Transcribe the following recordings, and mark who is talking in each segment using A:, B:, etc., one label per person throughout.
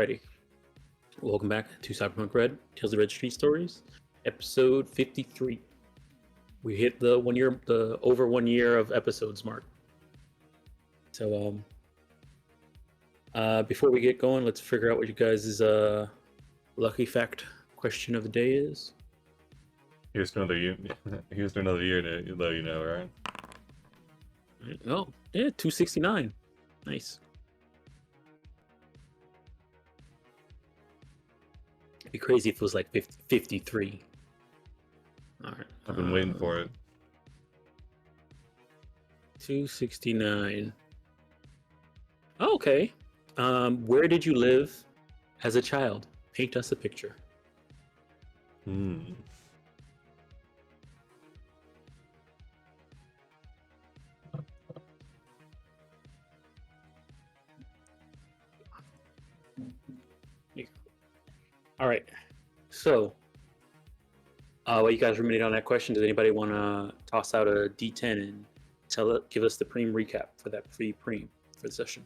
A: Alrighty. Welcome back to Cyberpunk Red, Tales of Red Street Stories, episode 53. We hit the over 1 year of episodes mark. So, before we get going, let's figure out what you guys' lucky fact question of the day is.
B: Here's to another year. Here's to another year to let you know, right?
A: Oh, yeah, 269. Nice. It'd be crazy if it was like 53. All right.
B: I've been waiting for it.
A: 269. Oh, okay. Where did you live as a child? Paint us a picture. All right. So, while you guys ruminate on that question, does anybody want to toss out a D10 and give us the preem recap for that free preem for the session?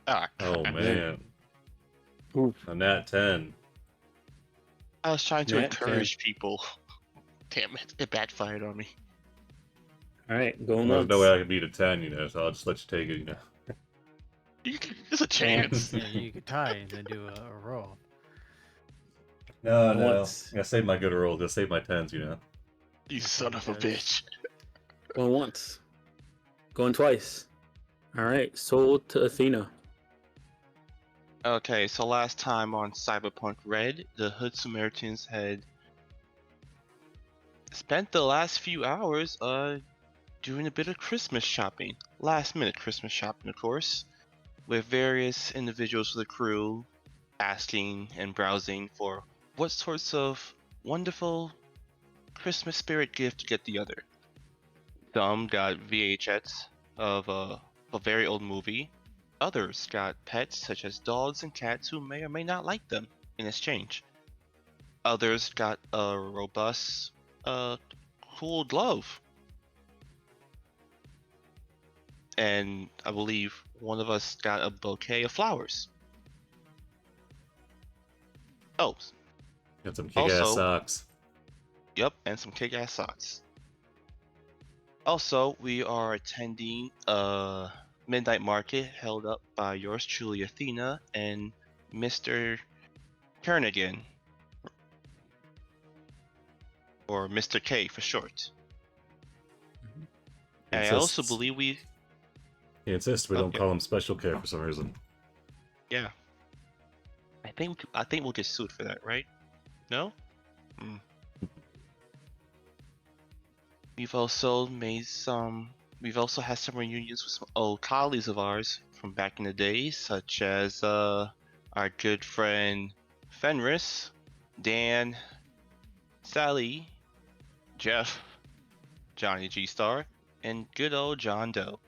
B: Oh man.
A: Oof.
B: A nat 10.
C: I was trying to
A: Nat
C: encourage people. Damn it, it backfired on me.
A: All right, going
B: There's
A: once.
B: no way I can beat a 10, so I'll just let you take it,
C: There's a chance.
D: Yeah, you could tie and then do a roll.
B: No,
A: Once.
B: I gotta save my good rolls, gotta save my 10s,
C: You son of a bitch.
A: Going once. Going twice. All right, sold to Athena.
C: Okay, so last time on Cyberpunk Red, the Hood Samaritans had spent the last few hours doing a bit of Christmas shopping. Last minute Christmas shopping, of course, with various individuals of the crew asking and browsing for what sorts of wonderful Christmas spirit gift to get the other. Some got VHS of a very old movie. Others got pets such as dogs and cats who may or may not like them in exchange. Others got a robust, cool glove. And I believe one of us got a bouquet of flowers. Oh,
B: Got some kick-ass
C: Also-
B: socks.
C: yep, and some kick-ass socks. Also, we are attending a midnight market held up by yours truly, Athena, and Mr. Kernigan. Or Mr. K for short. And I also believe
B: He insists we don't
C: yeah.
B: call him Special K for some reason.
C: Yeah. I think we'll get sued for that, right? No? We've also had some reunions with some old colleagues of ours from back in the day, such as our good friend Fenris, Dan, Sally, Jeff, Johnny G Star, and good old John Doe.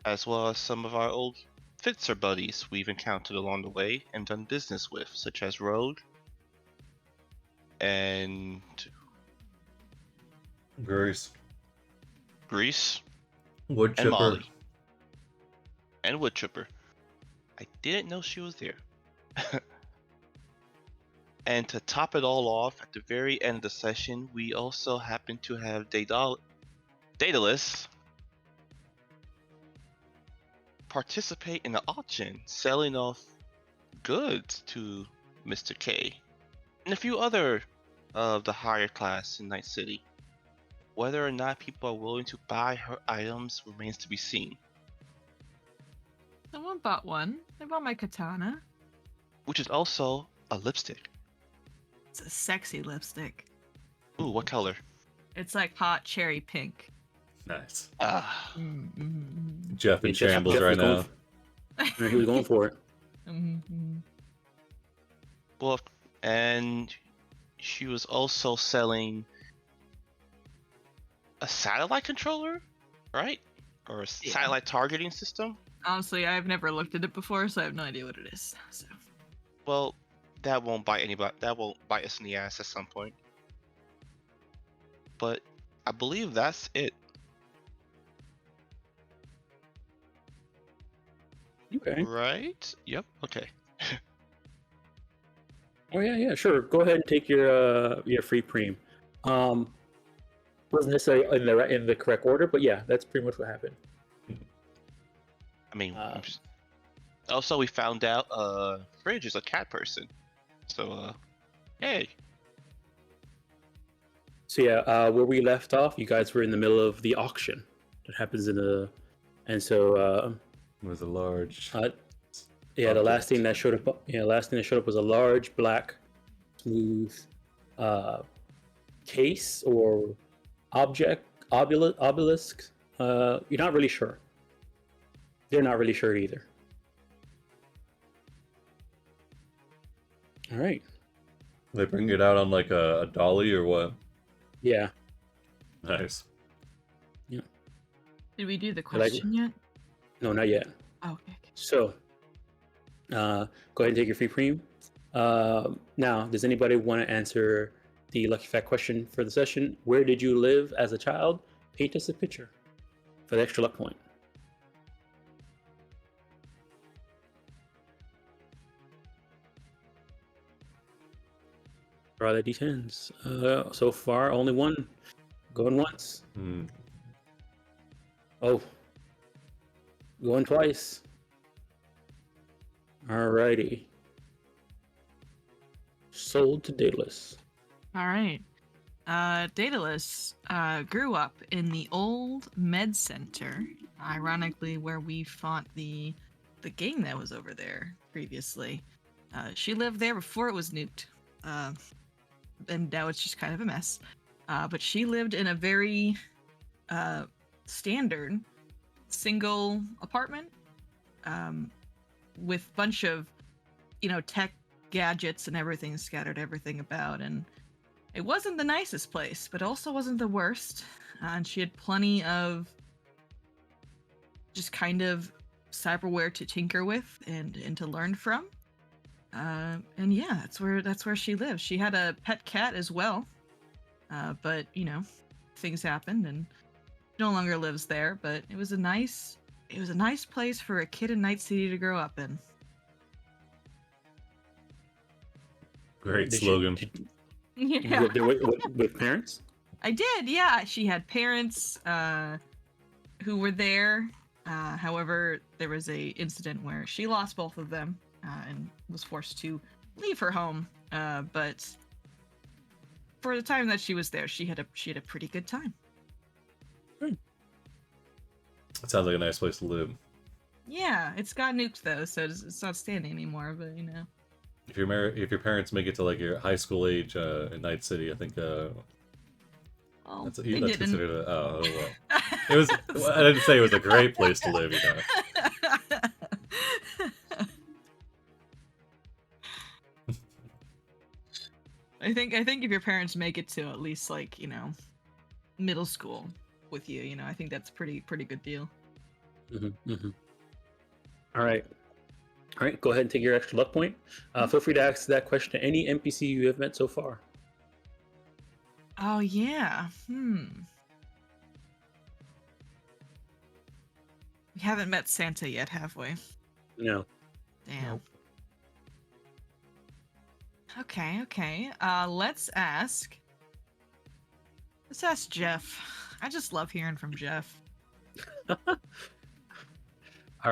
C: As well as some of our old Fitzer buddies we've encountered along the way and done business with, such as Rogue and
B: Grace.
C: Grease
B: Wood
C: and
B: chipper.
C: Molly. And Wood Chipper. I didn't know she was there. And to top it all off, at the very end of the session, we also happen to have Daedalus participate in the auction, selling off goods to Mr. K and a few other of the higher class in Night City. Whether or not people are willing to buy her items remains to be seen.
E: Someone bought one. They bought my katana.
C: Which is also a lipstick.
E: It's a sexy lipstick.
C: Ooh, what color?
E: It's like hot cherry pink.
B: Nice.
C: Ah,
B: Jeff in
A: Jeff
B: shambles
A: was
B: right
A: going
B: now.
A: He was going for it.
C: well, and she was also selling a satellite controller, right? Or a
E: Yeah.
C: satellite targeting system?
E: Honestly, I've never looked at it before, so I have no idea what it is. So
C: Well, that won't bite anybody. That won't bite us in the ass at some point. But I believe that's it.
A: Okay.
C: Right? Yep. Okay.
A: Oh yeah, sure. Go ahead and take your free preem. Wasn't necessarily in the correct order, but yeah, that's pretty much what happened.
C: I mean,
A: Uh,
C: also we found out Fridge is a cat person. So hey.
A: So yeah, where we left off, you guys were in the middle of the auction that happens and so
B: It was a large.
A: yeah, the last
B: object.
A: thing that showed up, was a large black, smooth, case or obelisk. You're not really sure. They're not really sure either. All right.
B: They bring it out on like a dolly or what?
A: Yeah.
B: Nice.
E: Did we do the
A: like-
E: question yet?
A: No, not yet.
E: Oh, okay.
A: So, go ahead and take your free premium. Now, does anybody want to answer the lucky fact question for the session? Where did you live as a child? Paint us a picture for the extra luck point. Draw the d10s. So far, only one. Going once.
B: Hmm.
A: Oh. Going twice. Alrighty. Sold to Daedalus.
E: All right. Daedalus grew up in the old med center, ironically where we fought the gang that was over there previously. She lived there before it was nuked, and now it's just kind of a mess. But she lived in a very standard single apartment with bunch of, tech gadgets and everything scattered everything about, and it wasn't the nicest place, but also wasn't the worst. And she had plenty of just kind of cyberware to tinker with and to learn from. And yeah, that's where she lives. She had a pet cat as well, but things happened and no longer lives there. But it was a nice place for a kid in Night City to grow up in.
B: Great
A: Did
B: slogan.
A: You
E: Yeah,
A: lived there with parents?
E: I did. Yeah, she had parents who were there. However, there was a incident where she lost both of them and was forced to leave her home. But for the time that she was there, she had a pretty good time.
B: It sounds like a nice place to live.
E: Yeah, it's got nuked though, so it's not standing anymore. But
B: If your parents make it to like your high school age in Night City, I think
E: well,
B: that's
E: they didn't.
B: considered a well. It was. I didn't say it was a great place to live,
E: I think if your parents make it to at least like middle school with you, I think that's pretty good deal.
A: All right. Go ahead and take your extra luck point. Feel free to ask that question to any NPC you have met so far.
E: Oh yeah. We haven't met Santa yet, have we?
A: No.
E: Damn.
D: Nope.
E: Okay. Let's ask Jeff. I just love hearing from Jeff.
A: All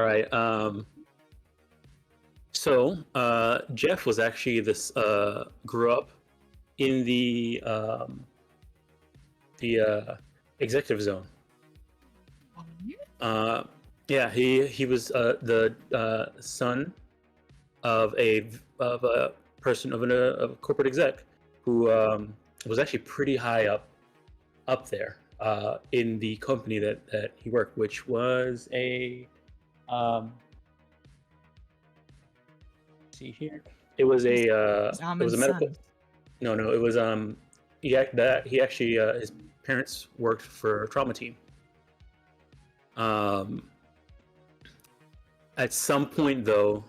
A: right. So Jeff was actually grew up in the executive zone. Yeah, he was the son of a person of a corporate exec who was actually pretty high up there in the company that he worked, which was a see here. It was a medical.
E: Son.
A: No, it was he actually his parents worked for a trauma team. At some point though,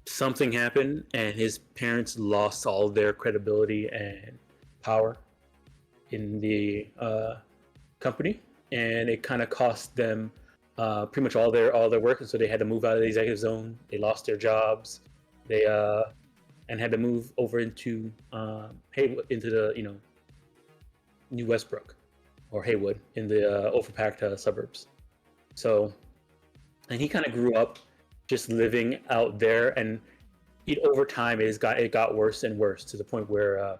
A: something happened and his parents lost all their credibility and power. in the company, and it kind of cost them pretty much all their work, and so they had to move out of the executive zone. They lost their jobs. They and had to move over into Haywood, into the New Westbrook or Haywood in the overpacked suburbs. So, and he kind of grew up just living out there, and over time it got worse and worse to the point where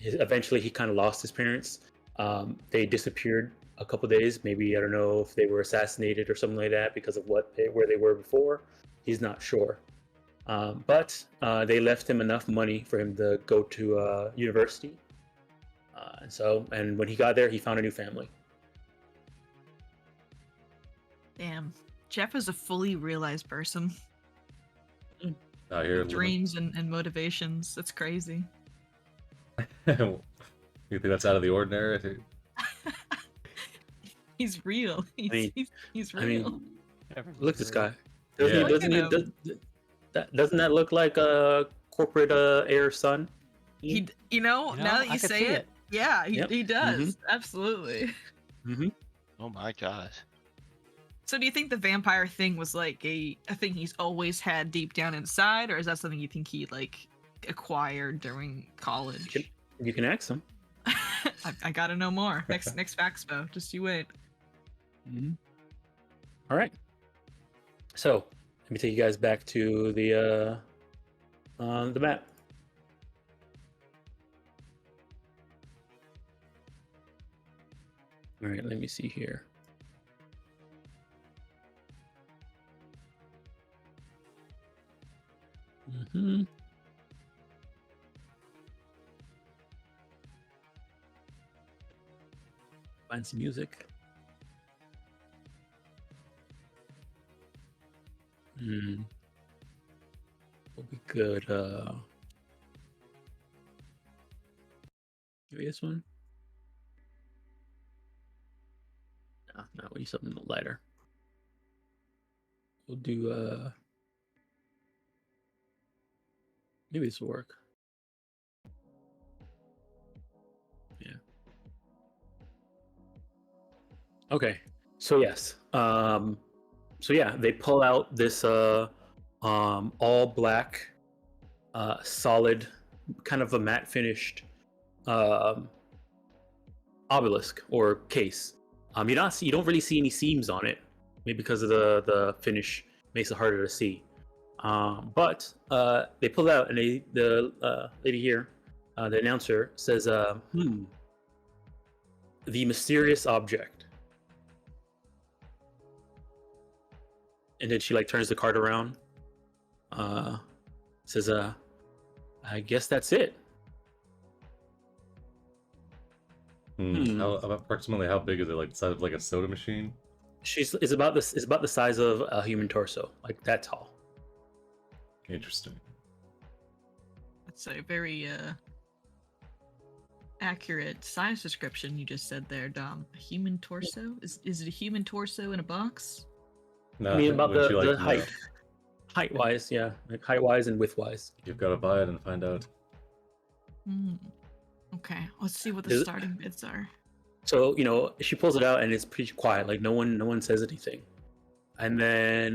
A: eventually he kind of lost his parents. They disappeared a couple days. Maybe, I don't know if they were assassinated or something like that because of where they were before. He's not sure. But they left him enough money for him to go to university. And when he got there, he found a new family.
E: Damn. Jeff is a fully realized person.
B: Out here,
E: With dreams and motivations. That's crazy.
B: You think that's out of the ordinary? I think...
E: He's real. He's real.
A: I mean, look at this guy.
B: Yeah.
A: Doesn't that look like a corporate heir's son?
E: Now that
D: I
E: you
D: could
E: say
D: see
E: it, yeah, he does.
A: Mm-hmm.
E: Absolutely.
A: Mm-hmm.
C: Oh my gosh.
E: So do you think the vampire thing was like a thing he's always had deep down inside, or is that something you think he like acquired during college?
A: You can ask him.
E: I gotta know more. Next Faxpo. Just you wait.
A: Mm-hmm. All right. So let me take you guys back to the map. All right. Let me see here. Mm-hmm. Find some music. Will be good. Maybe this one. No, we need something lighter. We'll do maybe this will work. Yeah. Okay. So yes. So yeah, they pull out this all black, solid, kind of a matte finished obelisk or case. You don't really see any seams on it, maybe because of the finish makes it harder to see. But they pull it out, and the lady here, the announcer, says, the mysterious object. And then she like turns the card around. Says, I guess that's it.
B: Approximately how big is it? Like the size of like a soda machine?
A: It's about the size of a human torso, like that tall.
B: Interesting.
E: That's a very accurate size description you just said there, Dom. A human torso? Is it a human torso in a box?
B: No,
A: I mean, about
B: would you
A: the
B: like to
A: height.
B: know?
A: Height wise, yeah. Like height wise and width wise.
B: You've got to buy it and find out.
E: Okay, let's see what the starting bids are.
A: So, she pulls it out and it's pretty quiet. Like no one says anything. And then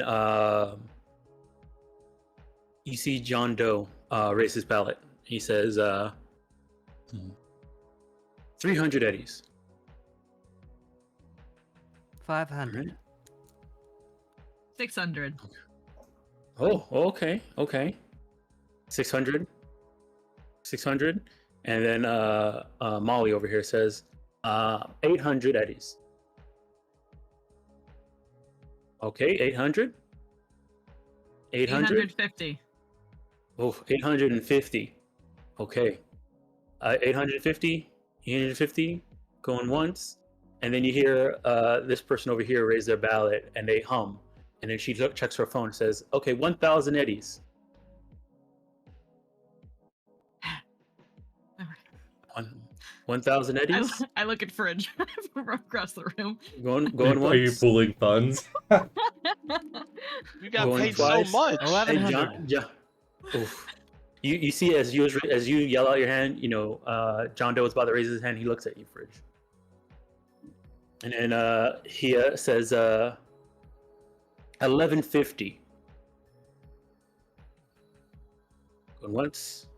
A: you see John Doe raise his ballot. He says 300 eddies.
D: 500.
A: Right.
E: 600.
A: Oh, okay. 600. And then Molly over here says 800 eddies. Okay, 800.
E: 850.
A: Oh, 850. Okay. 850, 850, going once. And then you hear this person over here raise their ballot and they hum. And then she checks her phone and says, okay, 1,000 eddies. 1,000 eddies?
E: I look at Fridge from across the room.
A: Going
B: Are you
A: once.
B: pulling funds?
C: You got
A: Going
C: paid
A: twice.
C: so much.
A: And
D: 1,100.
A: Oof. You see as you yell out your hand, John Doe is about to raise his hand. He looks at you, Fridge, and then he says 1150. Going once.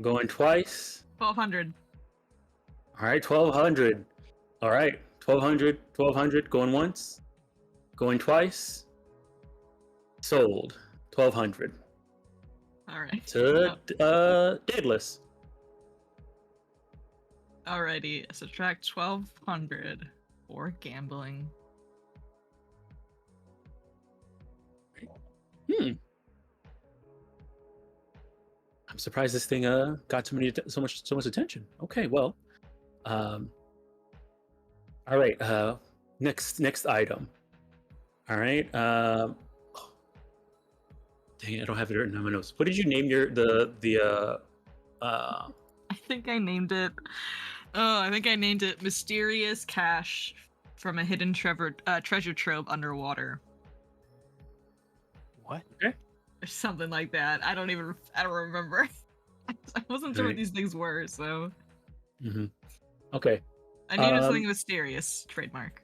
A: Going twice.
E: 1200.
A: All right, 1200. All right, 1200. Going once. Going twice. Sold. 1200.
E: All right.
A: To Daedalus.
E: Alrighty. Subtract 1200 for gambling.
A: I'm surprised this thing got so much attention. Okay, well, all right. Next item. All right. Dang it, I don't have it written on my notes. What did you name
E: I think I named it. Oh, I think I named it Mysterious Cache from a hidden treasure trove underwater.
D: What?
A: Okay.
E: Or something like that. I don't remember. I wasn't sure what
A: Right.
E: these things were, so
A: Okay.
E: I named it something mysterious. Trademark.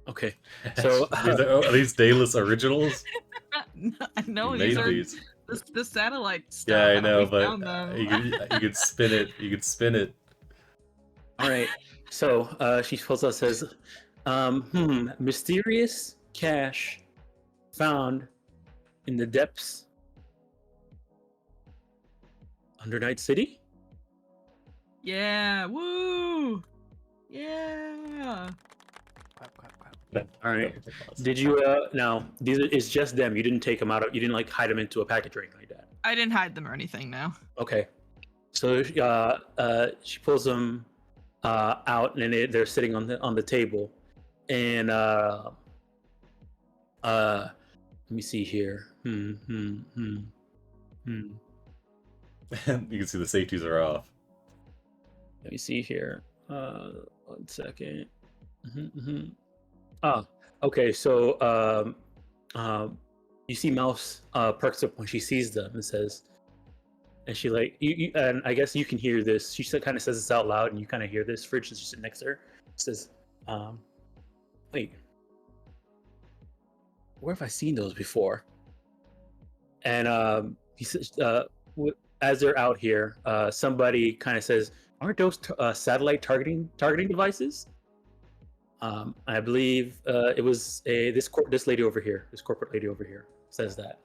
A: Okay. So
B: are these Daedalus originals?
E: No,
B: You
E: these
B: made
E: are
B: these.
E: the satellite stuff.
B: Yeah, I know,
E: We
B: but
E: found them.
B: you could spin it. You could spin it.
A: all right. So she pulls out says, mysterious cache found in the depths under Night City.
E: Yeah, woo! Yeah.
D: Clap, clap, clap.
A: All right. Did you now it's just them. You didn't take them out. You didn't like hide them into a package or anything like that.
E: I didn't hide them or anything, no.
A: Okay. So she pulls them out, and they're sitting on the table. And let me see here.
B: You can see the safeties are off.
A: Let me see here. 1 second. Ah, okay. So you see Mouse perks up when she sees them and says, and she you and I guess you can hear this. She kind of says this out loud, and you kind of hear this. Fridge is sitting next to her. Says, wait, where have I seen those before? And he says, as they're out here, somebody kind of says, aren't those satellite targeting devices? I believe it was this lady over here, this corporate lady over here says that.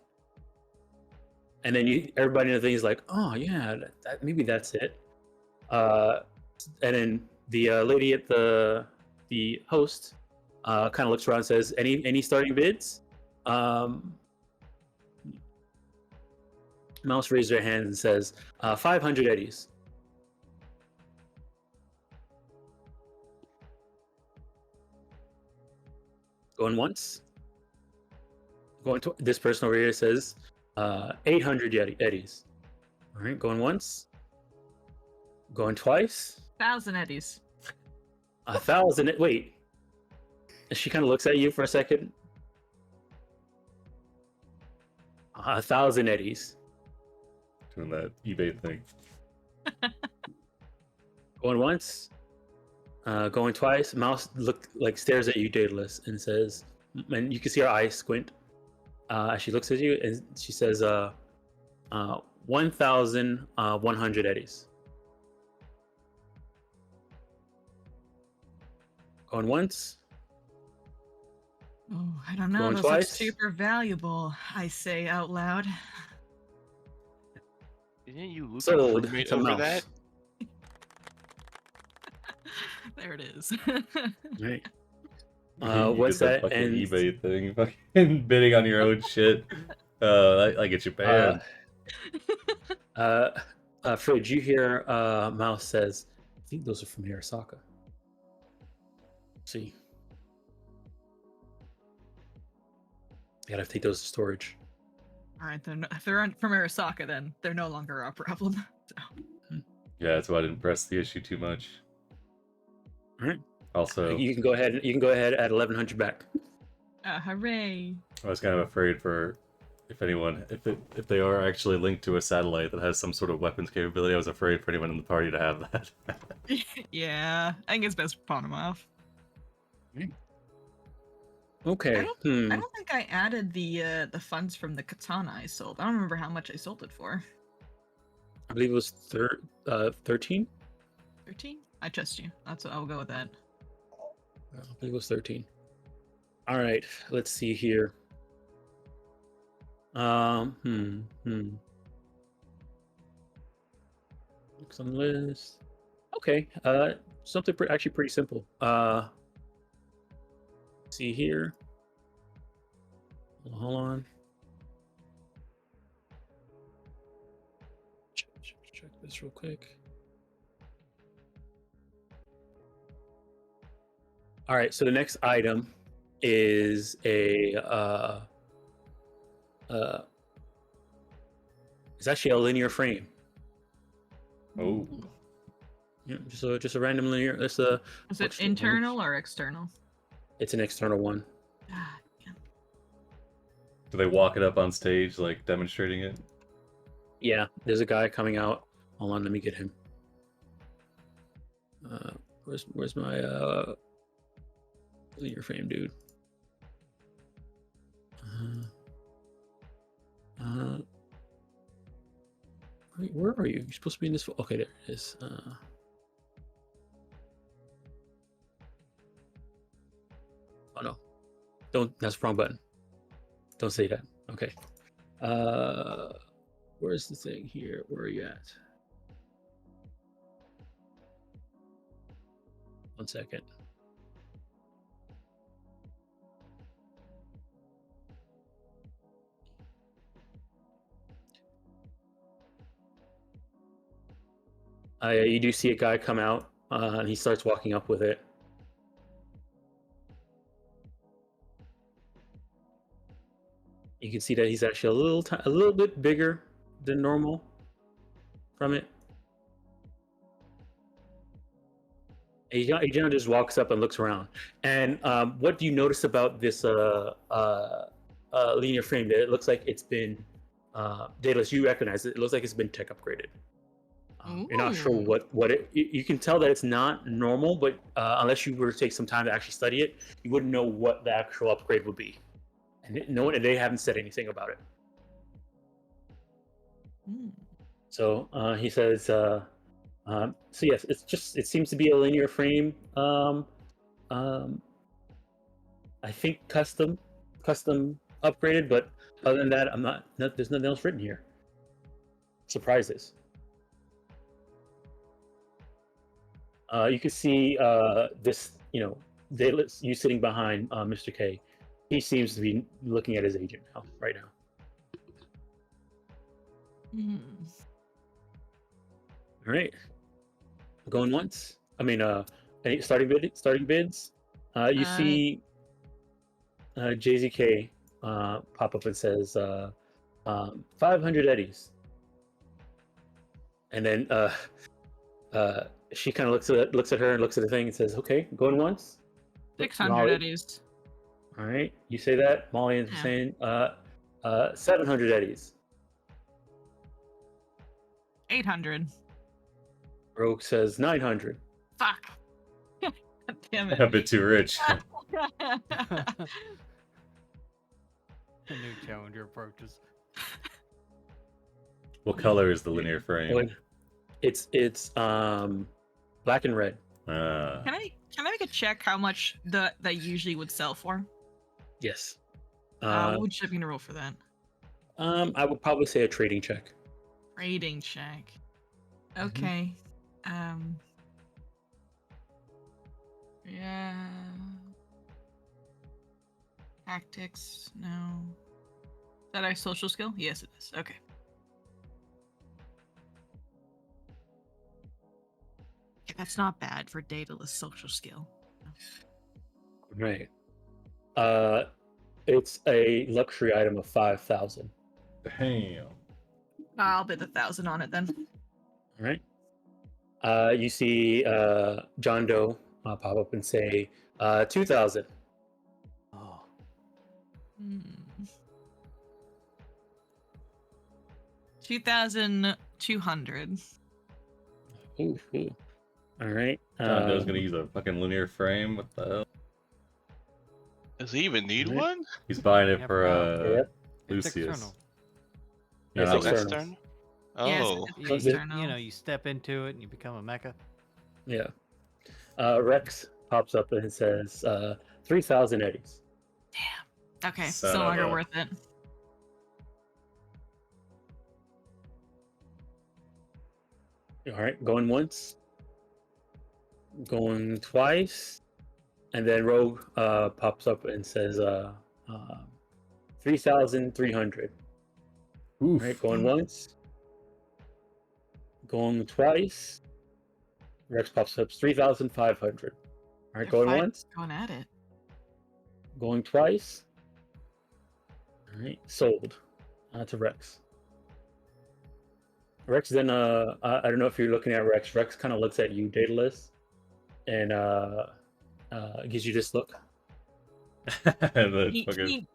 A: And then everybody in the thing is like, oh yeah, maybe that's it. And then the lady at the host kind of looks around and says, any starting bids? Mouse raises her hand and says, 500 eddies. Going once. This person over here says 800 eddies. All right, going once. Going twice.
E: 1,000 eddies.
A: 1,000. Wait. She kind of looks at you for a second. 1,000 eddies.
B: Doing that eBay thing.
A: Going once. Going twice. Mouse stares at you, Daedalus, and says, and you can see her eyes squint as she looks at you, and she says, 1,100 eddies. Going once.
E: Oh, I don't know.
A: Going
E: Those
A: twice?
E: look super valuable, I say out loud.
C: Didn't you loop
A: Sold
C: your roommate
A: to
C: over
A: Mouse.
C: that?
E: There it is.
A: Right.
B: You
A: What's
B: did
A: that?
B: fucking
A: And
B: eBay thing, fucking bidding on your own shit. I get you banned.
A: Fridge, you hear Mouse says, I think those are from Hirosaka. See. You gotta take those to storage.
E: All right, if they're from Arasaka, then they're no longer our problem. So.
B: Yeah, that's why I didn't press the issue too much.
A: Alright.
B: Also,
A: You can go ahead. You can go ahead at 1,100 back.
E: Hooray!
B: I was kind of afraid for if they are actually linked to a satellite that has some sort of weapons capability, I was afraid for anyone in the party to have that.
E: Yeah, I think it's best to pawn them off.
A: Okay.
E: I don't think I added the funds from the katana I sold. I don't remember how much I sold it for.
A: I believe it was 13.
E: 13? I trust you. That's what I'll go with that.
A: I believe it was 13. All right. Let's see here. Looks on the list. Okay. Something actually pretty simple. See here. Hold on. Check this real quick. All right. So the next item is a it's actually a linear frame.
B: Oh,
A: Yeah, just a random linear.
E: Is it internal or external?
A: It's an external one.
E: Ah, yeah.
B: do they walk it up on stage, like demonstrating it?
A: Yeah, there's a guy coming out. Hold on, let me get him. Where's my linear frame, dude? Where are you? You're supposed to be in this. Okay, there it is. Oh no, don't. That's the wrong button. Don't say that. Okay. Where's the thing here? Where are you at? One second. You do see a guy come out, and he starts walking up with it. You can see that he's actually a little bit bigger than normal from it. He generally just walks up and looks around. And what do you notice about this linear frame? That it looks like it's been Daedalus, you recognize it. It looks like it's been tech upgraded. You're not sure
E: Ooh.
A: what it. You can tell that it's not normal, but unless you were to take some time to actually study it, you wouldn't know what the actual upgrade would be. And they haven't said anything about it. So he says, so yes, it seems to be a linear frame. I think custom upgraded, but other than that, there's nothing else written here. Surprises. You can see this, Daedalus, you sitting behind Mr. K. He seems to be looking at his agent now, right now. All right, going once. I mean, any starting bids. You see JZK pop up and says 500 eddies, and then she kind of looks at her and looks at the thing and says, "Okay, going once."
E: 600
A: Molly.
E: eddies.
A: All right, you say that. Molly is
E: Yeah.
A: saying 700 eddies.
E: 800.
A: Rogue says 900.
E: Fuck. God damn
B: A
E: it.
B: bit too rich.
D: A new challenger approaches.
B: What color is the linear frame?
A: It's black and red.
E: Can I make a check how much that usually would sell for?
A: Yes.
E: What would shipping to roll for that?
A: I would probably say a trading check.
E: Trading check. Okay. Yeah. Tactics, no. Is that our social skill? Yes, it is. Okay. Yeah, that's not bad for Daedalus social skill.
A: Right. It's a luxury item of 5,000.
B: Damn.
E: I'll bid 1,000 on it then.
A: All right. You see John Doe pop up and say 2,000.
D: Oh,
E: 2,200.
A: Ooh, ooh. All right.
B: John Doe's gonna use a fucking linear frame. What the hell?
C: Does he even need
A: Right.
C: one?
B: He's buying it
D: Yeah,
B: for
A: Yep.
D: It's
B: Lucius.
D: external.
A: Yeah, it's
B: No,
A: external.
C: External?
E: Yes,
C: Oh.
E: it's
D: You,
E: external.
D: you know, you step into it and you become a mecha.
A: Yeah. Rex pops up and it says 3,000 eddies.
E: Okay, it's
B: Son
E: no
B: of
E: longer
B: a-
E: worth it.
A: All right, going once, going twice, and then Rogue pops up and says 3,300. All
B: Oof.
A: right, going once, going twice. Rex pops up 3,500. All right, going once,
E: Going at it.
A: going twice. All right, sold to Rex. Rex then I don't know if you're looking at Rex. Rex kind of looks at you, Daedalus, and gives you this look.
B: And then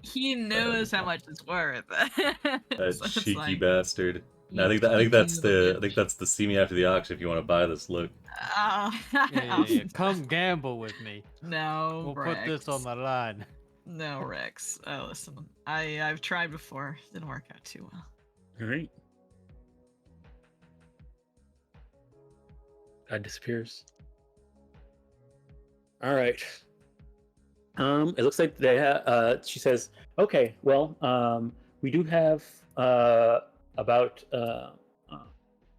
E: He knows how much it's worth.
B: that
E: So it's
B: cheeky
E: like,
B: bastard. No, I
E: you
B: think that's
E: cheeky little
B: the
E: bitch.
B: see me after the auction if you want to buy this look.
D: Yeah. Come gamble with me.
E: No,
D: We'll
E: Rex.
D: put this on the line.
E: No, Rex. Oh, listen. I've tried before. Didn't work out too well.
A: All right. Guy disappears. All right. It looks like they. She says, "Okay, well, we do have about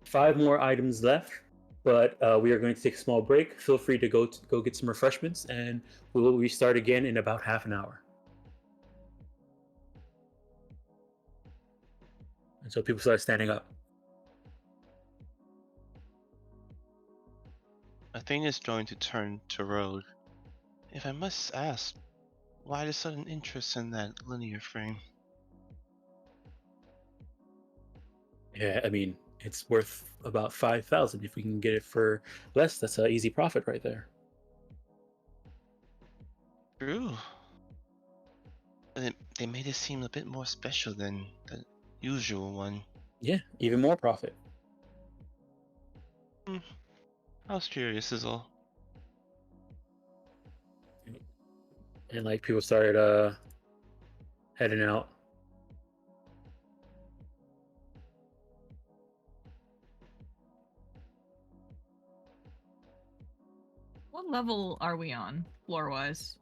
A: 5 more items left, but we are going to take a small break. Feel free to go get some refreshments, and we will restart again in about half an hour." And so people start standing up.
C: Athena's going to turn to Rogue. If I must ask, why the sudden interest in that linear frame?
A: Yeah, I mean, it's worth about 5,000. If we can get it for less, that's an easy profit right there.
C: True. But they made it seem a bit more special than the usual one.
A: Yeah, even more profit.
C: I was curious is all.
A: And like people started heading out.
E: What level are we on, floor-wise?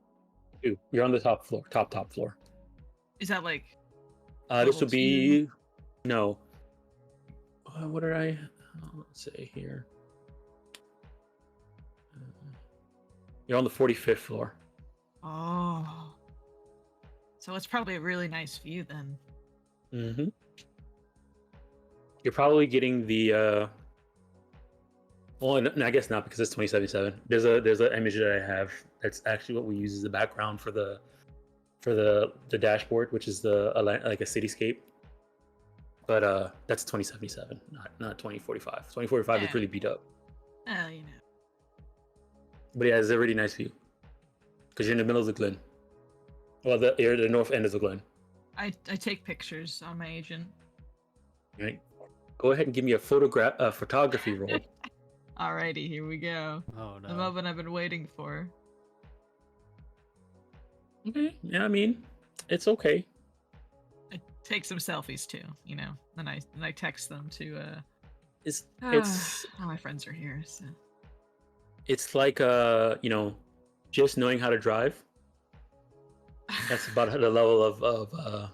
A: You're on the top floor, top floor.
E: Is that like
A: This
E: level
A: will be no. What did I say here? You're on the 45th floor.
E: Oh. So it's probably a really nice view then.
A: Mm-hmm. You're probably getting the. Well, no, I guess not because it's 2077. There's an image that I have that's actually what we use as the background for the dashboard, which is like a cityscape. But that's 2077, not 2045. 2045
E: Yeah.
A: is really beat up.
E: Oh, you know.
A: But yeah, it's a really nice view because you're in the middle of the glen. Well, you're the north end of the glen.
E: I take pictures on my agent.
A: Right. Go ahead and give me a photography roll.
E: Alrighty, here we go.
D: Oh
E: The
D: no.
E: moment I've been waiting for.
A: Okay. Yeah, I mean, it's okay.
E: I take some selfies too, you know. Then I text them to
A: It's
E: all my friends are here, so
A: it's like just knowing how to drive. That's about the level of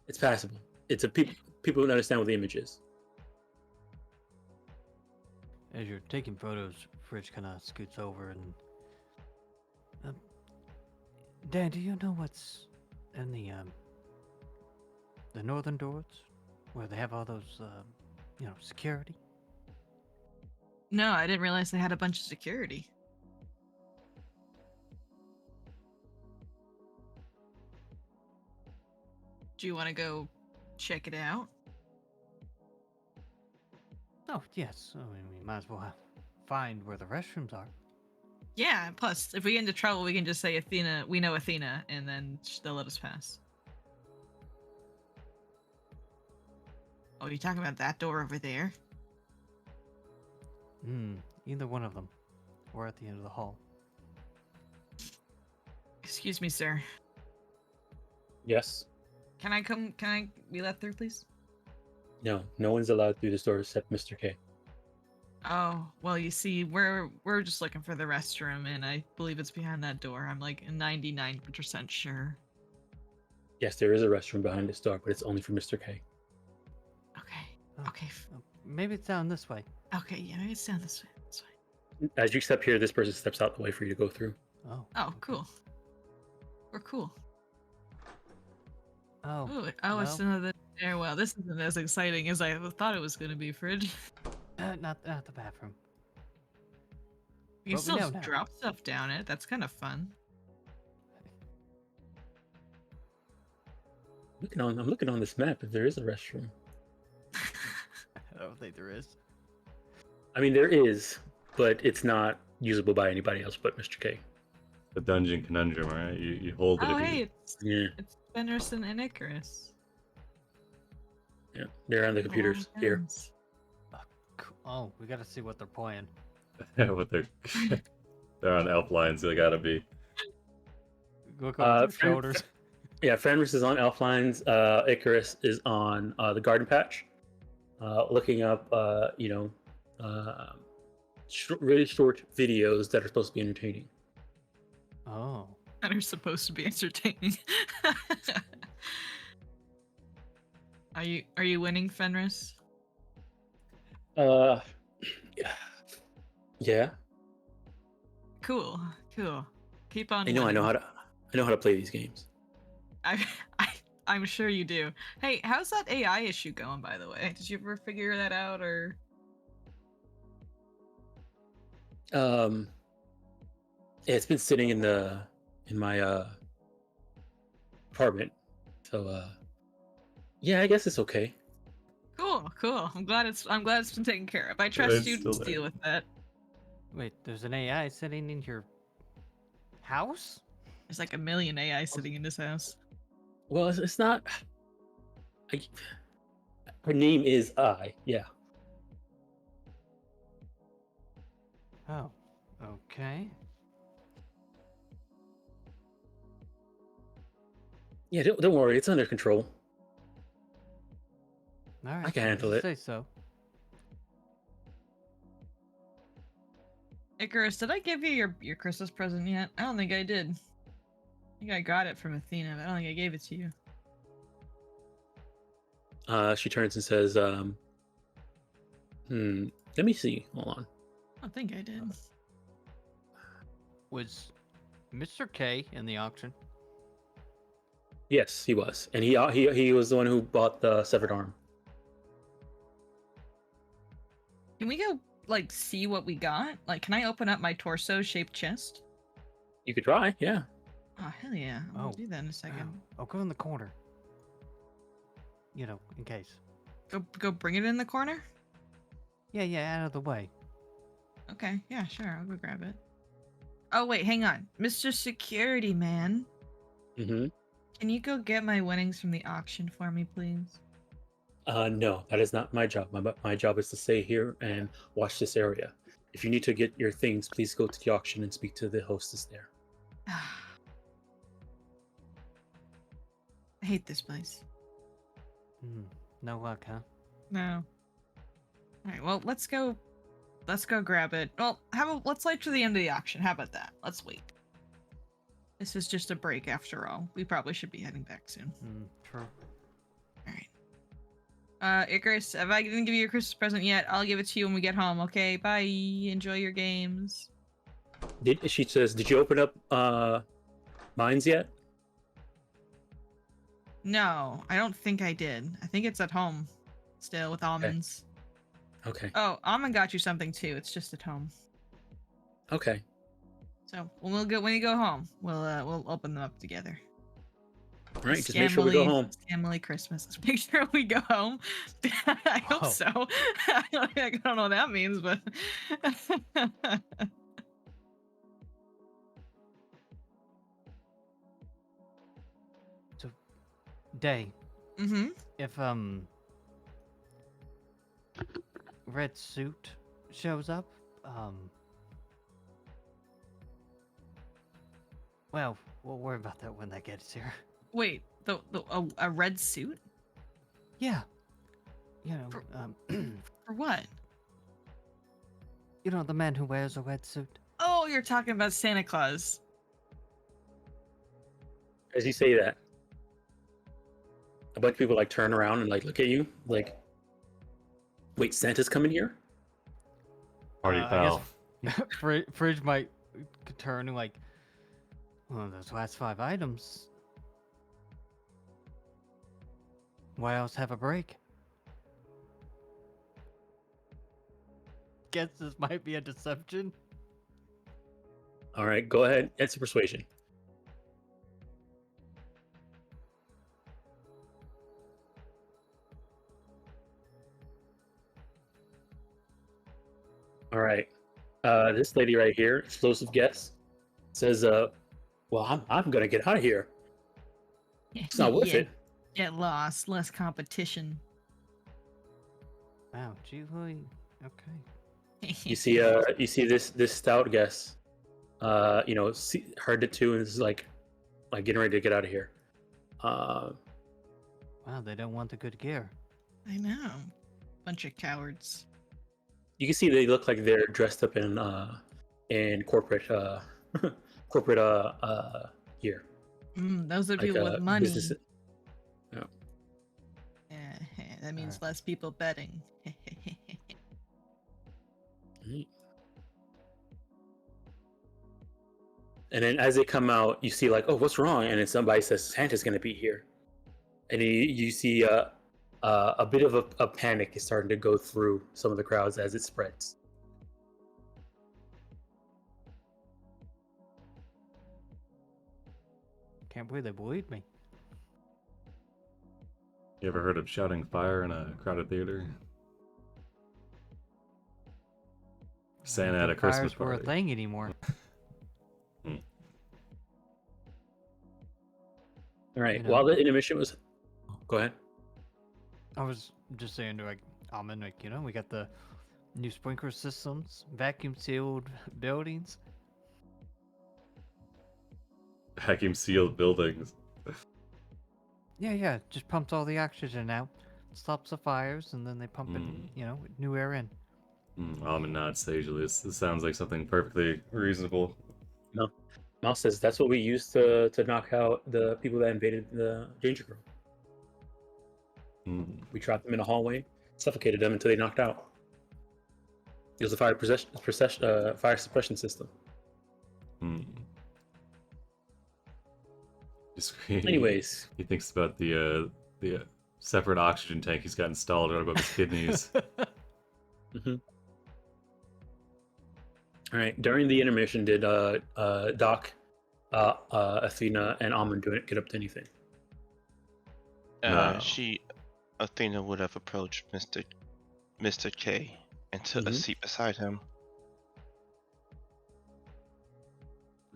A: it's passable. It's a people don't understand what the image is.
D: As you're taking photos, Fridge kind of scoots over and. Dan, do you know what's in the northern doors, where they have all those, security?
E: No, I didn't realize they had a bunch of security. Do you want to go check it out?
D: Oh yes. I mean, we might as well find where the restrooms are.
E: Yeah, plus, if we get into trouble, we can just say Athena, we know Athena, and then they'll let us pass. Oh, you talking about that door over there?
D: Either one of them. We're at the end of the hall.
E: Excuse me, sir.
A: Yes.
E: Can I be let through, please?
A: No, no one's allowed through this door except Mr. K.
E: Oh, well, you see, we're just looking for the restroom, and I believe it's behind that door. I'm like 99% sure.
A: Yes, there is a restroom behind this door, but it's only for Mr. K.
E: Okay.
D: Oh,
E: Okay.
D: Maybe it's down this way.
E: Okay. Yeah, maybe it's down this way. This way.
A: As you step here, this person steps out the way for you to go through.
D: Oh.
E: Oh,
D: okay.
E: cool. We're cool.
D: Oh.
E: Oh,
D: no?
E: it's another stairwell. This isn't as exciting as I thought it was going to be, Fridge.
D: Not the bathroom.
E: You
D: But we
E: can still
D: know now.
E: drop stuff down it. That's kind of fun.
A: I'm looking on this map if there is a restroom.
D: I don't think there is.
A: I mean, there is, but it's not usable by anybody else but Mr. K.
B: The dungeon conundrum, right? You hold it
E: Oh,
B: if
E: hey,
B: you...
A: Yeah,
E: it's Fenderson and Icarus.
A: yeah. They're on the computers
E: Oh,
A: here.
E: yes.
D: Oh, we gotta see what they're playing.
B: What they're on elf lines, they gotta be.
D: Look over their
A: Fran-
D: shoulders.
A: Yeah, Fenris is on Elf Lines. Icarus is on the Garden Patch, looking up, really short videos that are supposed to be entertaining.
D: Oh.
E: That are supposed to be entertaining. Are you winning, Fenris?
A: Yeah.
E: Cool. Keep on.
A: I know
E: winning.
A: how to play these games.
E: I'm sure you do. Hey, how's that AI issue going, by the way? Did you ever figure that out, or?
A: Yeah, it's been sitting in my apartment, so yeah, I guess it's okay.
E: Cool. I'm glad it's been taken care of. I trust
B: It's
E: you to
B: still
E: deal
B: there.
E: with that.
D: Wait, there's an AI sitting in your house?
E: There's like a million AI sitting in this house.
A: Well, it's not. Her name is I. Yeah.
D: Oh. Okay.
A: Yeah, don't worry, it's under control.
D: Alright.
A: I can handle it.
D: Say so.
E: Icarus, did I give you your Christmas present yet? I don't think I did. I think I got it from Athena, but I don't think I gave it to you.
A: She turns and says, let me see. Hold on.
E: I don't think I did.
D: Was Mr. K in the auction?
A: Yes, he was, and he was the one who bought the severed arm.
E: Can we go like see what we got? Like, can I open up my torso-shaped chest?
A: You could try, yeah.
E: Oh hell yeah! I'll
D: Oh.
E: do that in a second.
D: I'll go in the corner. You know, in case.
E: Go bring it in the corner.
D: Yeah, out of the way.
E: Okay, yeah, sure. I'll go grab it. Oh wait, hang on, Mr. Security Man.
A: Mm-hmm.
E: Can you go get my winnings from the auction for me, please?
A: No, that is not my job. My job is to stay here and watch this area. If you need to get your things, please go to the auction and speak to the hostess there.
E: I hate this place.
D: No luck, huh?
E: No. All right. Well, let's go grab it. Well, let's wait to the end of the auction. How about that? Let's wait. This is just a break after all. We probably should be heading back soon.
D: True.
E: All right. Icarus, if I didn't give you your Christmas present yet, I'll give it to you when we get home. Okay. Bye. Enjoy your games.
A: She says, did you open up mines yet?
E: No, I don't think I did. I think it's at home still with almonds.
A: Okay.
E: Oh, Almond got you something too. It's just at home.
A: Okay.
E: So when you go home, we'll open them up together.
A: All right. Just make sure we go home.
E: Family Christmas. Let's make sure we go home. I hope
D: Oh.
E: so. I don't know what that means, but
D: Day.
E: mm-hmm.
D: If red suit shows up, well, we'll worry about that when that gets here.
E: Wait, a red suit
D: Yeah, you know,
E: For-
D: um,
E: for what?
D: you know, the man who wears a red suit.
E: Oh, you're talking about Santa Claus.
A: As you say that, a bunch of people like turn around and like look at you, like, wait, Santa's coming here?
B: Party
D: I
B: foul.
D: guess Fridge might turn and like, well, those last 5 items. Why else have a break? Guess this might be a deception.
A: All right, go ahead. It's a persuasion. All right. This lady right here, explosive guess, says, well, I'm gonna get out of here. It's not worth it.
E: Get lost, less competition.
D: Wow, gee, okay.
A: You see this stout guess, heard it too, and is like getting ready to get out of here.
D: Wow, they don't want the good gear.
E: I know. Bunch of cowards.
A: You can see they look like they're dressed up in corporate corporate gear.
E: Those are
A: Like,
E: people with money.
A: business- Yeah.
E: Yeah, that means
D: Alright.
E: less people betting.
A: Neat. And then as they come out, you see like, oh, what's wrong? And then somebody says Santa's gonna be here, and you see a bit of a panic is starting to go through some of the crowds as it spreads.
D: Can't believe they believed me.
B: You ever heard of shouting fire in a crowded theater? Santa
D: I
B: at a
D: didn't think
B: Christmas
D: fires were a
B: party.
D: thing anymore.
A: All right.
D: You know-
A: While the intermission was, go ahead.
D: I was just saying to like Almond, like, you know, we got the new sprinkler systems, vacuum sealed buildings.
B: Vacuum sealed buildings.
D: Yeah, just pumps all the oxygen out, stops the fires, and then they pump it, you know, new air in.
B: Almond nods sagely. This sounds like something perfectly reasonable.
A: Mouse says that's what we used to knock out the people that invaded the danger room.
B: Mm.
A: We trapped them in a hallway, suffocated them until they knocked out. It was a fire suppression system.
B: Mm.
A: Anyways,
B: he thinks about the separate oxygen tank he's got installed right above his kidneys.
A: All right. During the intermission, did Doc, Athena, and Almond get up to anything?
B: No.
C: Athena would have approached Mr. K and took a
A: Mhm.
C: seat beside him.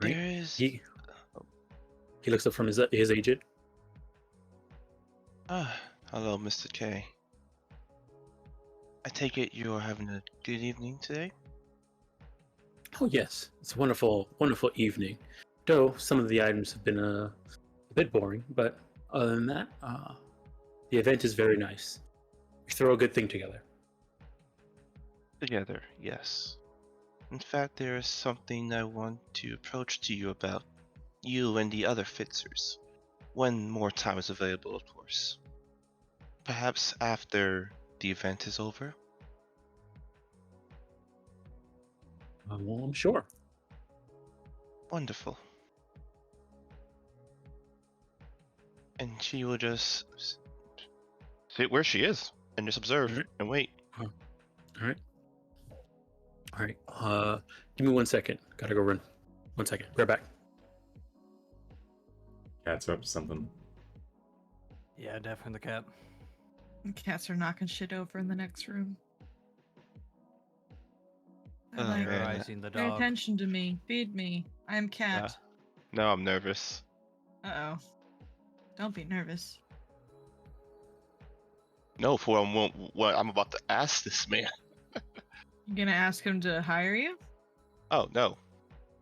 A: Right.
C: There is.
A: He looks up from his agent.
C: Hello, Mr. K. I take it you're having a good evening today?
A: Oh yes, it's a wonderful, wonderful evening. Though some of the items have been a bit boring, but other than that, the event is very nice. We throw a good thing together.
C: Together, yes. In fact, there is something I want to approach to you about. You and the other Fitzers. When more time is available, of course. Perhaps after the event is over?
A: Well, I'm sure.
C: Wonderful. And she will just sit where she is and just observe
A: Alright.
C: and wait.
A: All right. Give me 1 second. Gotta go run. 1 second. Right back.
B: Cats are up to something.
D: Yeah, definitely the cat.
E: Cats are knocking shit over in the next room.
C: Oh,
E: They're like,
C: man.
D: Terrorizing the
E: pay
D: dog.
E: attention to me. Feed me. I am cat.
C: Now I'm nervous.
E: Uh-oh. Don't be nervous.
C: No, for what I'm about to ask this man.
E: You gonna ask him to hire you?
C: Oh no.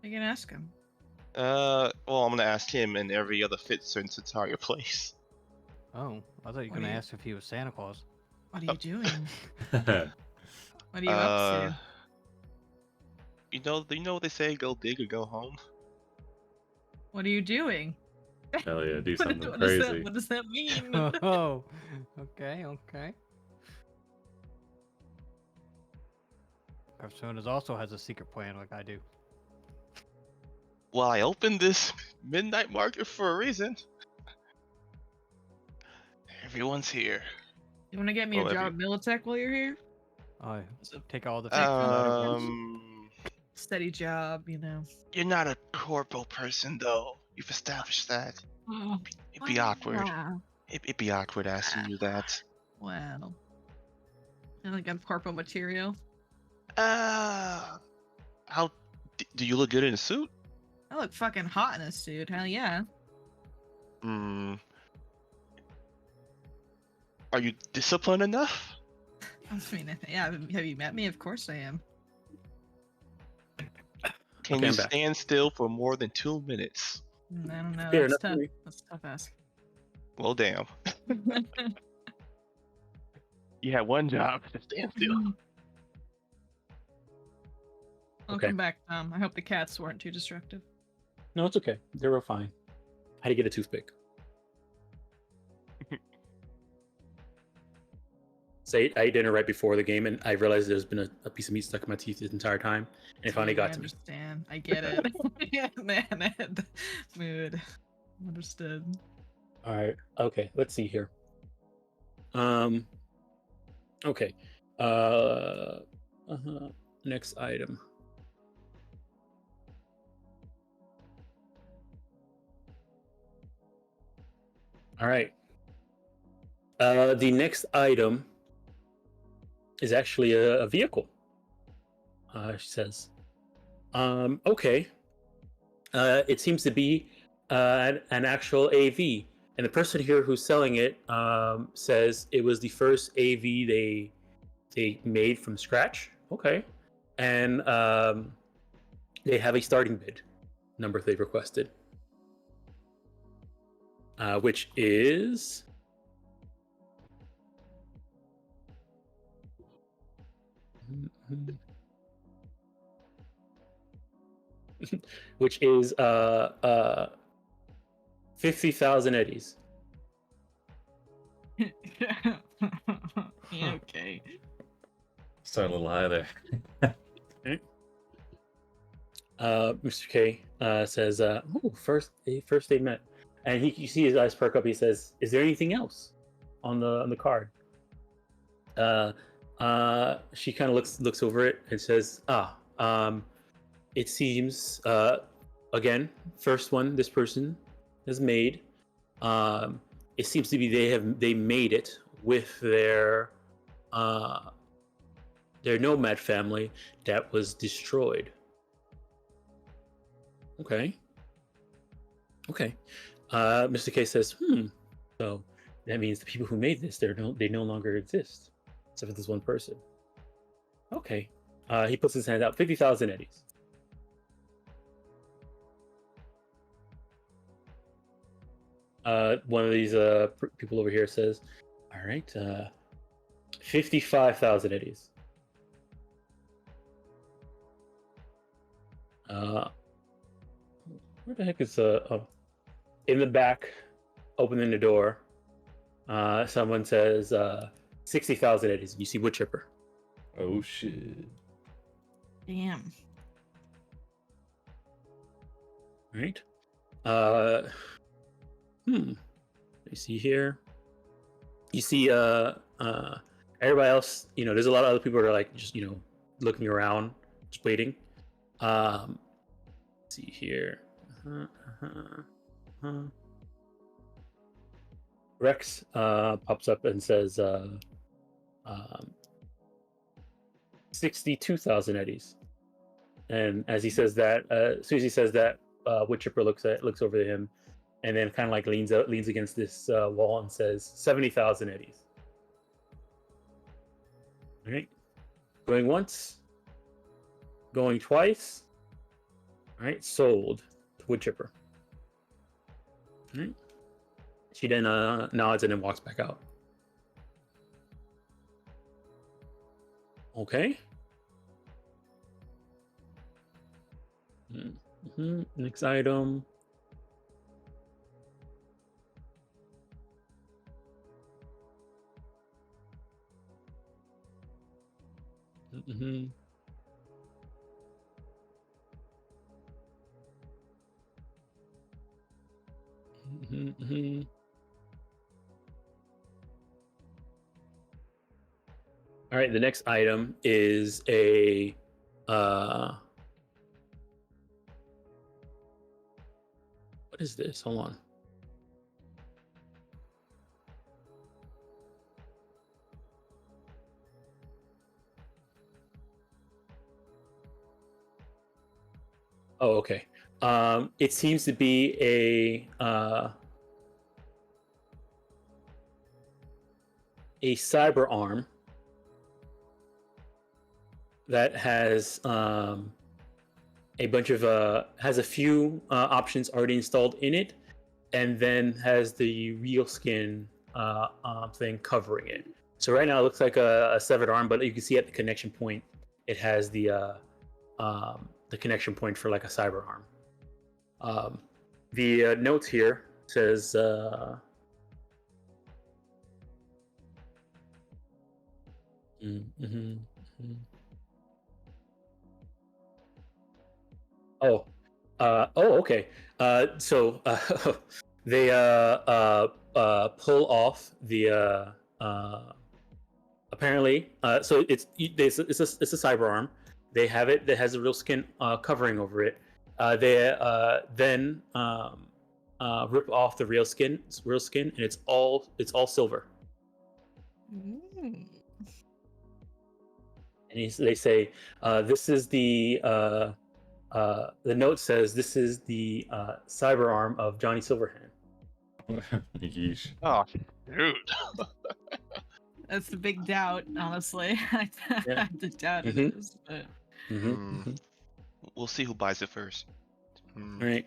E: You gonna ask him?
C: Well, I'm gonna ask him and every other Fitzer to tar your place.
D: Oh, I thought you were
E: What
D: gonna
E: do you-
D: ask if he was Santa Claus.
E: What are you doing?
B: Hell
E: What are you up
C: Uh,
E: to?
C: you know what they say? Go big or go home.
E: What are you doing?
B: yeah, do
E: What,
B: something
E: what
B: crazy.
E: What does that mean?
D: Oh, okay, okay. Personas also has a secret plan like I do.
C: Well, I opened this midnight market for a reason. Everyone's here.
E: You want to get me
C: Oh,
E: a job at Militech while you're here?
D: I
E: It's a
D: take all the
E: Tech
D: fixes out of
E: fund.
D: course.
E: steady job, you know.
C: You're not a corporal person, though. You've established that. It'd be awkward.
E: Wow.
C: It'd be awkward asking you that.
E: Wow. I think I'm corporal material.
C: How do you look good in a suit?
E: I look fucking hot in a suit. Hell yeah.
C: Hmm. Are you disciplined enough?
E: I mean, yeah. Have you met me? Of course I am.
C: Can
A: Okay,
C: you
A: I'm back.
C: stand still for more than 2 minutes?
E: I don't know.
A: Fair
E: That's
A: enough,
E: tough.
A: Louis.
E: That's a tough ask.
C: Well, damn. You had one job to stand still.
A: Okay.
E: Welcome back, Tom. I hope the cats weren't too destructive.
A: No, it's okay. They were fine. I had to get a toothpick. So I ate dinner right before the game, and I realized there's been a piece of meat stuck in my teeth this entire time, and it finally
E: Dude,
A: got
E: I
A: to me.
E: understand. I get it. Yeah, man. Mood. Understood.
A: All right. Okay. Let's see here. Okay. Next item. All right. The next item is actually a vehicle. She says. Okay. It seems to be an actual AV, and the person here who's selling it says it was the first AV they made from scratch. Okay, and they have a starting bid number they've requested, which is which is 50,000 eddies.
E: Yeah, okay.
B: Starting a little high there.
A: Mr. K says, "Oh, first they met," and you see his eyes perk up. He says, "Is there anything else on the card?" She kind of looks over it and says, it seems again, first one this person has made. It seems to be they made it with their nomad family that was destroyed." Okay. Mr. K says, so that means the people who made this, they no longer exist, except for this one person. Okay. He puts his hand out, 50,000 eddies. One of these people over here says, all right, 55,000 eddies. Where the heck is in the back, opening the door? Someone says 60,000 eddies. You see wood chipper.
B: Oh shit.
E: Damn.
A: Right. You see here. You see everybody else, there's a lot of other people that are like just, looking around, just waiting. Let's see here. Rex pops up and says 62,000 eddies. And as he says that, as soon as he says that, wood chipper looks over at him, and then kind of like leans against this wall and says 70,000 eddies. All right, going once, Going twice. All right, sold to wood chipper. All right. She then nods and then walks back out. Okay. Next item. All right, the next item is a what is this? Hold on. Oh, okay. It seems to be a cyber arm that has a bunch of has a few options already installed in it, and then has the real skin thing covering it. So right now it looks like a severed arm, but you can see at the connection point it has the connection point for like a cyber arm. The notes here says okay. So they pull off the apparently so it's a cyber arm. They have it that has a real skin covering over it. They then rip off the real skin, and it's all silver.
E: Mm.
A: And they say this is the note says this is the cyber arm of Johnny Silverhand.
B: Yeesh.
C: Oh, dude.
E: That's the big doubt, honestly. I
A: Yeah.
E: have to doubt it
A: Mhm.
E: is, but
C: We'll see who buys it first.
A: All right.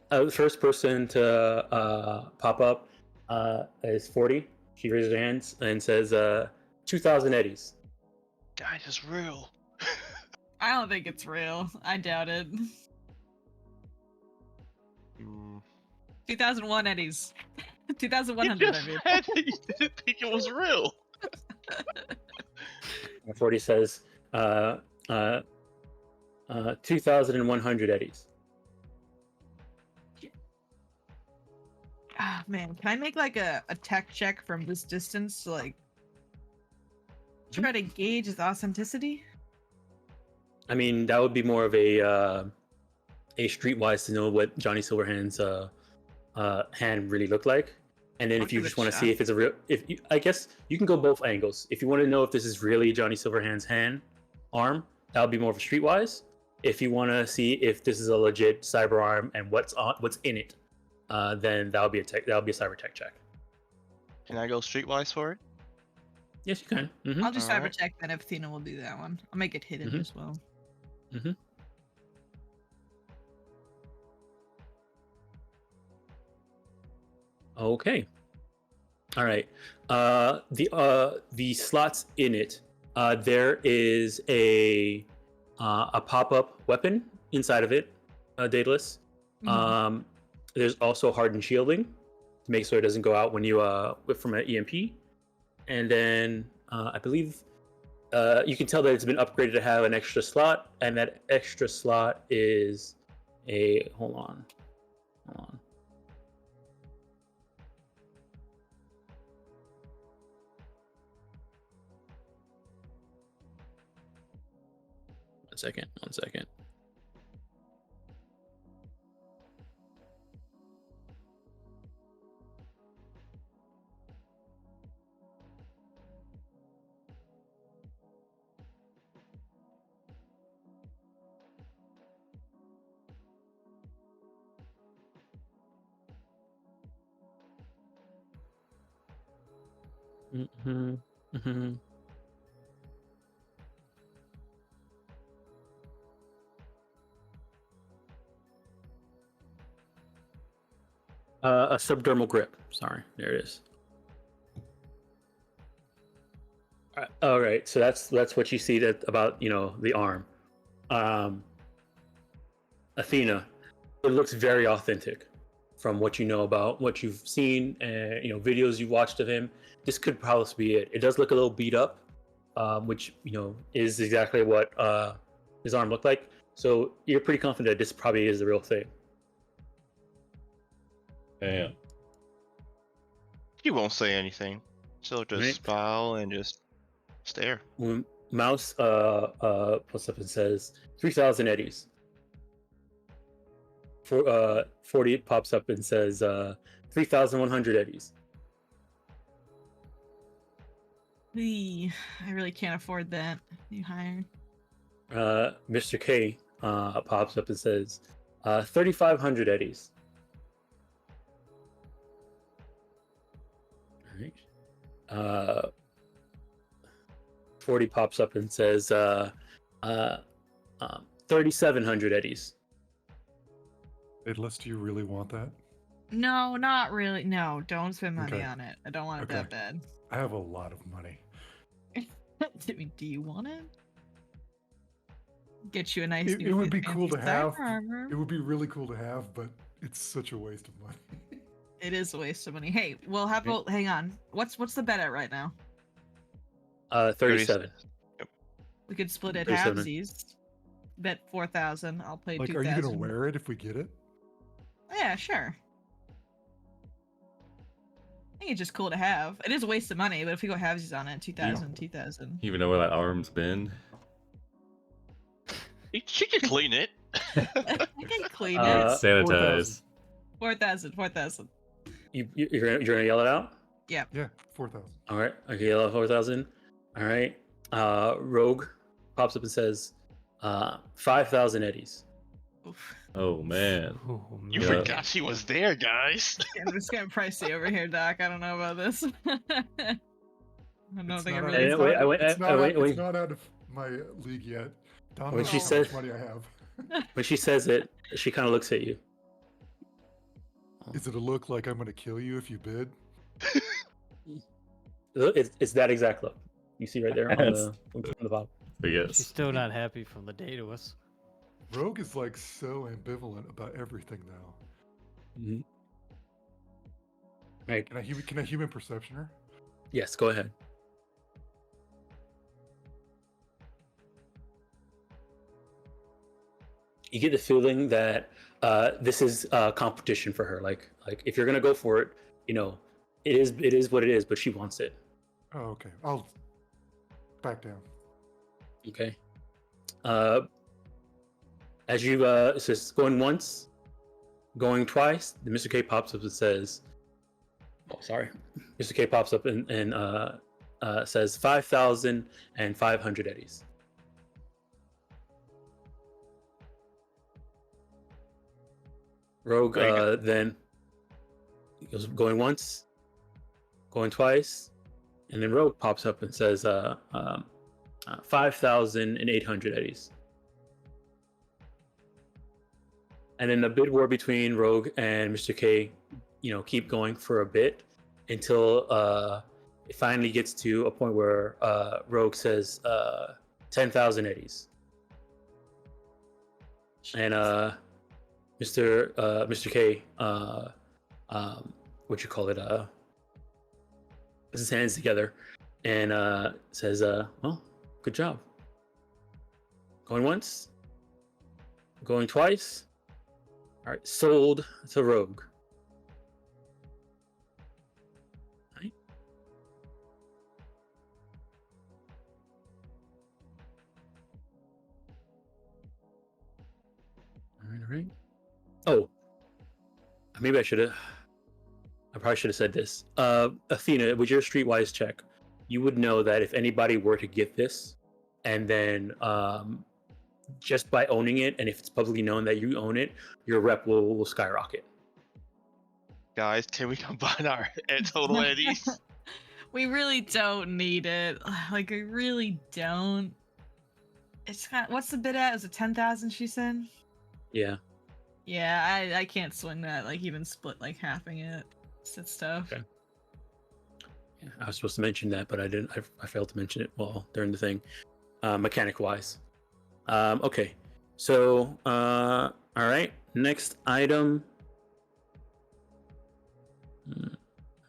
A: The first person to pop up is 40. She raises her hands and says 2,000 eddies.
C: Guys, it's real.
E: I don't think it's real. I doubt it. 2001 eddies. 2100,
C: You
E: I
C: just
E: mean.
C: said that you didn't think it was real.
A: And 40 says 2,100 eddies.
E: Ah, man. Can I make like a tech check from this distance to like try to gauge its authenticity?
A: I mean, that would be more of a streetwise to know what Johnny Silverhand's hand really looked like. And then
E: I'll
A: if you
E: give it
A: just
E: a
A: want to see
E: shot.
A: if it's a real, I guess you can go both angles. If you want to know if this is really Johnny Silverhand's arm, that would be more of a streetwise. If you want to see if this is a legit cyber arm and what's in it, then that would be a cyber tech check.
C: Can I go streetwise for it?
A: Yes, you can.
E: I'll do cyber
C: Alright.
E: check then if Tina will do that one. I'll make it hidden
A: Mhm.
E: as well.
A: Okay. All right. The slots in it. There is a pop-up weapon inside of it, Daedalus.
E: Mhm.
A: There's also hardened shielding to make sure it doesn't go out when you whip from an EMP. And then I believe you can tell that it's been upgraded to have an extra slot, and that extra slot is a hold on. One second. A subdermal grip. Sorry, there it is. All right, so that's what you see that about the arm. Athena, it looks very authentic from what you know about what you've seen and videos you've watched of him. This could probably be it. It does look a little beat up, which is exactly what his arm looked like. So you're pretty confident this probably is the real thing.
B: Damn.
C: He won't say anything. She'll just
A: Right.
C: smile and just stare.
A: When Mouse puts up and says 3,000 eddies. 40 pops up and says 3,100 eddies.
E: I really can't afford that. You hired.
A: Mr. K pops up and says 3,500 eddies. All right. 40 pops up and says 3,700 eddies.
F: Daedalus, do you really want that?
E: No, not really. No, don't spend money
F: Okay.
E: on it. I don't want it that bad.
F: I have a lot of money.
E: I mean, do you want it? Get you a nice
F: It
E: new
F: would be cool to have.
E: armor.
F: It would be really cool to have, but it's such a waste of money.
E: It is a waste of money. Hey, well, how about hang on? What's the bet at right now?
A: 37.
E: We could split it
A: 37.
E: halvesies. Bet 4,000. I'll play
F: Like,
E: 2,000.
F: are you gonna wear it if we get it?
E: Yeah, sure. I think it's just cool to have. It is a waste of money, but if we go halvesies on it, 2,000, 2,000.
B: You even know where that arm's been?
C: She can clean it.
E: I can clean
A: Uh,
E: it.
B: Sanitize.
E: 4,000, 4,000.
A: You're gonna yell it out?
F: Yeah, 4,000.
A: All right. Okay, yell out 4,000. All right. Rogue pops up and says 5,000 eddies.
E: Oof.
B: Oh man.
D: Oh,
C: You
B: Yeah.
C: forgot she was there, guys.
E: Yeah, it's getting pricey over here, Doc. I don't know about this. I don't
F: It's
E: think I
F: not
E: really.
F: out-
A: wait, I went-
F: it's
A: I
F: not
A: went-
F: out-
A: wait.
F: it's not out of my league yet. Don
A: When
F: knows
A: she
F: how
A: says-
F: much money I have.
A: When she says it, she kind of looks at you.
F: Is it a look like I'm gonna kill you if you bid?
A: It's that exact look you see right there on
B: Yes.
A: on the bottom.
B: But
D: She's
B: yes.
D: still not happy from the Daedalus.
F: Rogue is like so ambivalent about everything now.
A: Mm-hmm. Right.
F: Can I human perception her?
A: Yes. Go ahead. You get the feeling that this is competition for her. Like if you're gonna go for it, it is what it is. But she wants it.
F: Oh, okay. I'll back down.
A: Okay. As you it says going once, going twice, the Mr. K pops up and says, "Oh, sorry." Mr. K pops up and says 5,500 eddies. Rogue
C: There you go.
A: then goes going once, going twice, and then Rogue pops up and says 5,800 eddies. And then the bid war between Rogue and Mr. K, keep going for a bit until it finally gets to a point where Rogue says 10,000 eddies. And Mr. K, what you call it, puts his hands together and says, well, good job. Going once, going twice. All right, sold to Rogue. Right. All right. Oh, maybe I probably should have said this. Athena, with your streetwise check, you would know that if anybody were to get this, and then just by owning it, and if it's publicly known that you own it, your rep will skyrocket.
C: Guys, can we combine our total eddies?
E: We really don't need it. Like, we really don't. It's kind. What's the bid at? Is it 10,000? She said.
A: Yeah.
E: Yeah, I can't swing that. Like even split like halving it. It's tough.
A: Okay. Yeah, I was supposed to mention that, but I didn't. I failed to mention it during the thing, mechanic wise. Okay, so all right. Next item.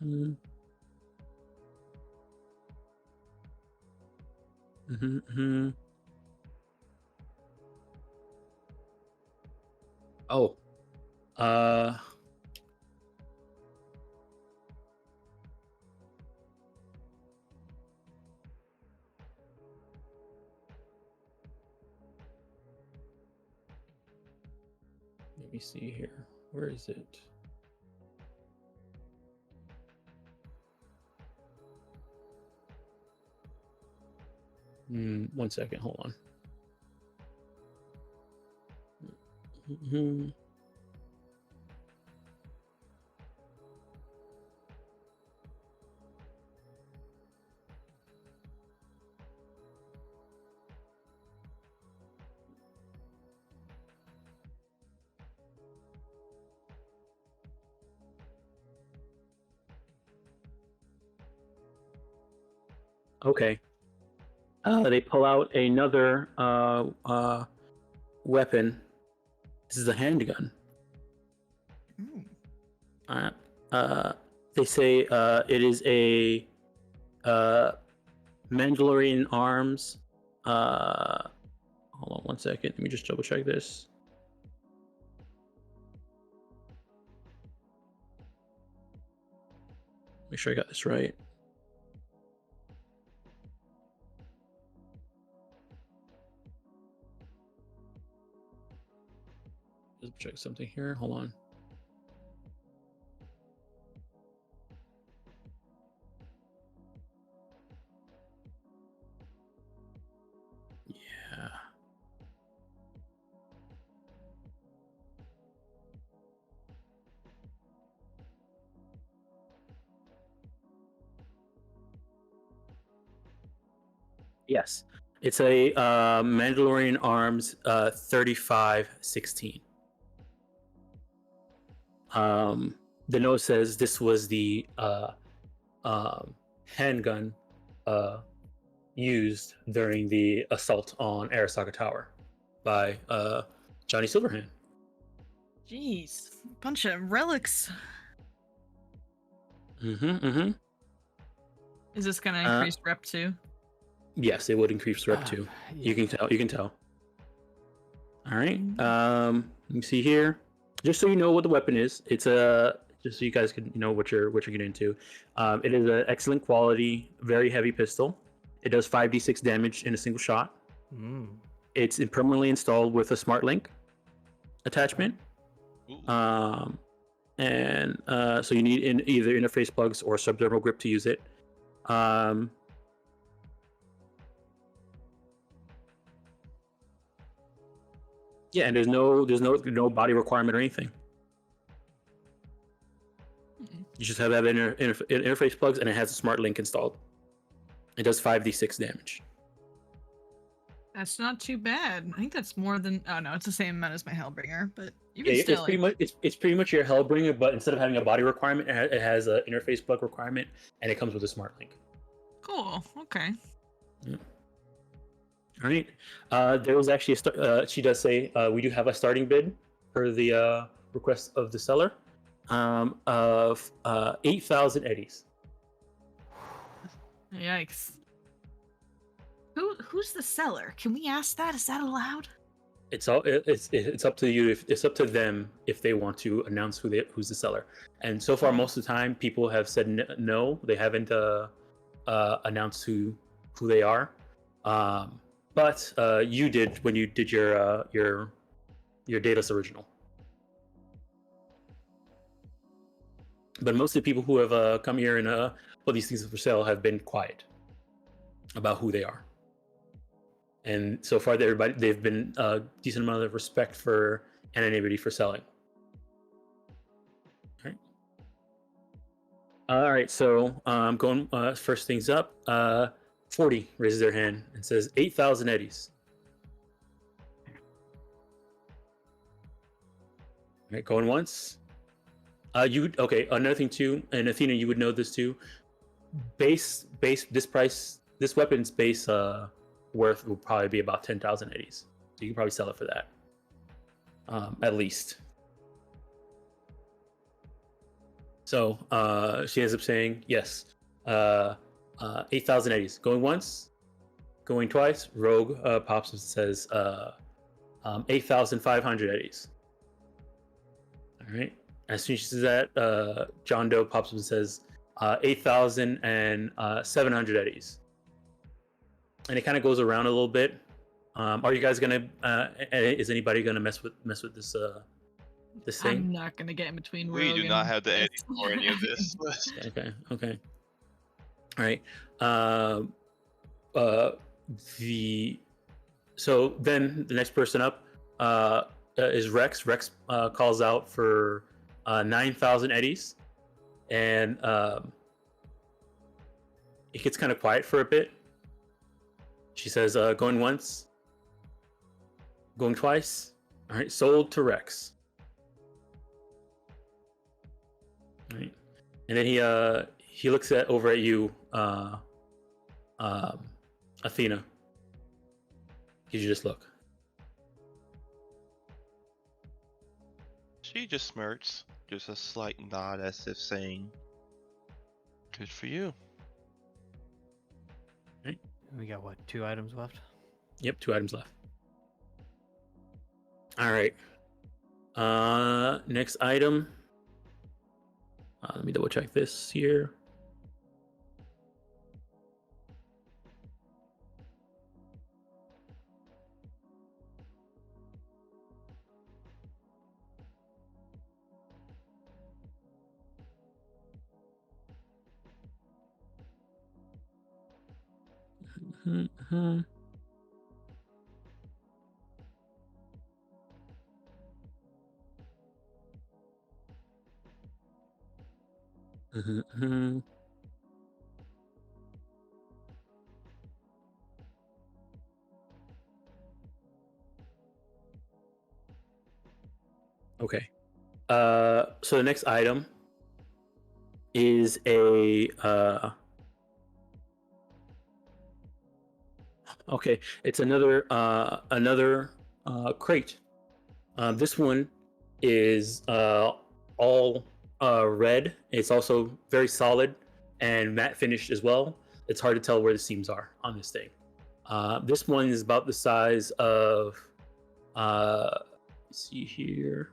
A: Mhm, mhm, mhm. Oh, uh, let me see here. Where is it? One second. Hold on. Mhm. Okay. They pull out another weapon. This is a handgun.
E: Ooh.
A: Uh, uh, they say it is a Mandalorian arms. Hold on one second. Let me just double check this. Make sure I got this right. Just check something here. Hold on. Yeah. Yes. It's a Mandalorian Arms 3516. The note says this was the handgun used during the assault on Arasaka Tower by Johnny Silverhand.
E: Jeez, bunch of relics. Is this gonna increase rep too?
A: Yes, it would increase rep too. You can tell. You can tell. All right. Let me see here. Just so you know what the weapon is, it's a just so you guys can know what you're getting into. It is an excellent quality, very heavy pistol. It does 5d6 damage in a single shot. It's permanently installed with a smart link attachment.
C: Ooh.
A: And so you need either interface plugs or subdermal grip to use it. Yeah, and there's no body requirement or anything. You just have to have interface plugs, and it has a smart link installed. It does 5d6 damage.
E: That's not too bad. I think that's more than. Oh no, it's the same amount as my Hellbringer, but even
A: Yeah,
E: still,
A: it's pretty much your Hellbringer, but instead of having a body requirement, it has an interface plug requirement, and it comes with a smart link.
E: cool. Okay.
A: Yeah. All right. There was actually she does say we do have a starting bid per the request of the seller of 8,000 eddies.
E: Yikes. Who's the seller? Can we ask that? Is that allowed?
A: It's up to you. It's up to them if they want to announce who's the seller. And so far, most of the time, people have said no. They haven't announced who they are. But you did when you did your Daedalus original. But most of the people who have come here and put these things for sale have been quiet about who they are. And so far, they've been a decent amount of respect for anonymity for selling. All right. So going first things up. 40 raises their hand and says 8,000 eddies. right, going once. Okay. Another thing too, and Athena, you would know this too. Base this weapon's base worth will probably be about 10,000 eddies. So you can probably sell it for that, at least. So she ends up saying yes. 8,000 eddies. Going once, going twice. Rogue pops and says 8,500 eddies. All right. As soon as she says that, John Doe pops up and says 8,700 eddies. And it kind of goes around a little bit. Are you guys gonna? Is anybody gonna mess with this this thing?
E: I'm not gonna get in between.
C: We do
E: Rogue
C: not
E: and
C: have the
E: this.
C: eddies for any of this.
A: Okay. All right. So then the next person up is Rex. Rex calls out for 9,000 eddies, and it gets kind of quiet for a bit. She says, "Going once, going twice." All right, sold to Rex. All right, and then he looks over at you, Athena. Gives you this look.
C: She just smirks, just a slight nod as if saying, "Good for you."
D: We got what, 2 items left?
A: Yep, 2 items left. All right. Next item. Let me double check this here. Mm-hmm. Mm-hmm. Okay. So the next item is a okay, it's another crate. This one is all red. It's also very solid and matte finished as well. It's hard to tell where the seams are on this thing. This one is about the size of let's see here.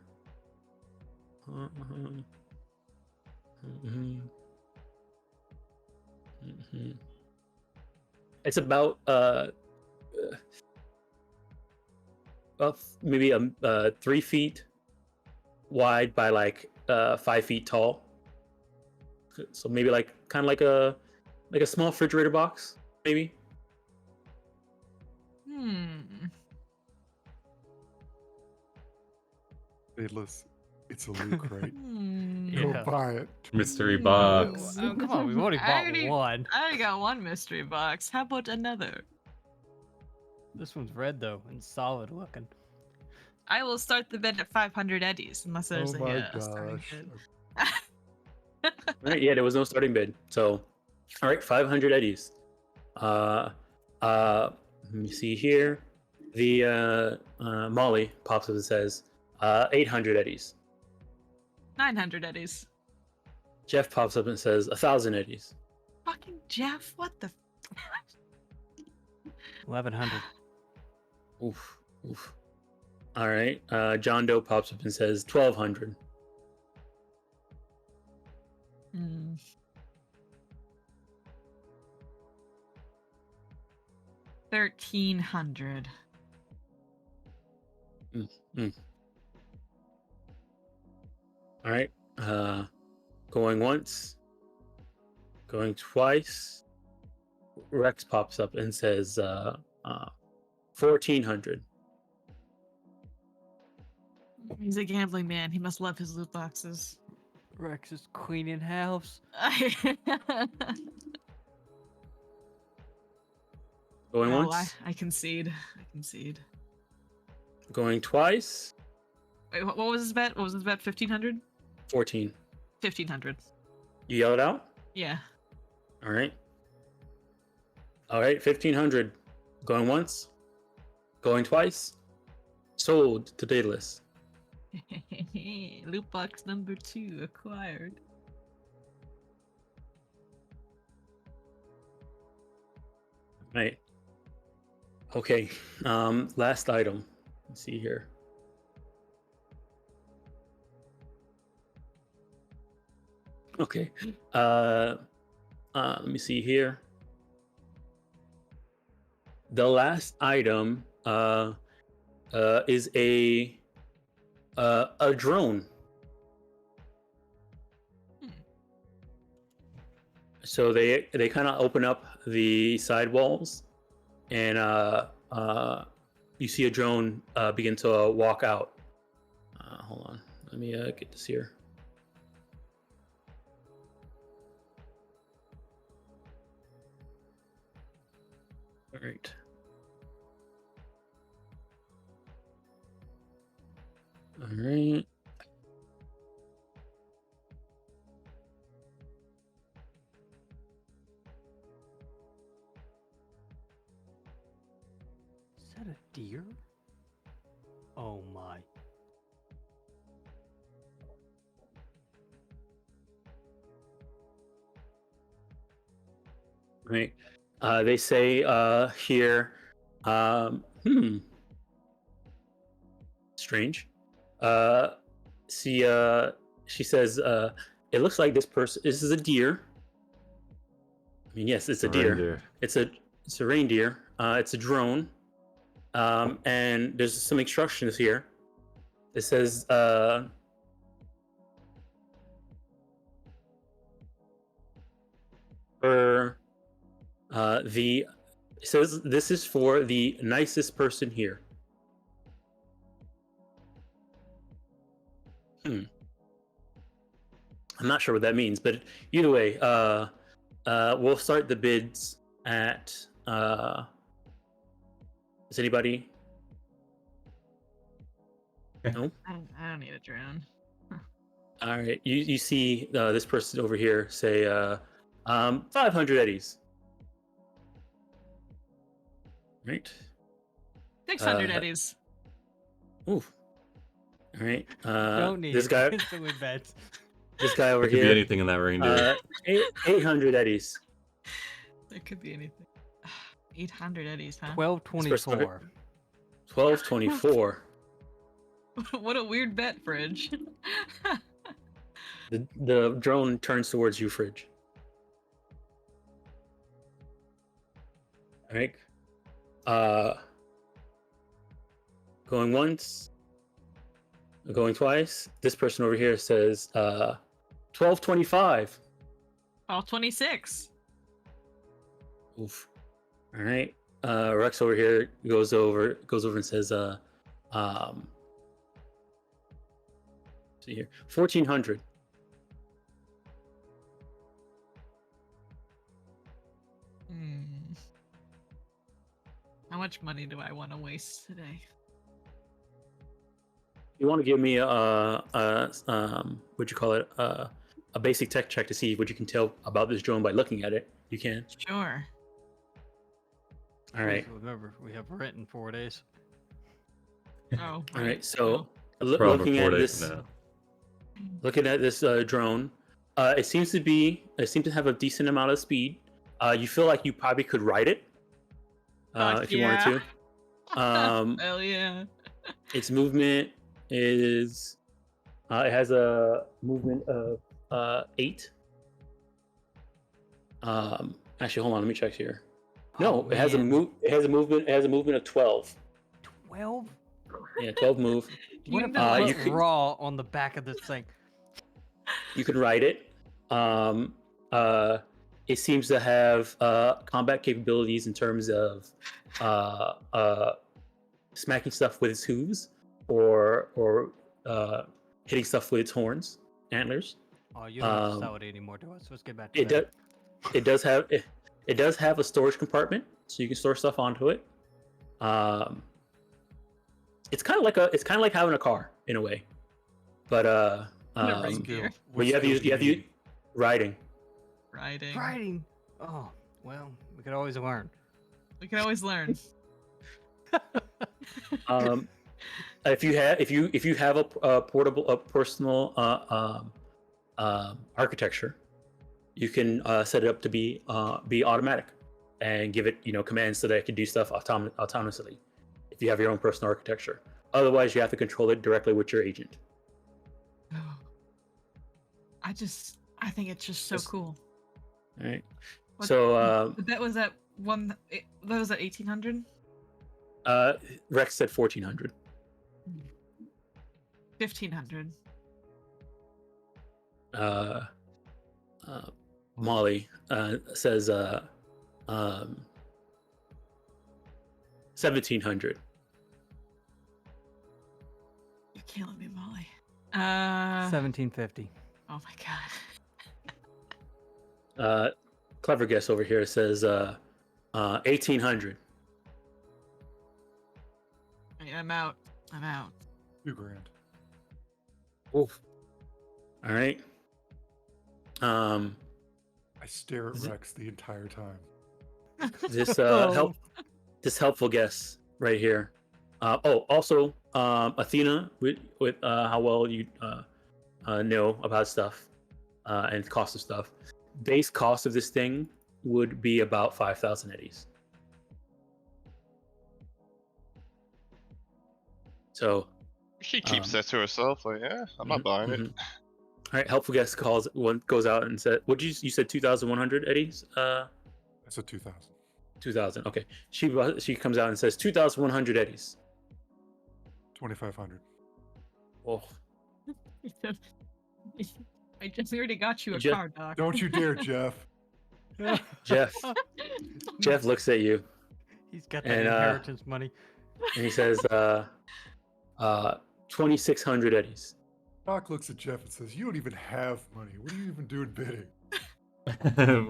A: It's about maybe 3 feet wide by like 5 feet tall. So maybe like kind of like a small refrigerator box, maybe.
F: Daedalus, it's a loot crate.
D: Yeah.
F: Go buy it.
B: Mystery
E: Hmm.
B: box.
D: Oh, come on, we've already
E: I
D: bought
E: already-
D: one.
E: I already got one mystery box. How about another?
D: This one's red though and solid looking.
E: I will start the bid at 500 eddies, unless there's
F: Oh
E: a
F: my
E: starting
F: gosh.
E: bid.
A: All right, yeah, there was no starting bid. So, all right, 500 eddies. Let me see here. The Molly pops up and says 800 eddies.
E: 900 eddies.
A: Jeff pops up and says 1,000 eddies.
E: Fucking Jeff, what the?
D: 1,100.
A: Oof. All right. John Doe pops up and says 1,200.
E: Hmm. 1,300.
A: All right. Going once. Going twice. Rex pops up and says 1,400.
E: He's a gambling man. He must love his loot boxes.
D: Rex is cleaning house.
A: Going
E: No,
A: once.
E: I concede. I concede.
A: Going twice.
E: Wait, what was his bet? What was his bet? 1,500?
A: 14.
E: 1,500.
A: You yell it out?
E: Yeah.
A: All right. All right, 1,500. Going once. Going twice. Sold to Daedalus.
E: Loot box number 2 acquired.
A: Right. Okay. Last item. Let's see here. Okay. Let me see here. The last item is a drone. So they kind of open up the side walls, and you see a drone begin to walk out. Hold on, let me get this here. All right. All right.
D: Is that a deer? Oh my.
A: Right. They say here, strange. She says, it looks like this is a deer. I mean, yes, it's a deer.
B: Reindeer.
A: It's a reindeer. It's a drone. And there's some instructions here. It says, it says this is for the nicest person here. I'm not sure what that means, but either way, we'll start the bids at. Is anybody? No.
E: I don't need a drone.
A: All right. You see this person over here say 500 eddies. Right.
E: 600 eddies.
A: Oof. All right.
D: Don't need
A: this
D: it.
A: guy.
D: Instantly bets.
A: This guy over
B: It could
A: here.
B: be anything in that reindeer.
A: 800 eddies.
E: There could be anything. 800 eddies, huh?
D: 1224.
A: 1224.
E: What a weird bet, Fridge.
A: The drone turns towards you, Fridge. All right. Going once. Going twice. This person over here says 1225.
E: 1226.
A: Oof. All right. Rex over here goes over and says see here, 1400.
E: How much money do I want to waste today?
A: You want to give me what'd you call it? A basic tech check to see what you can tell about this drone by looking at it. You can.
E: Sure.
A: All right.
D: Remember, we have rent in 4 days.
E: Oh.
A: All right. So
B: Probably
A: looking at
B: 4 days
A: this,
B: now.
A: looking at this drone, it seems to have a decent amount of speed. You feel like you probably could ride it
E: Fuck
A: if you wanted to.
E: Hell yeah.
A: Its movement is it has a movement of 8. Actually, hold on, let me check here. No, it has a movement of 12.
D: 12?
A: Yeah, 12 move.
D: What if
E: know,
D: I
A: you
D: put
A: could-
D: raw on the back of this thing?
A: You can ride it. It seems to have combat capabilities in terms of smacking stuff with its hooves or hitting stuff with its horns, antlers.
D: Oh, you don't have to sell it anymore to us. Let's get back to
A: It
D: that.
A: does have a storage compartment, so you can store stuff onto it. It's kind of like having a car in a way. But
E: reindeer.
F: Skill.
A: but
F: What
A: you have to
F: skill
A: use
F: do
A: you have to
F: need?
A: use riding.
E: Riding.
D: Riding. Oh, well, we could always learn.
E: We can always learn.
A: If you have a portable personal architecture, you can set it up to be automatic and give it commands so that it can do stuff autonomously. If you have your own personal architecture, otherwise you have to control it directly with your agent.
E: I think it's just so cool.
A: All right.
E: What-
A: So
E: But that was at 1800?
A: Rex said 1400.
E: 1500.
A: Molly says 1700.
E: You're killing me, Molly.
D: 1750.
E: Oh my god.
A: Clever guess over here says 1800.
E: I'm out.
F: $2,000.
A: Oof. All right.
F: I stare at Rex the entire time.
A: This
D: Oh.
A: this helpful guess right here. Also Athena with how well you know about stuff and cost of stuff. Base cost of this thing would be about 5,000 eddies. So
C: She keeps that to herself. Like, yeah, I'm not buying it.
A: All right, helpful guest goes out and said, "What you said 2,100 eddies?"
F: I said 2,000.
A: 2,000. Okay, she comes out and says 2,100 eddies.
F: 2,500.
A: Oh,
E: We already got you a
A: Jeff-
E: car, Doc.
F: Don't you dare, Jeff.
A: Jeff looks at you
D: He's got that
A: And,
D: inheritance money.
A: and he says, 2,600 eddies.
F: Doc looks at Jeff and says, "You don't even have money. What are you even doing bidding?"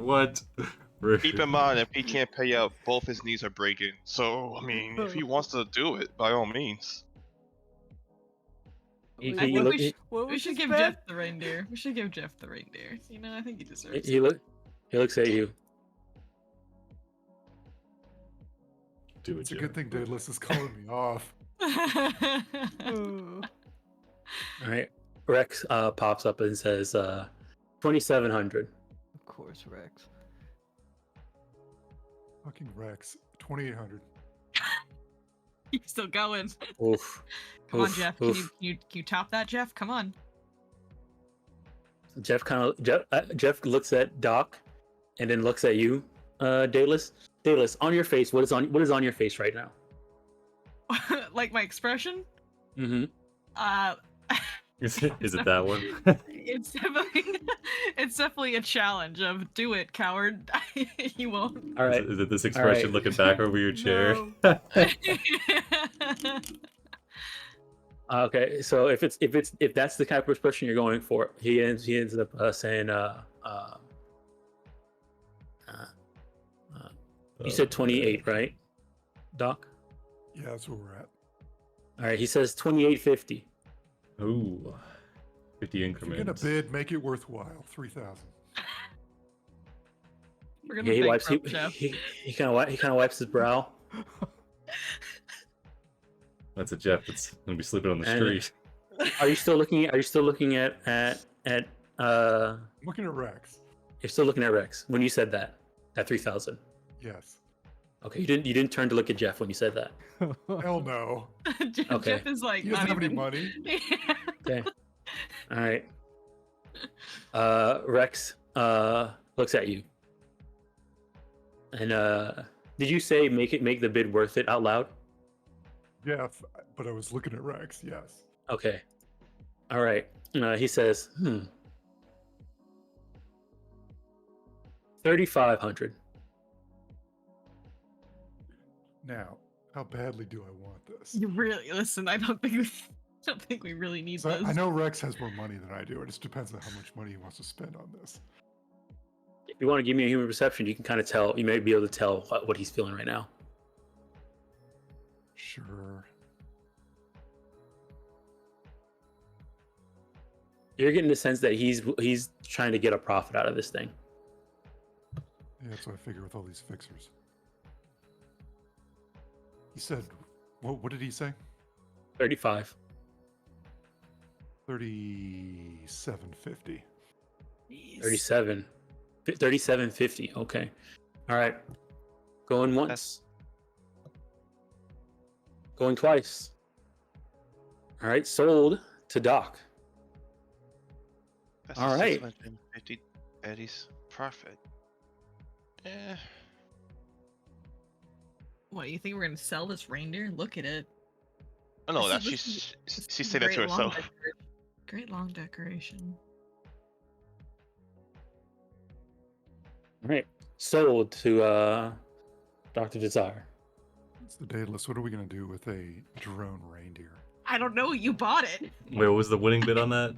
B: What?
C: Keep in mind, if he can't pay out, both his knees are breaking. So, I mean, if he wants to do it, by all means.
A: He,
E: I
A: he,
E: think
A: look,
E: we should give Jeff the reindeer. I think he deserves it.
A: he looks at you.
B: Do it,
F: It's a
B: Jeff.
F: good thing Daedalus is calling me off.
A: All right, Rex pops up and says 2,700.
D: Of course, Rex.
F: Fucking Rex. 2,800.
E: He's still going.
A: Oof.
E: Come on,
A: Oof,
E: Jeff.
A: oof.
E: Can you top that, Jeff? Come on.
A: Jeff looks at Doc, and then looks at you, Daedalus. Daedalus, on your face. What is on your face right now?
E: Like my expression?
A: Mm-hmm.
B: Is it that one?
E: It's definitely a challenge of do it, coward. You won't.
A: All right.
B: Is it this expression
A: right.
B: looking back over your chair?
E: No.
A: Okay. So if that's the type of expression you're going for, he ends up saying you said 28, right, Doc?
F: Yeah, that's where we're at.
A: All right. He says 2850.
B: Ooh. 50
F: If you're
B: increments.
F: gonna bid, make it worthwhile. 3,000.
E: We're gonna
A: He
E: bankrupt Jeff.
A: he kind of wipes his brow.
B: That's a Jeff that's gonna be sleeping on the
A: And-
B: street.
A: Are you still looking at
F: I'm looking at Rex.
A: you're still looking at Rex when you said that 3,000.
F: Yes.
A: Okay, you didn't turn to look at Jeff when you said that.
F: Hell no.
A: Okay.
E: Jeff is like
F: He doesn't
E: not
F: have any
E: even...
F: money.
A: Okay. All right. Rex looks at you. And did you say make the bid worth it out loud?
F: Jeff, but I was looking at Rex. Yes.
A: Okay. All right. He says, 3,500.
F: Now, how badly do I want this?
E: You really listen. I don't think we really need
F: So
E: this.
F: I know Rex has more money than I do. It just depends on how much money he wants to spend on this.
A: If you want to give me a human perception, you can kind of tell. You may be able to tell what he's feeling right now.
F: Sure.
A: You're getting the sense that he's trying to get a profit out of this thing.
F: Yeah, that's what I figure with all these fixers. He said, what did he say?
A: 35.
F: 37.50.
A: 37. 37.50. Okay. All right. Going once. Going twice. All right. Sold to Doc.
C: That's
A: All right.
C: 650 eddies profit. Eh.
E: What, you think we're gonna sell this reindeer? Look at it.
C: Oh no,
E: This
C: that
E: is-
C: she
E: this
C: she
E: is
C: said that to
E: great lawn
C: herself.
E: decoration. Great long decoration.
A: All right. Sold to Dr. Desire.
F: It's the Daedalus. What are we going to do with a drone reindeer?
E: I don't know. You bought it.
B: Wait, what was the winning bid on that?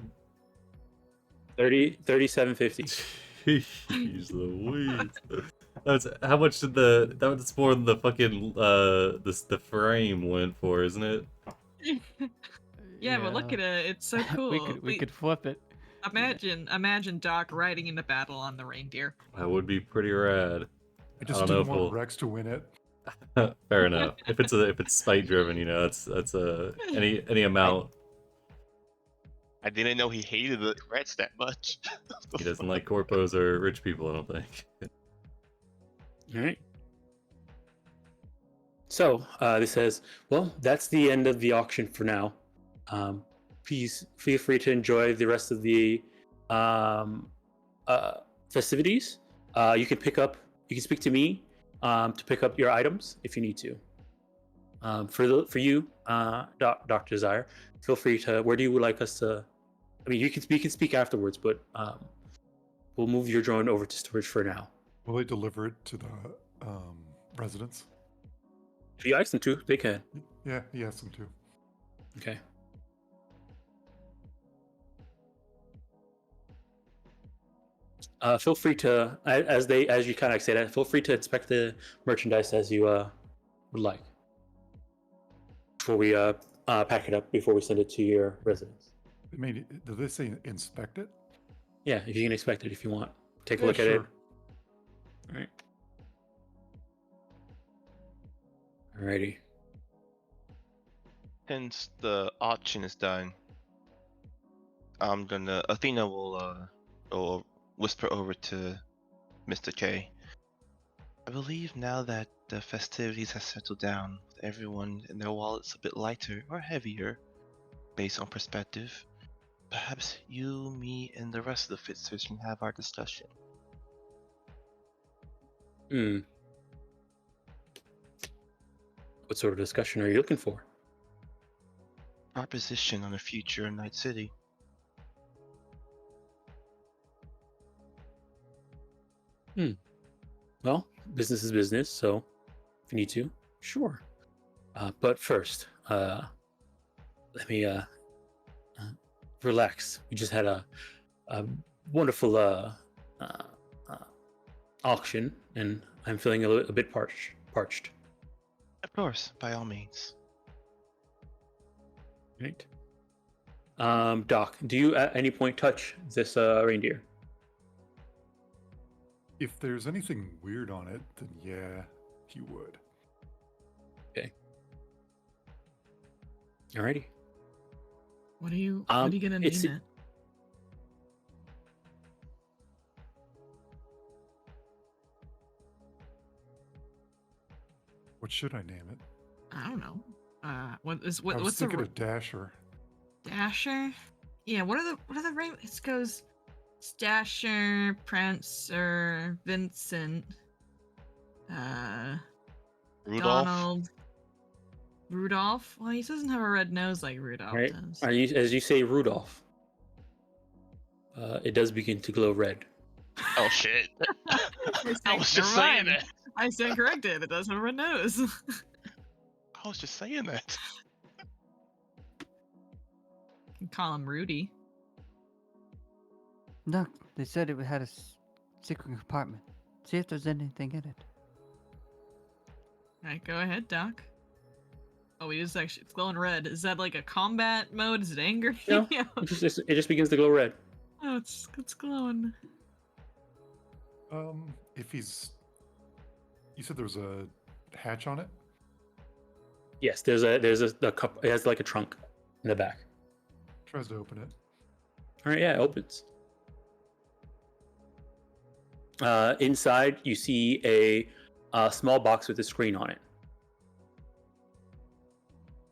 A: 37.50.
B: Jeez Louise. That's how much did that's more than the fucking the frame went for, isn't it?
E: Yeah, but look at it. It's so cool.
D: we could flip it.
E: Imagine Doc riding into battle on the reindeer.
B: That would be pretty rad.
F: I just
B: don't know
F: didn't
B: if
F: want
B: we'll-
F: Rex to win it.
B: Fair enough. If it's spite driven, you know, that's any amount.
C: I didn't know he hated the rats that much.
B: He doesn't like corpos or rich people, I don't think.
A: All right. So this says, well, that's the end of the auction for now. Please feel free to enjoy the rest of the festivities. You can speak to me to pick up your items if you need to. For you, Dr. Desire, feel free to. Where do you like us to? I mean, you can speak afterwards, but we'll move your drone over to storage for now.
F: Will they deliver it to the residents?
A: If you ask them to, they can.
F: Yeah, he asked them to.
A: Okay. Feel free to, as you kind of say that, feel free to inspect the merchandise as you would like before we pack it up before we send it to your residence.
F: I mean, did they say inspect it?
A: Yeah, if you can inspect it if you want. Take a
F: Yeah,
A: look at it.
F: sure.
A: All right. Alrighty.
C: Since the auction is done, Athena will whisper over to Mr. K. I believe now that the festivities have settled down, with everyone in their wallets a bit lighter or heavier, based on perspective, perhaps you, me, and the rest of the Fitzers can have our discussion.
A: What sort of discussion are you looking for?
C: Our position on the future in Night City.
A: Well, business is business, so if you need to, sure. But first, let me relax. We just had a wonderful auction, and I'm feeling a bit parched.
C: Of course, by all means.
A: Right. Doc, do you at any point touch this reindeer?
F: If there's anything weird on it, then yeah, he would.
A: Alrighty.
E: What are you gonna name
A: it's-
E: it?
F: What should I name it?
E: I don't know.
F: I was
E: What's the
F: thinking of Dasher.
E: Dasher? Yeah. What are the rank? It goes Dasher, Prancer, Vincent,
C: Rudolph?
E: Donald, Rudolph. Well, he doesn't have a red nose like Rudolph
A: Right.
E: does.
A: As you say, Rudolph. It does begin to glow red.
C: Oh shit. I was just
E: Never
C: saying
E: mind.
C: that.
E: I stand corrected. It does have a red nose.
C: I was just saying that.
E: can call him Rudy.
G: No, they said it had a secret compartment. See if there's anything in it.
E: All right, go ahead, Doc. Oh, it's glowing red. Is that like a combat mode? Is it angry?
A: No,
E: Yeah.
A: it just begins to glow red.
E: Oh, it's glowing.
F: If he's, you said there was a hatch on it.
A: Yes, there's a cup. It has like a trunk in the back.
F: Tries to open it.
A: All right, yeah, it opens. Inside, you see a small box with a screen on it.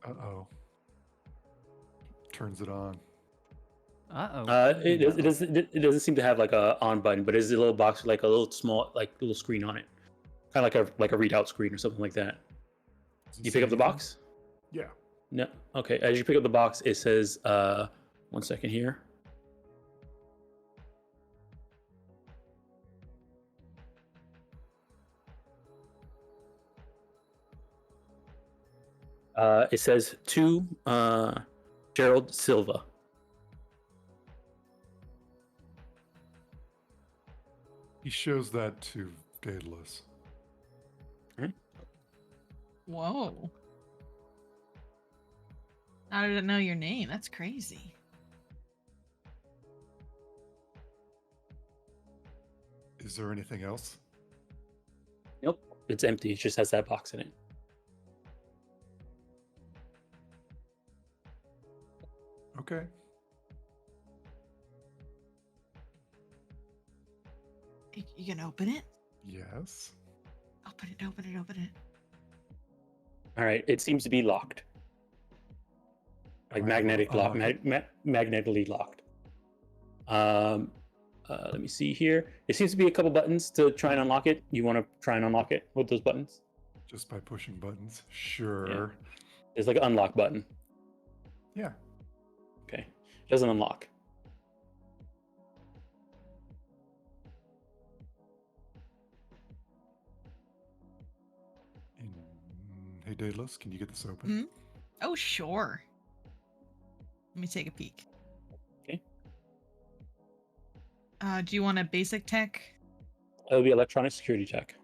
F: Uh-oh. Turns it on.
G: Uh-oh.
A: It doesn't seem to have like a on button, but it's a little box with like a little small little screen on it, kind of like a readout screen or something like that.
F: Does it
A: You
F: say
A: pick up the
F: anything?
A: box?
F: Yeah.
A: No. Okay. As you pick up the box, it says, 1 second here. It says to Gerald Silva.
F: He shows that to Daedalus.
E: Whoa. How did it know your name? That's crazy.
F: Is there anything else?
A: Nope. It's empty. It just has that box in it.
F: Okay.
E: You gonna open it?
F: Yes.
E: Open it, open it, open it.
A: All right. It seems to be locked. Like
F: Am I
A: magnetic lock,
F: unlock it?
A: magnetically locked. Let me see here. It seems to be a couple buttons to try and unlock it. You want to try and unlock it with those buttons?
F: Just by pushing buttons. Sure.
A: There's like an unlock button.
F: Yeah.
A: Okay. It doesn't unlock.
F: Hey, Daedalus, can you get this open?
E: Hmm? Oh, sure. Let me take a peek.
A: Okay.
E: Do you want a basic tech?
A: It'll be electronic security check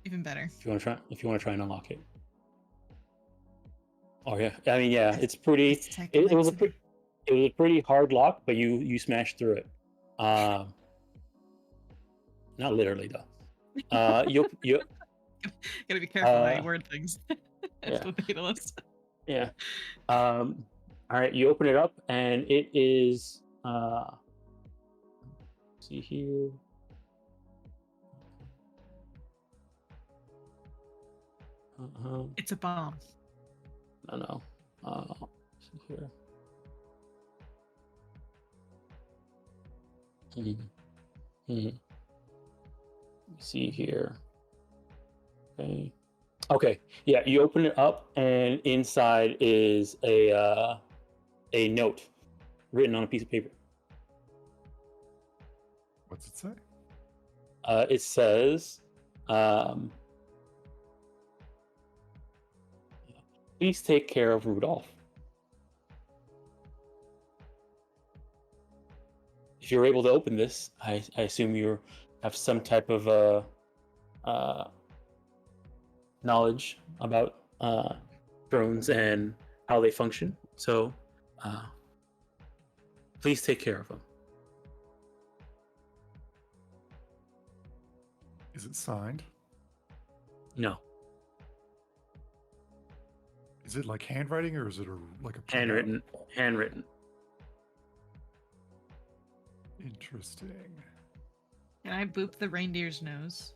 E: Even better.
A: if you want to try and unlock it. Oh yeah. I mean, yeah. It's pretty.
E: Basic tech
A: It was a
E: elixir.
A: pretty hard lock, but you smashed through it. Not literally though. You
E: Gotta be careful how you
A: Uh,
E: word things.
A: yeah.
E: With Daedalus.
A: Yeah. All right. You open it up, and it is. See here.
E: It's a bomb.
A: No. See here. See here. Okay. Yeah. You open it up, and inside is a note written on a piece of paper.
F: What's it say?
A: It says, "Please take care of Rudolph. If you're able to open this, I assume you have some type of knowledge about drones and how they function. So, please take care of them."
F: Is it signed?
A: No,
F: Is it like handwriting or is it like a printout?
A: handwritten.
F: Interesting.
E: Can I boop the reindeer's nose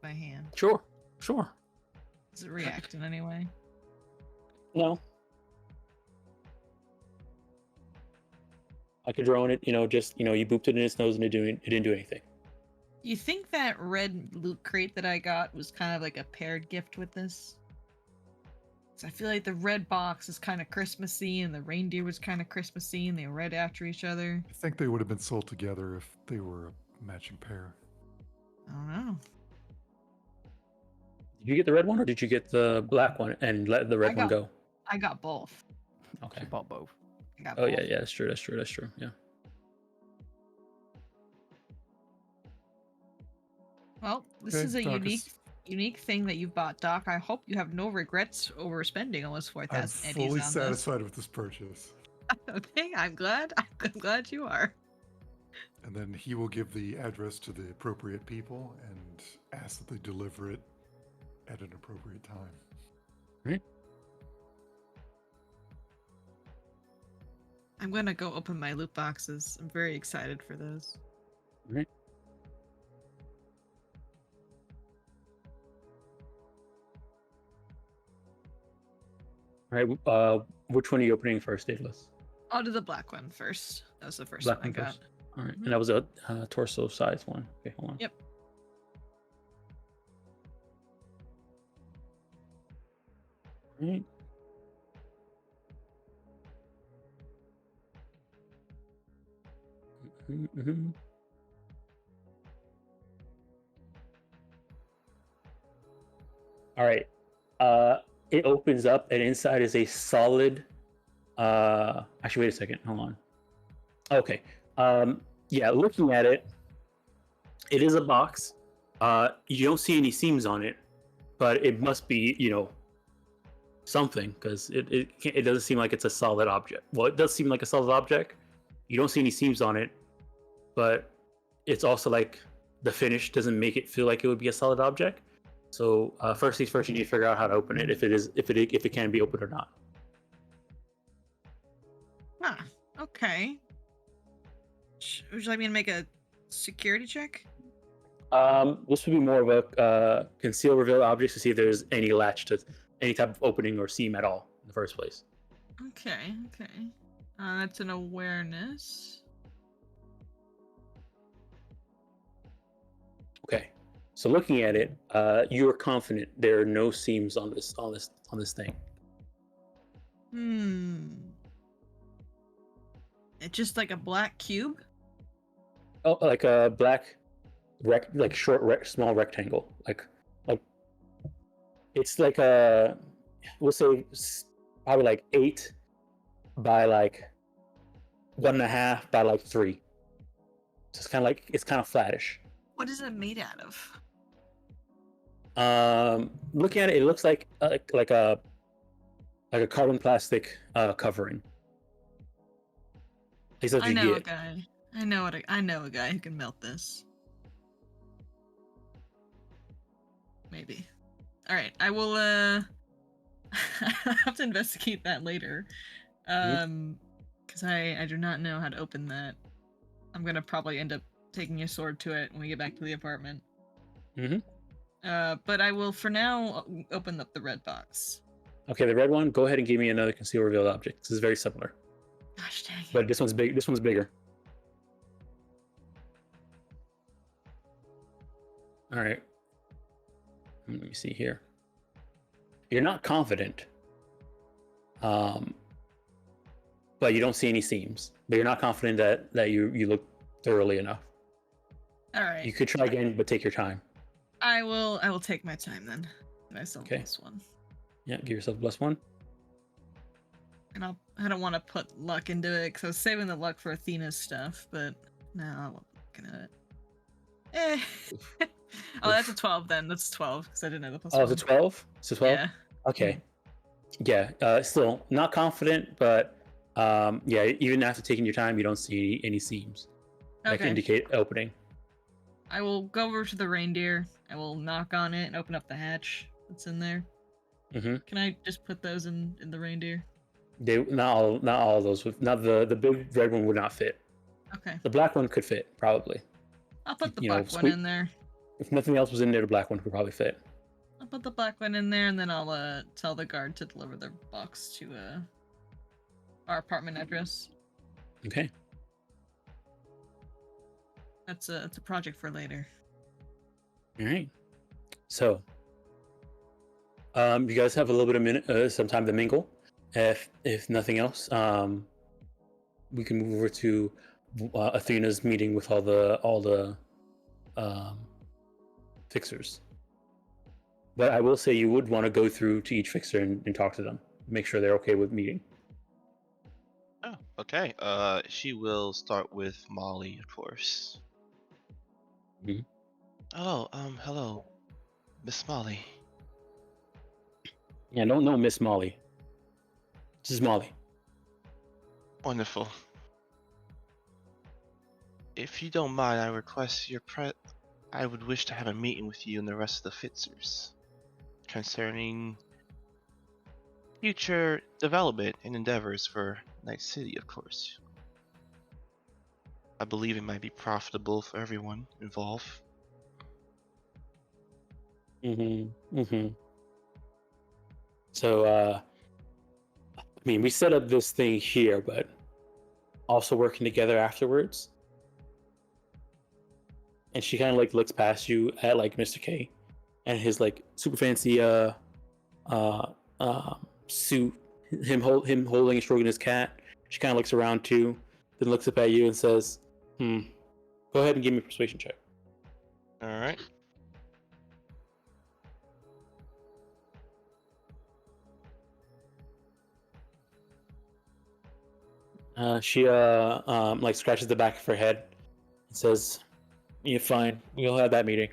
E: by hand?
A: Sure.
E: Does it react in any way?
A: No. Like a drone, you booped it in its nose and it didn't do anything.
E: You think that red loot crate that I got was kind of like a paired gift with this? 'Cause I feel like the red box is kind of Christmassy and the reindeer was kind of Christmassy and they were right after each other.
F: I think they would have been sold together if they were a matching pair.
E: I don't know.
A: Did you get the red one or did you get the black one and let the red one go?
E: I got both.
A: Okay.
G: She bought both.
E: I got
A: Oh
E: both.
A: yeah, that's true. Yeah.
E: Well, this
F: Okay,
E: is a
F: Doc
E: unique unique thing that you've bought, Doc. I hope you have no regrets over spending almost
F: I'm
E: 4,000 eddies
F: fully
E: on
F: satisfied with this purchase.
E: this. Okay, I'm glad. I'm glad you are.
F: And then he will give the address to the appropriate people and ask that they deliver it at an appropriate time.
E: I'm gonna go open my loot boxes. I'm very excited for those.
A: Right. All right. Which one are you opening first, Daedalus?
E: I'll do the black one first. That was the first
A: Black
E: one I
A: one
E: got.
A: first. All right.
E: Mhm.
A: And that was a torso size one. Okay, hold on.
E: Yep.
A: All right. Mm-hmm. All right. It opens up, and inside is a solid. Actually, wait a second. Hold on. Okay. Yeah, looking at it, it is a box. You don't see any seams on it, but it must be, something because it doesn't seem like it's a solid object. Well, it does seem like a solid object. You don't see any seams on it, but it's also like the finish doesn't make it feel like it would be a solid object. So first things first, you need to figure out how to open it if it can be opened or not.
E: Huh. Okay. Would you like me to make a security check?
A: This would be more of a conceal reveal object to see if there's any latch to any type of opening or seam at all in the first place.
E: Okay. Okay. That's an awareness.
A: Okay. So looking at it, you are confident there are no seams on this thing.
E: It's just like a black cube.
A: Oh, like a black small rectangle. Like it's like we'll say probably like 8 by like 1.5 by like 3. So it's kind of flattish.
E: What is it made out of?
A: Looking at it, it looks like a carbon plastic covering. Except
E: I
A: you
E: know a
A: get
E: guy. I know a guy who can melt this. Maybe. All right, I will. I have to investigate that later. Because I do not know how to open that. I'm gonna probably end up taking a sword to it when we get back to the apartment. But I will for now open up the red box.
A: Okay, the red one. Go ahead and give me another conceal revealed object. This is very similar,
E: Gosh dang it.
A: but this one's big. This one's bigger. All right. Let me see here. You're not confident, but you don't see any seams. But you're not confident that you look thoroughly enough.
E: All right.
A: You could try again, but take your time.
E: I will take my time then. Myself
A: Okay.
E: +1.
A: Yeah, give yourself +1.
E: And I don't want to put luck into it because I was saving the luck for Athena's stuff, but no, I won't looking at it. Oh, that's a 12 then. That's 12 because I didn't have the +1.
A: Oh, it's a 12? It's a 12?
E: Yeah.
A: Okay. Yeah, still not confident, but yeah, even after taking your time, you don't see any seams that can
E: Okay.
A: indicate opening.
E: I will go over to the reindeer. I will knock on it and open up the hatch that's in there.
A: Mm-hmm.
E: Can I just put those in the reindeer?
A: Not all of those. Not the big red one would not fit.
E: Okay.
A: The black one could fit probably.
E: I'll put the
A: You know,
E: black one in there.
A: If nothing else was in there, the black one could probably fit.
E: I'll put the black one in there, and then I'll tell the guard to deliver their box to our apartment address.
A: Okay.
E: It's a project for later.
A: All right. So, you guys have a little bit of some time to mingle. If nothing else, we can move over to Athena's meeting with all the fixers. But I will say you would want to go through to each fixer and talk to them, make sure they're okay with meeting.
C: Oh, okay. She will start with Molly, of course.
A: Mhm.
C: Oh, hello. Miss Molly.
A: Yeah, don't know Miss Molly. This is Molly.
C: Wonderful. If you don't mind, I request I would wish to have a meeting with you and the rest of the Fitzers concerning future development and endeavors for Night City, of course. I believe it might be profitable for everyone involved.
A: So, I mean, we set up this thing here, but also working together afterwards. And she kind of like looks past you at like Mr. K and his like super fancy uh suit, him holding and stroking his cat. She kind of looks around too, then looks up at you and says, go ahead and give me a persuasion check.
C: All right.
A: She like scratches the back of her head and says, "You're fine. We'll have that meeting.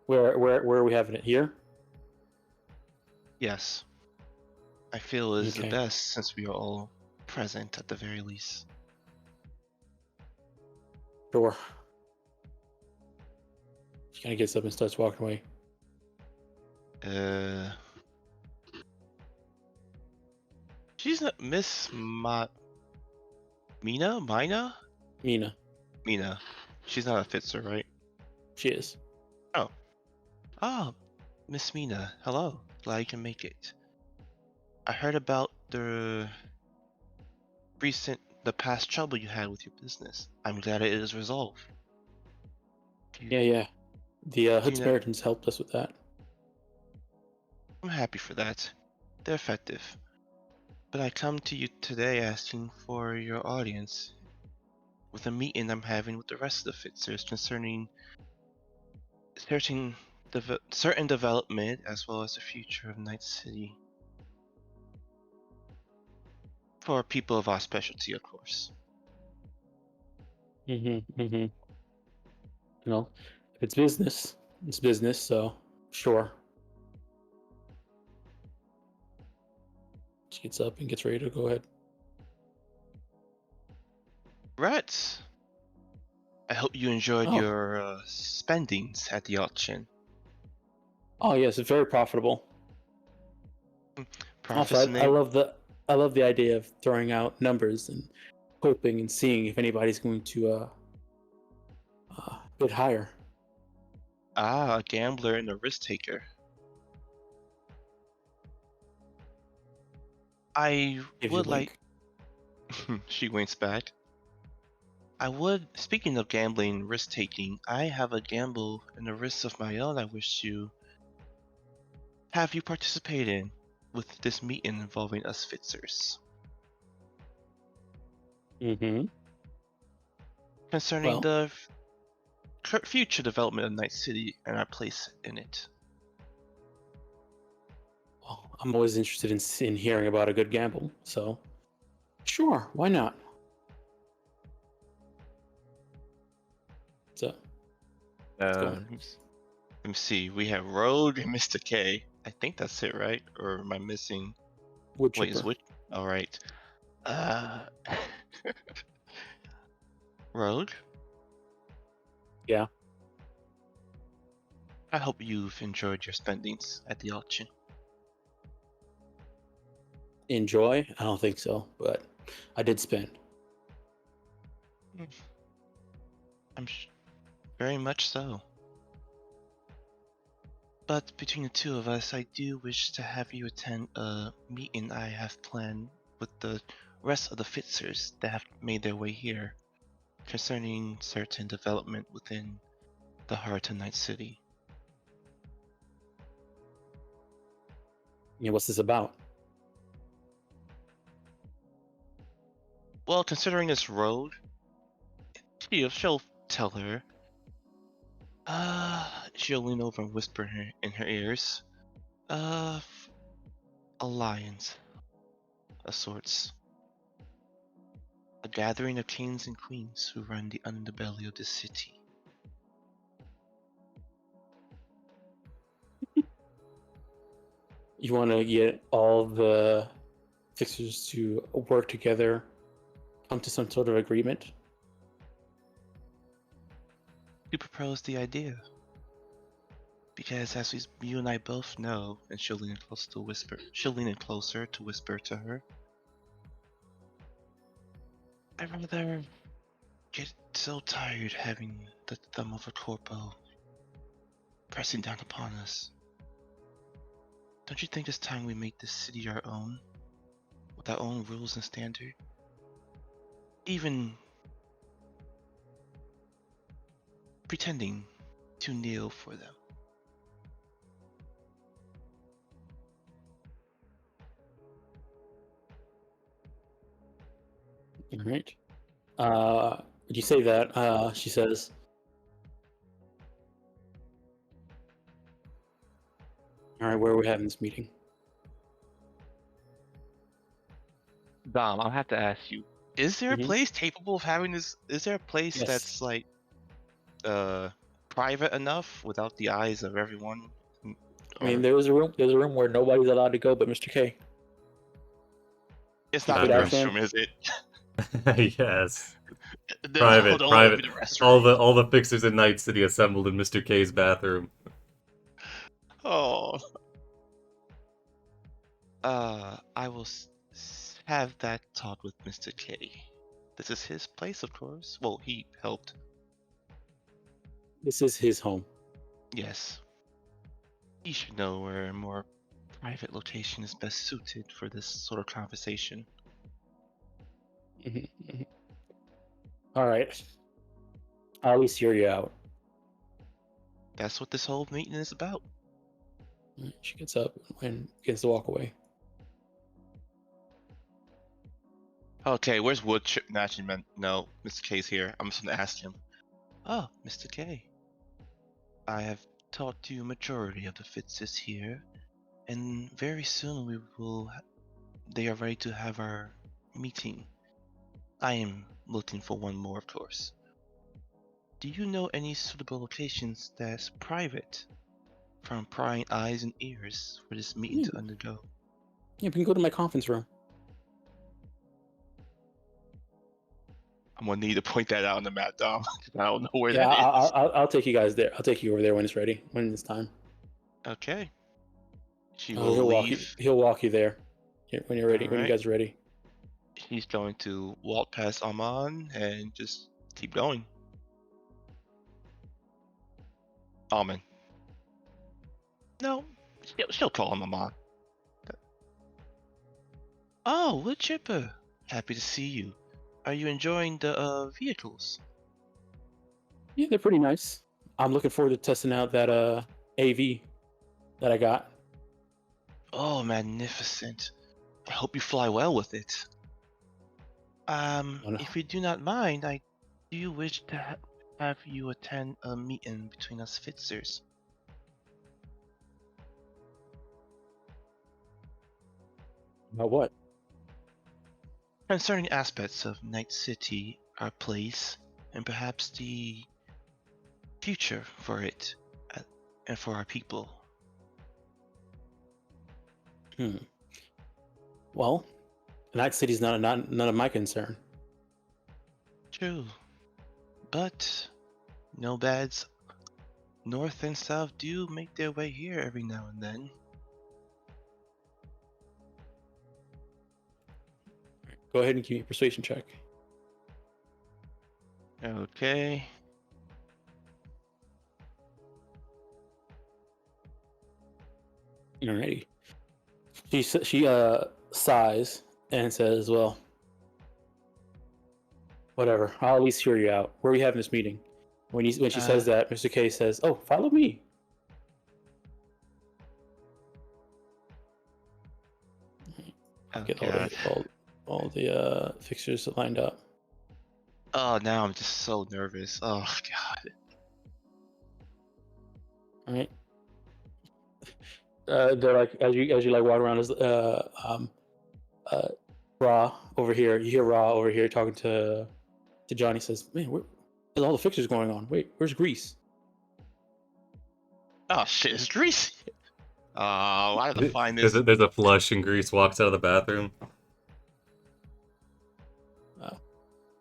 A: Where are we having it? Here?"
C: Yes. I feel it is the
A: Okay.
C: best since we are all present at the very least.
A: Sure. She kind of gets up and starts walking away.
C: She's not Mina?
A: Mina.
C: Mina. She's not a Fitzer, right?
A: She is.
C: Oh, Miss Mina. Hello. Glad you can make it. I heard about the past trouble you had with your business. I'm glad it is resolved.
A: Yeah. The Hood
C: you know-
A: Samaritans helped us with that.
C: I'm happy for that. They're effective. But I come to you today asking for your audience with a meeting I'm having with the rest of the Fitzers concerning certain development as well as the future of Night City. For people of our specialty, of course.
A: You know, if it's business, it's business. So sure. She gets up and gets ready to go ahead.
C: Rats! I hope you enjoyed
A: Oh.
C: your spendings at the auction.
A: Oh yes, it's very profitable.
C: Profits
A: Also,
C: and
A: I love the idea of throwing out numbers and hoping and seeing if anybody's going to bid higher.
C: a gambler and a risk taker. I
A: Gives you
C: would
A: a
C: like.
A: wink.
C: She winks back. Speaking of gambling and risk taking, I have a gamble and a risk of my own I wish to have you participate in with this meeting involving us Fitzers. Concerning
A: Well,
C: the future development of Night City and our place in it.
A: well, I'm always interested in hearing about a good gamble. So, sure, why not? So, let's go on.
C: Let me see. We have Rogue and Mr. K. I think that's it, right? Or am I missing?
A: Wood
C: Wait, is
A: chipper.
C: which? All right. Rogue.
A: Yeah.
C: I hope you've enjoyed your spendings at the auction.
A: Enjoy? I don't think so, but I did spend.
C: Very much so. But between the two of us, I do wish to have you attend a meeting I have planned with the rest of the Fitzers that have made their way here concerning certain development within the heart of Night City.
A: Yeah, what's this about?
C: Well, considering this road, she'll tell her. She'll lean over and whisper in her ears. Alliance of sorts. A gathering of kings and queens who run the underbelly of the city.
A: You want to get all the fixers to work together, come to some sort of agreement.
C: You proposed the idea. Because as you and I both know, and she'll lean in closer to whisper to her. I'd rather get so tired having the thumb of a corpo pressing down upon us. Don't you think it's time we make this city our own, with our own rules and standard? Even pretending to kneel for them.
A: All right. When you say that, she says, "All right, where are we having this meeting?"
C: Dom, I'll have to ask you: is there a
A: Mhm.
C: place capable of having this? Is there a place
A: Yes.
C: that's like, private enough without the eyes of everyone?
A: I mean, there's a room where nobody's allowed to go but Mr. K.
C: It's
A: Keep
C: not
A: it
C: the
A: out, Sam.
C: restroom, is it?
B: Yes.
C: No,
B: Private,
C: don't let it
B: private.
C: be the restroom.
B: All the fixers in Night City assembled in Mr. K's bathroom.
C: Oh. I will have that talk with Mr. K. This is his place, of course. Well, he helped.
A: This is his home.
C: Yes. He should know where a more private location is best suited for this sort of conversation.
A: All right. I'll at least hear you out.
C: That's what this whole meeting is about.
A: She gets up and begins to walk away.
C: Okay, where's Woodchip? Actually, no, Mr. K's here. I'm just gonna ask him. Oh, Mr. K. I have talked to a majority of the Fitzes here, and very soon they are ready to have our meeting. I am looking for one more, of course. Do you know any suitable locations that's private from prying eyes and ears for this meeting to undergo?
A: Yeah, we can go to my conference room.
C: I'm gonna need to point that out on the map, Dom, 'cause I don't know where
A: Yeah,
C: that is.
A: I'll take you guys there. I'll take you over there when it's ready, when it's time.
C: Okay. She will leave.
A: He'll walk you there when you're ready. When you
C: Alright.
A: guys are ready.
C: He's going to walk past Amon and just keep going. Amon. No, she'll call him Amon. Oh, Wood Chipper. Happy to see you. Are you enjoying the vehicles?
A: Yeah, they're pretty nice. I'm looking forward to testing out that AV that I got.
C: Oh, magnificent. I hope you fly well with it.
A: Oh, no.
C: If you do not mind, I do wish to have you attend a meeting between us Fitzers.
A: About what?
C: Concerning aspects of Night City, our place, and perhaps the future for it, and for our people.
A: Well, Night City's not none of my concern.
C: True. But nomads north and south do make their way here every now and then.
A: Go ahead and give me a persuasion check.
C: Okay.
A: Alrighty. She sighs and says, "Well, whatever. I'll at least hear you out. Where are we having this meeting?" When she says that, Mr. K says, "Oh, follow me." Get all the fixtures lined up.
C: Oh, now I'm just so nervous. Oh god.
A: All right. They're like as you like walk around, Ra over here. You hear Ra over here talking to Johnny. Says, "Man, there's all the fixtures going on. Wait, where's Grease?"
C: Oh shit, it's Greasy. why did I find
B: There's
C: this?
B: there's a flush and Grease walks out of the bathroom.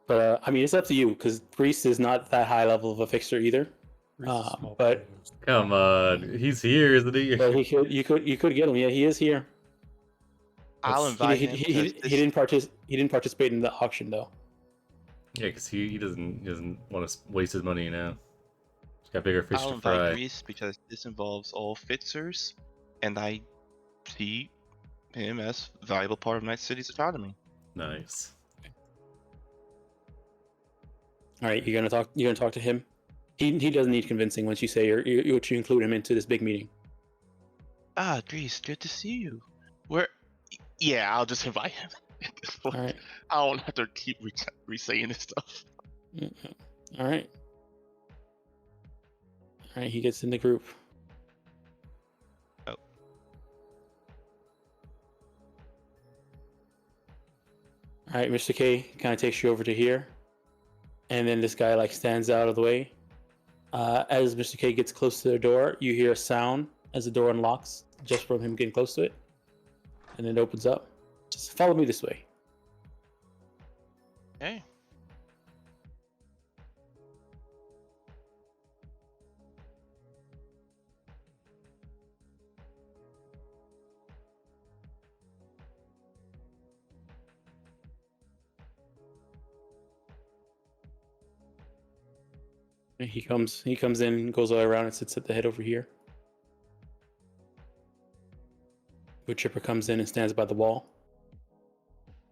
A: But I mean, it's up to you because Grease is not that high level of a fixer either.
F: Grease is small
A: But
F: potatoes.
B: Come on, he's here, isn't he?
A: but you could get him. Yeah, he is here.
C: I'll
A: He,
C: invite
A: he,
C: him
A: he,
C: because
A: he didn't participate in the auction though.
B: Yeah, because he doesn't want to waste his money now. He's got bigger fish
C: I'll
B: to
C: invite
B: fry.
C: Grease because this involves all fixers, and I see him as a valuable part of Night City's economy.
B: Nice.
A: All right, you're gonna talk to him. He doesn't need convincing once you say you include him into this big meeting.
C: Ah, Grease, good to see you. Where? Yeah, I'll just invite him. At this point.
A: All right.
C: I don't have to keep re-saying this stuff.
A: All right. All right, he gets in the group.
C: Oh.
A: All right, Mr. K kind of takes you over to here, and then this guy like stands out of the way. As Mr. K gets close to the door, you hear a sound as the door unlocks just from him getting close to it, and it opens up. Just follow me this way.
C: Hey.
A: And he comes in, goes all around, and sits at the head over here. Wood Chipper comes in and stands by the wall.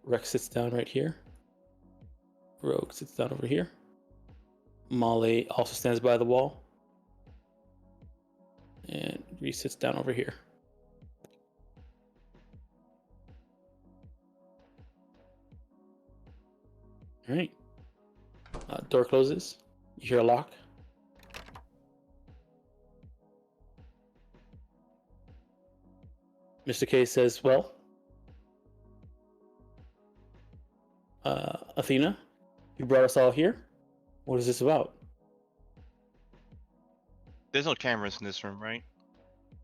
A: Rex sits down right here. Rogue sits down over here. Molly also stands by the wall. And Reese sits down over here. All right. Door closes. You hear a lock. Mr. K says, well, Athena, you brought us all here. What is this about?
C: There's no cameras in this room, right?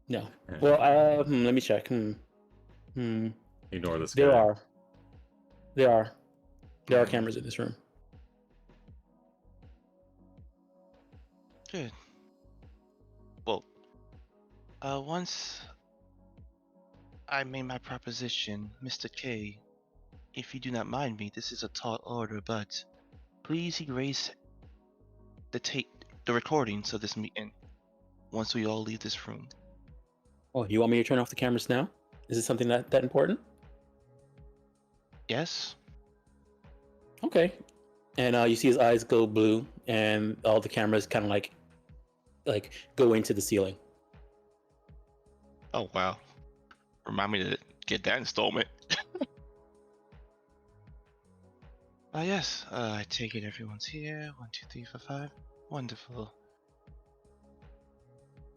A: No. Well, let me check.
B: Ignore this
A: There
B: guy.
A: are. There are cameras in this room.
C: Good. Well, once I made my proposition, Mr. K, if you do not mind me, this is a tall order, but please erase the recordings of this meeting once we all leave this room.
A: Oh, you want me to turn off the cameras now? Is it something that important?
C: Yes?
A: Okay. And you see his eyes go blue, and all the cameras kind of like go into the ceiling.
C: Oh, wow. Remind me to get that installment. Yes, I take it everyone's here. 1, 2, 3, 4, 5. Wonderful.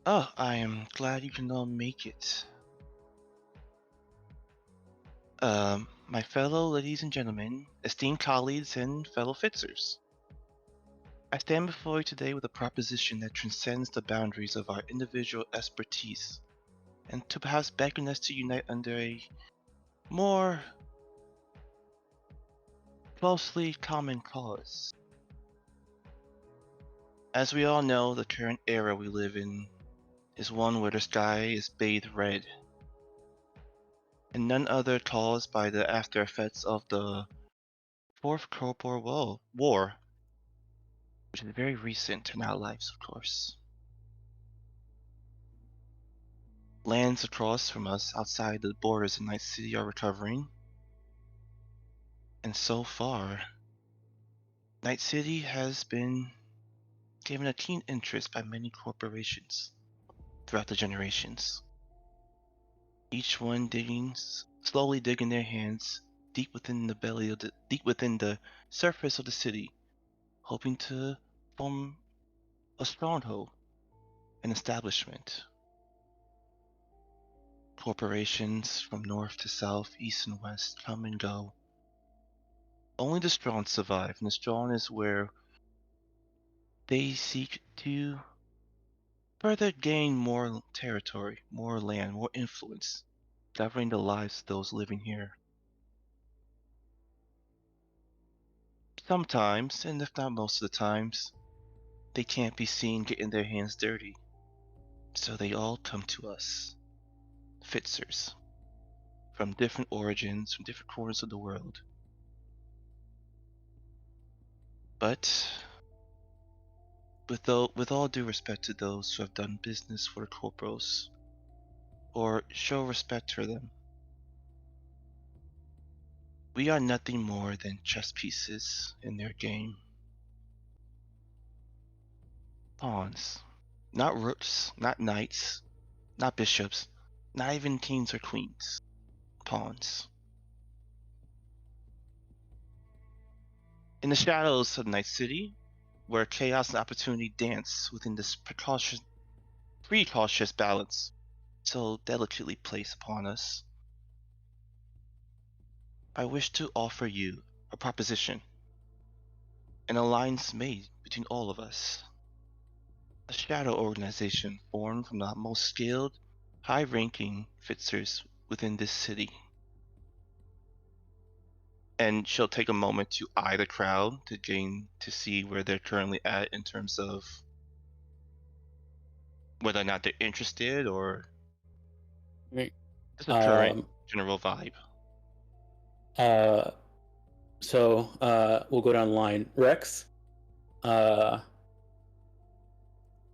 C: Oh, I am glad you can all make it. My fellow ladies and gentlemen, esteemed colleagues and fellow fixers. I stand before you today with a proposition that transcends the boundaries of our individual expertise, and to perhaps beckon us to unite under a more closely common cause. As we all know, the current era we live in is one where the sky is bathed red, and none other caused by the after effects of the Fourth Corporal War, which is very recent in our lives, of course. Lands across from us outside the borders of Night City are recovering, and so far, Night City has been given a keen interest by many corporations throughout the generations. Each one slowly digging their hands deep within the surface of the city, hoping to form a stronghold, an establishment. Corporations from north to south, east and west come and go. Only the strong survive, and the strong is where they seek to further gain more territory, more land, more influence, governing the lives of those living here. Sometimes, and if not most of the times, they can't be seen getting their hands dirty. So they all come to us, Fitzers, from different origins, from different corners of the world. But with all due respect to those who have done business for the corporals, or show respect for them, we are nothing more than chess pieces in their game. Pawns. Not rooks, not knights, not bishops, not even kings or queens. Pawns. In the shadows of Night City, where chaos and opportunity dance within this precautious balance so delicately placed upon us, I wish to offer you a proposition, an alliance made between all of us. A shadow organization formed from the most skilled, high-ranking Fitzers within this city. And she'll take a moment to eye the crowd to see where they're currently at in terms of whether or not they're interested or
A: Right.
C: just a current general vibe.
A: We'll go down the line. Rex,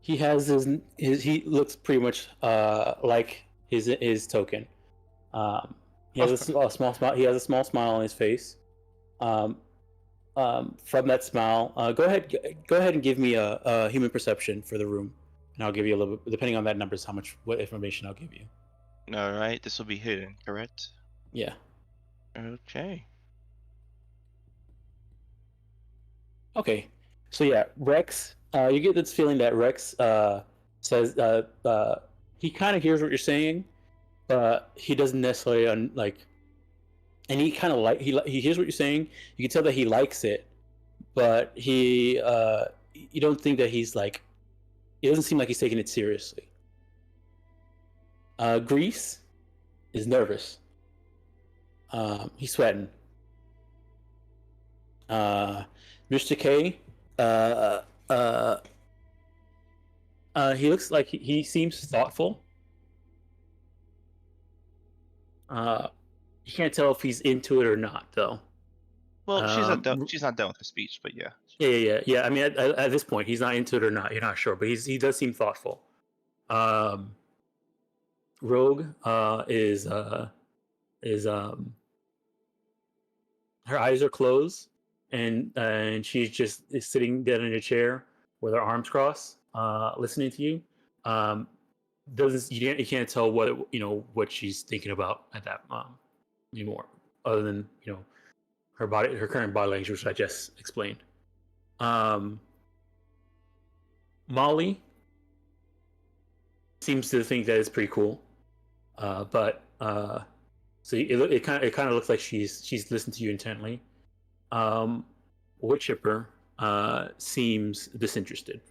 A: he has he looks pretty much like his token. He has a small smile. He has a small smile on his face. From that smile, go ahead and give me a human perception for the room, and I'll give you a little bit, depending on that numbers, what information I'll give you.
C: All right, this will be hidden, correct?
A: Yeah.
C: Okay.
A: Okay. So yeah, Rex. You get this feeling that Rex says he kind of hears what you're saying, but he doesn't necessarily and he kind of he hears what you're saying. You can tell that he likes it, but you don't think that he's like, it doesn't seem like he's taking it seriously. Grease is nervous. He's sweating. Mr. K, he looks like he seems thoughtful. You can't tell if he's into it or not, though.
C: Well, she's not done with her speech, but yeah.
A: Yeah. I mean, at this point, he's not into it or not. You're not sure, but he does seem thoughtful. Rogue is her eyes are closed, and she's just is sitting down in a chair with her arms crossed, listening to you. Doesn't you can't tell what she's thinking about at that anymore, other than her current body language, which I just explained. Molly seems to think that it's pretty cool, but so it kind of looks like she's listened to you intently. Wood chipper seems disinterested.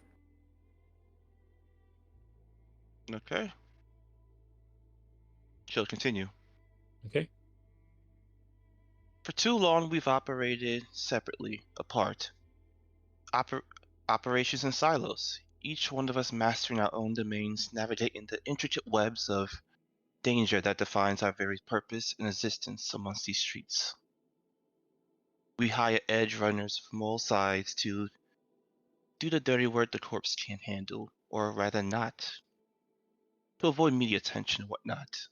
C: Okay. She'll continue.
A: Okay.
C: For too long, we've operated separately, apart. Operations in silos, each one of us mastering our own domains, navigating the intricate webs of danger that defines our very purpose and existence amongst these streets. We hire Edgerunners from all sides to do the dirty work the corpse can't handle, or rather not, to avoid media attention and whatnot.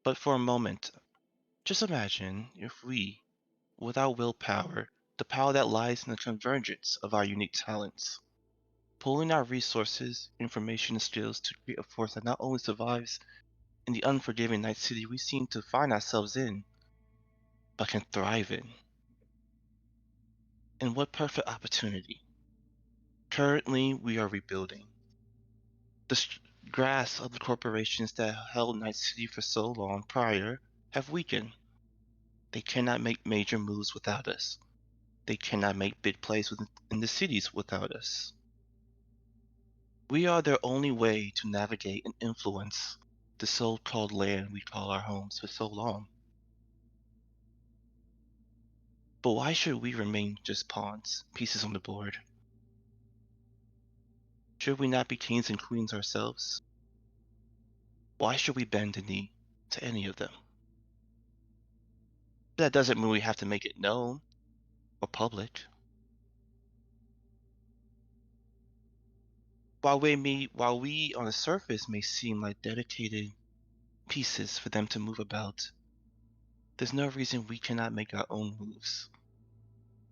C: But for a moment, just imagine if we, with our willpower, the power that lies in the convergence of our unique talents, pulling our resources, information, and skills to create a force that not only survives in the unforgiving Night City we seem to find ourselves in, but can thrive in. And what perfect opportunity. Currently, we are rebuilding. The grasp of the corporations that held Night City for so long prior have weakened. They cannot make major moves without us. They cannot make big plays in the cities without us. We are their only way to navigate and influence the so-called land we call our homes for so long. But why should we remain just pawns, pieces on the board? Should we not be kings and queens ourselves? Why should we bend the knee to any of them? That doesn't mean we have to make it known or public. While we on the surface may seem like dedicated pieces for them to move about, there's no reason we cannot make our own moves,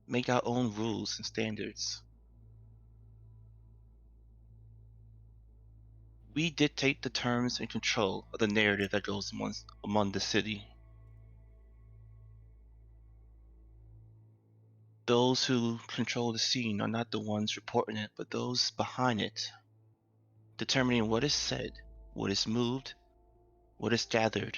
C: make our own rules and standards. We dictate the terms and control of the narrative that goes among the city. Those who control the scene are not the ones reporting it, but those behind it, determining what is said, what is moved, what is gathered.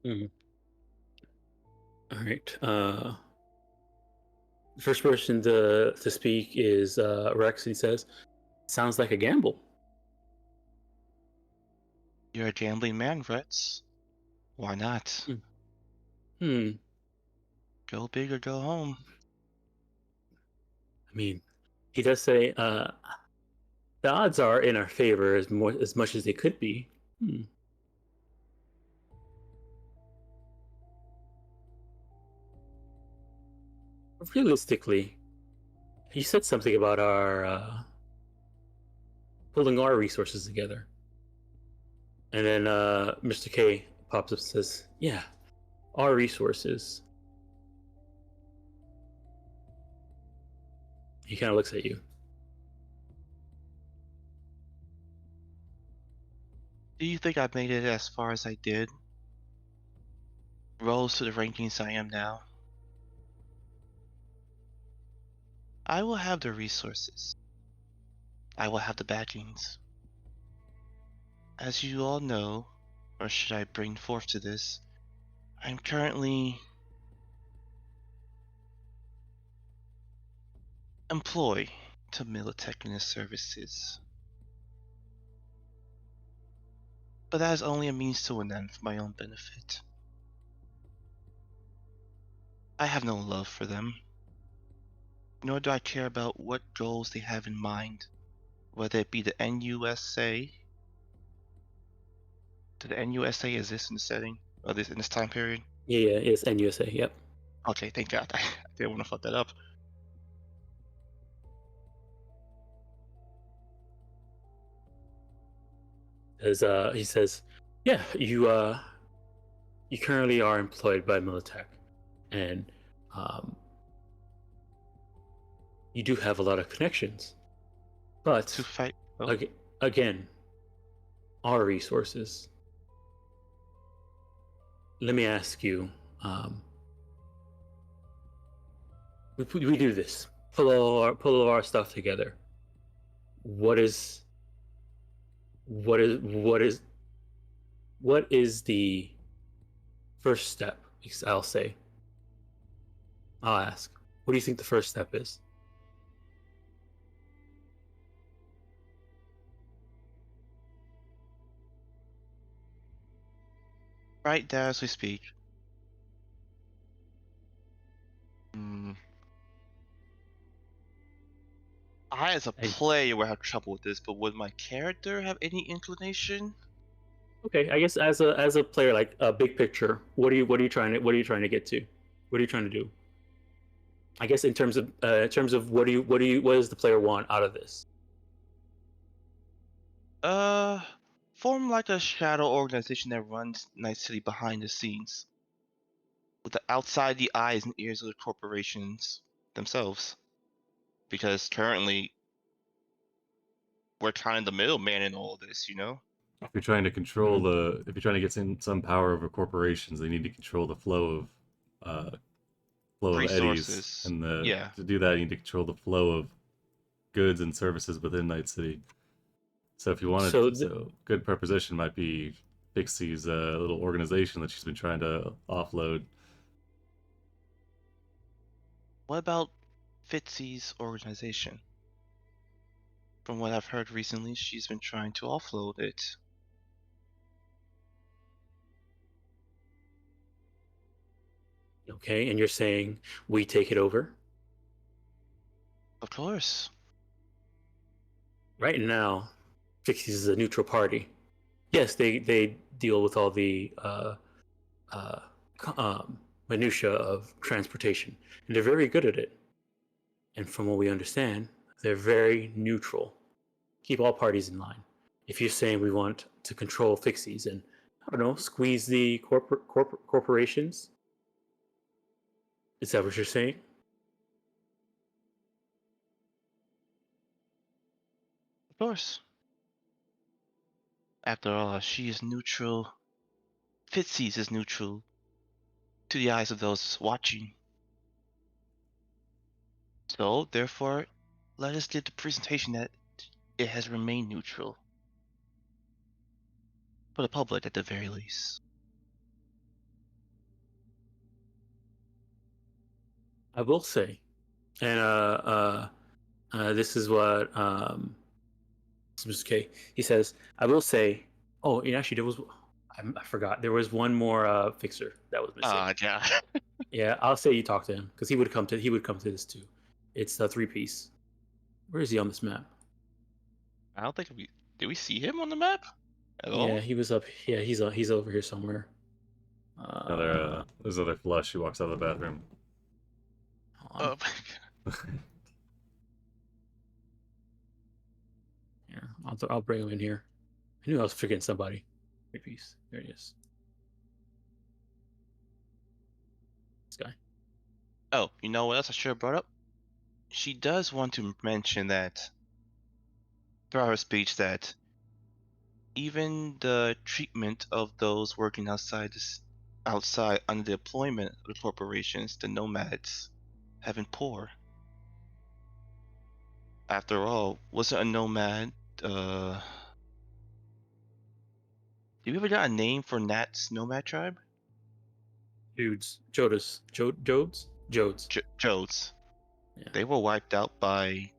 A: All right. The first person to speak is Rex. He says, "Sounds like a gamble."
C: You're a gambling man, Rex. Why not?
A: Hmm.
C: Go big or go home.
A: I mean, he does say the odds are in our favor as much as they could be. Realistically, he said something about our pulling our resources together, and then Mr. K pops up and says, "Yeah, our resources." He kind of looks at you.
C: Do you think I made it as far as I did? Rose to the rankings I am now. I will have the resources. I will have the backings. As you all know, or should I bring forth to this, I'm currently employed to Militech and his services. But that is only a means to an end for my own benefit. I have no love for them, nor do I care about what goals they have in mind, whether it be the NUSA. Did the NUSA exist in the setting, or in this time period?
A: Yeah, it's NUSA. Yep.
C: Okay, thank God. I didn't want to fuck that up.
A: As he says, "Yeah, you currently are employed by Militech, and you do have a lot of connections, but
C: To fight. Oh,
A: again, our resources. Let me ask you, we do this, pull all our stuff together. What is the first step? I'll say. I'll ask. What do you think the first step is?"
C: right there as we speak. I, as a player, would have trouble with this, but would my character have any inclination?
A: Okay, I guess as a player, like a big picture, what are you trying to get to? What are you trying to do? I guess in terms of what does the player want out of this?
C: Form like a shadow organization that runs Night City behind the scenes, with the outside the eyes and ears of the corporations themselves. Because currently, we're kind of the middleman in all of this, you know?
B: If you're trying to control if you're trying to get some power over corporations, they need to control the flow of eddies,
C: Resources.
B: and
C: Yeah.
B: to do that, you need to control the flow of goods and services within Night City. So if you wanted, so good preposition might be Pixie's little organization that she's been trying to offload.
C: what about Fitzy's organization? From what I've heard recently, she's been trying to offload it.
A: Okay, and you're saying we take it over?
C: Of course.
A: Right now, Fixies is a neutral party. Yes, they deal with all the uh, minutia of transportation, and they're very good at it. And from what we understand, they're very neutral. Keep all parties in line. If you're saying we want to control Fixies and I don't know, squeeze the corporations, is that what you're saying?
C: Of course. After all, she is neutral. Fitzy's is neutral to the eyes of those watching. So, therefore, let us give the presentation that it has remained neutral. For the public, at the very least.
A: I will say, and this is what Mr. K. He says, I will say. Oh, and actually, there was. I forgot. There was one more fixer that was missing.
C: Yeah.
A: Yeah, I'll say you talk to him because he would come to this too. It's the 3-piece. Where is he on this map?
C: I don't think did we see him on the map at all?
A: Yeah, he was up. Yeah, he's over here somewhere.
B: There's another flush. He walks out of the bathroom.
A: Hold on.
C: Oh my god.
A: Here, I'll bring him in here. I knew I was forgetting somebody. 3-piece. There he is. This guy.
C: Oh, you know what else I should have brought up? She does want to mention that throughout her speech that even the treatment of those working outside under the employment of the corporations, the nomads, have been poor. After all, wasn't a nomad did we ever got a name for Nat's nomad tribe?
A: Jodes.
C: Jodes.
A: Yeah.
C: They were wiped out by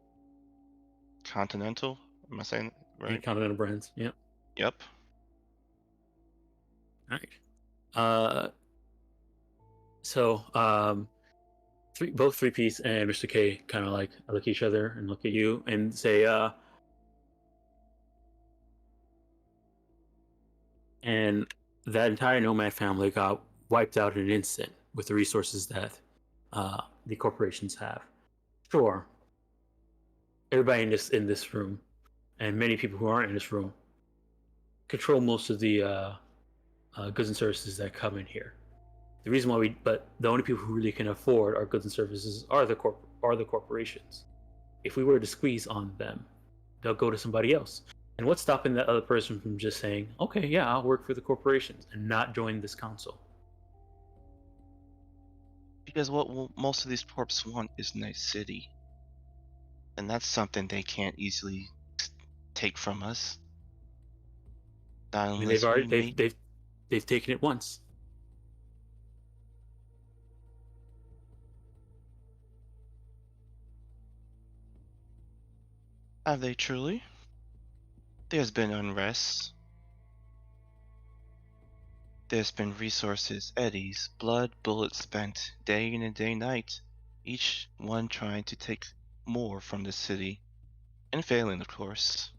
C: Continental. Am I saying that right?
A: Continental Brands. Yeah.
C: Yep.
A: All right. So both 3-piece and Mr. K kind of like look at each other and look at you and say, and that entire nomad family got wiped out in an instant with the resources that the corporations have. Sure, everybody in this room, and many people who aren't in this room, control most of the goods and services that come in here. The reason why but the only people who really can afford our goods and services are the corporations. If we were to squeeze on them, they'll go to somebody else. And what's stopping that other person from just saying, okay, yeah, I'll work for the corporations and not join this council?
C: Because what most of these corps want is a nice city. And that's something they can't easily take from us. Not
A: I mean,
C: unless
A: they've taken it once.
C: Have they truly? There's been unrest. There's been resources, eddies, blood, bullets spent, day in and day night, each one trying to take more from the city. And failing, of course.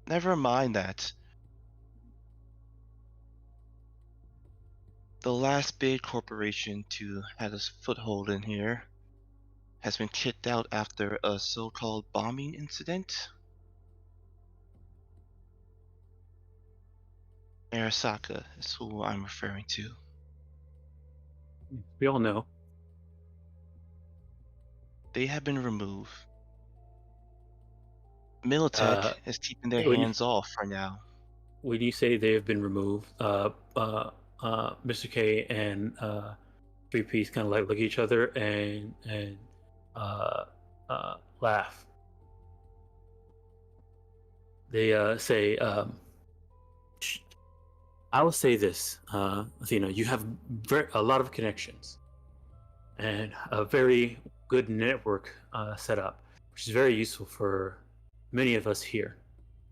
C: Never mind that. The last big corporation to have a foothold in here has been kicked out after a so-called bombing incident. Arasaka is who I'm referring to.
A: We all know.
C: They have been removed. Militech is keeping their
A: when-
C: hands off for now.
A: When you say they have been removed, Mr. K and 3-piece kind of like look at each other and laugh. They say, I will say this, Athena, you have a lot of connections. and a very good network set up, which is very useful for many of us here.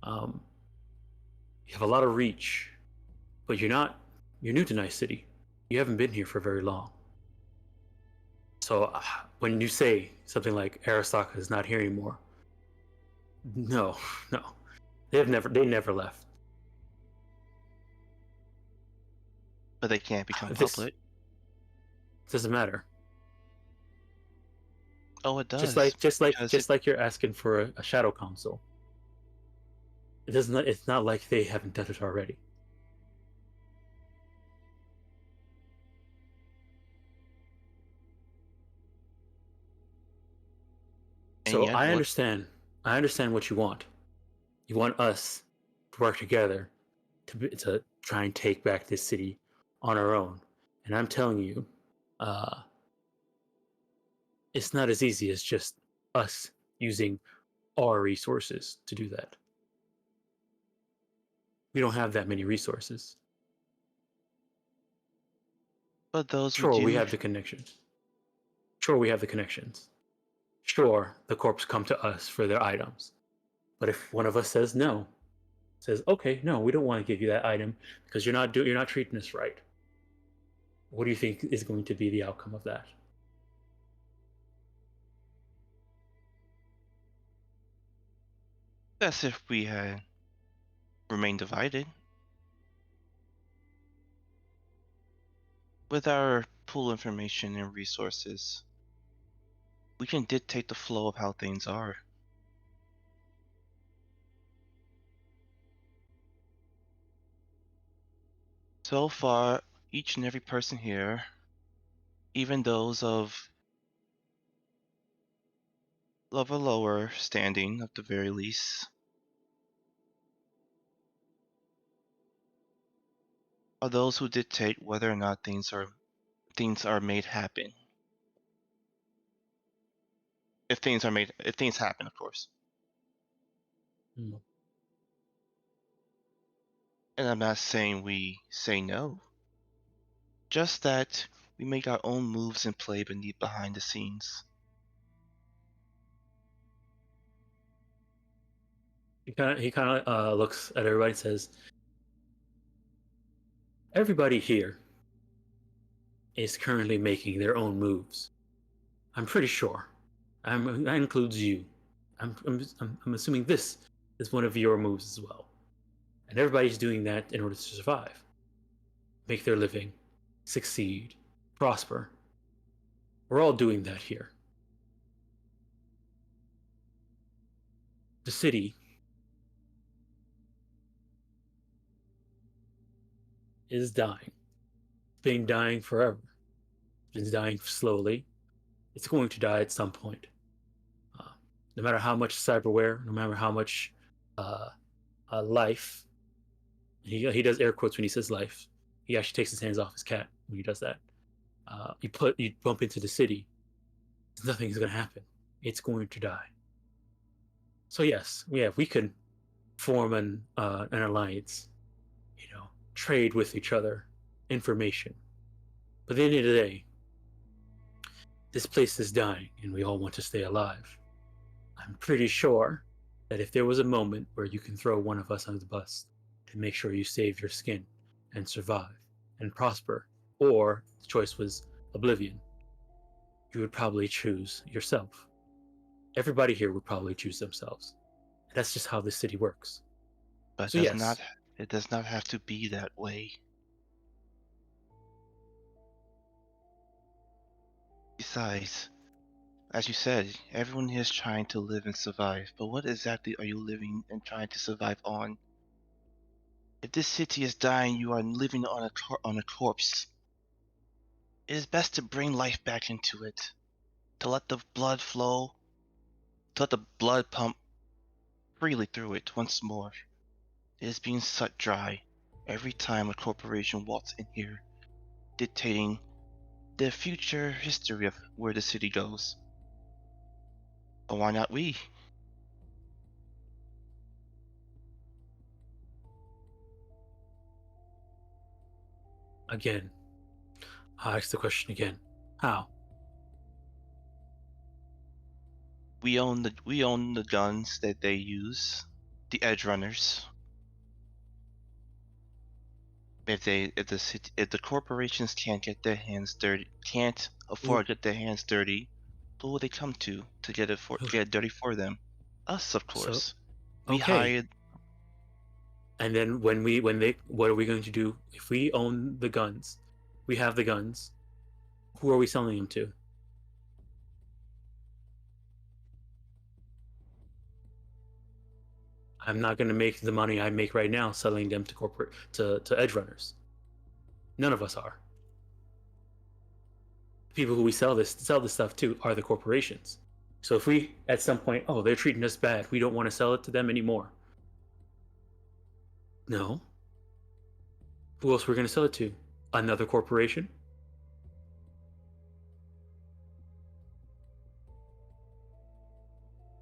A: Um, you have a lot of reach, but you're new to Night City. You haven't been here for very long. So when you say something like Arasaka is not here anymore, no, no, they never left.
C: But they can't become
A: This
C: public.
A: doesn't matter.
C: Oh, it does.
A: Just like you're asking for a shadow council. It doesn't. It's not like they haven't done it already.
C: And
A: So
C: yet
A: I
C: what-
A: understand. I understand what you want. You want us to work together to try and take back this city on our own. And I'm telling you, it's not as easy as just us using our resources to do that. We don't have that many resources.
C: But those
A: Sure,
C: who do,
A: we have the connections. Sure, we have the connections. Sure, the corps come to us for their items. But if one of us says no, says, okay, no, we don't want to give you that item because you're not treating us right. What do you think is going to be the outcome of that?
C: that's if we had remained divided. With our pool information and resources, we can dictate the flow of how things are. So far, each and every person here, even those of a lower standing at the very least, are those who dictate whether or not things are made happen. If things happen, of course.
A: Mm.
C: And I'm not saying we say no. Just that we make our own moves and play behind the scenes.
A: He kind of looks at everybody and says, everybody here is currently making their own moves. I'm pretty sure. That includes you. I'm assuming this is one of your moves as well. And everybody's doing that in order to survive, make their living, succeed, prosper. We're all doing that here. The city is dying. It's been dying forever. It's dying slowly. It's going to die at some point. No matter how much cyberware, no matter how much life, he does air quotes when he says life. He actually takes his hands off his cat when he does that. You bump into the city, nothing's going to happen. It's going to die. So yes, yeah, we could form an alliance, trade with each other, information. But at the end of the day, this place is dying, and we all want to stay alive. I'm pretty sure that if there was a moment where you can throw one of us under the bus to make sure you save your skin and survive and prosper, or the choice was oblivion, you would probably choose yourself. Everybody here would probably choose themselves. That's just how this city works.
C: But
A: So yes,
C: it does not have to be that way. Besides, as you said, everyone here is trying to live and survive, but what exactly are you living and trying to survive on? If this city is dying, you are living on a corpse. It is best to bring life back into it, to let the blood flow, to let the blood pump freely through it once more. It is being sucked dry every time a corporation walks in here, dictating the future history of where the city goes. But why not we?
A: again, I'll ask the question again. How?
C: We own the guns that they use, the Edgerunners. If the corporations can't afford to get their hands dirty, who will they come to get it dirty for them? Us, of course. We
A: okay.
C: hired.
A: And then what are we going to do if we own the guns? We have the guns. Who are we selling them to? I'm not going to make the money I make right now selling them to Edgerunners. None of us are. The people who we sell this stuff to are the corporations. So if we at some point, oh, they're treating us bad, we don't want to sell it to them anymore. No. Who else we're going to sell it to? Another corporation?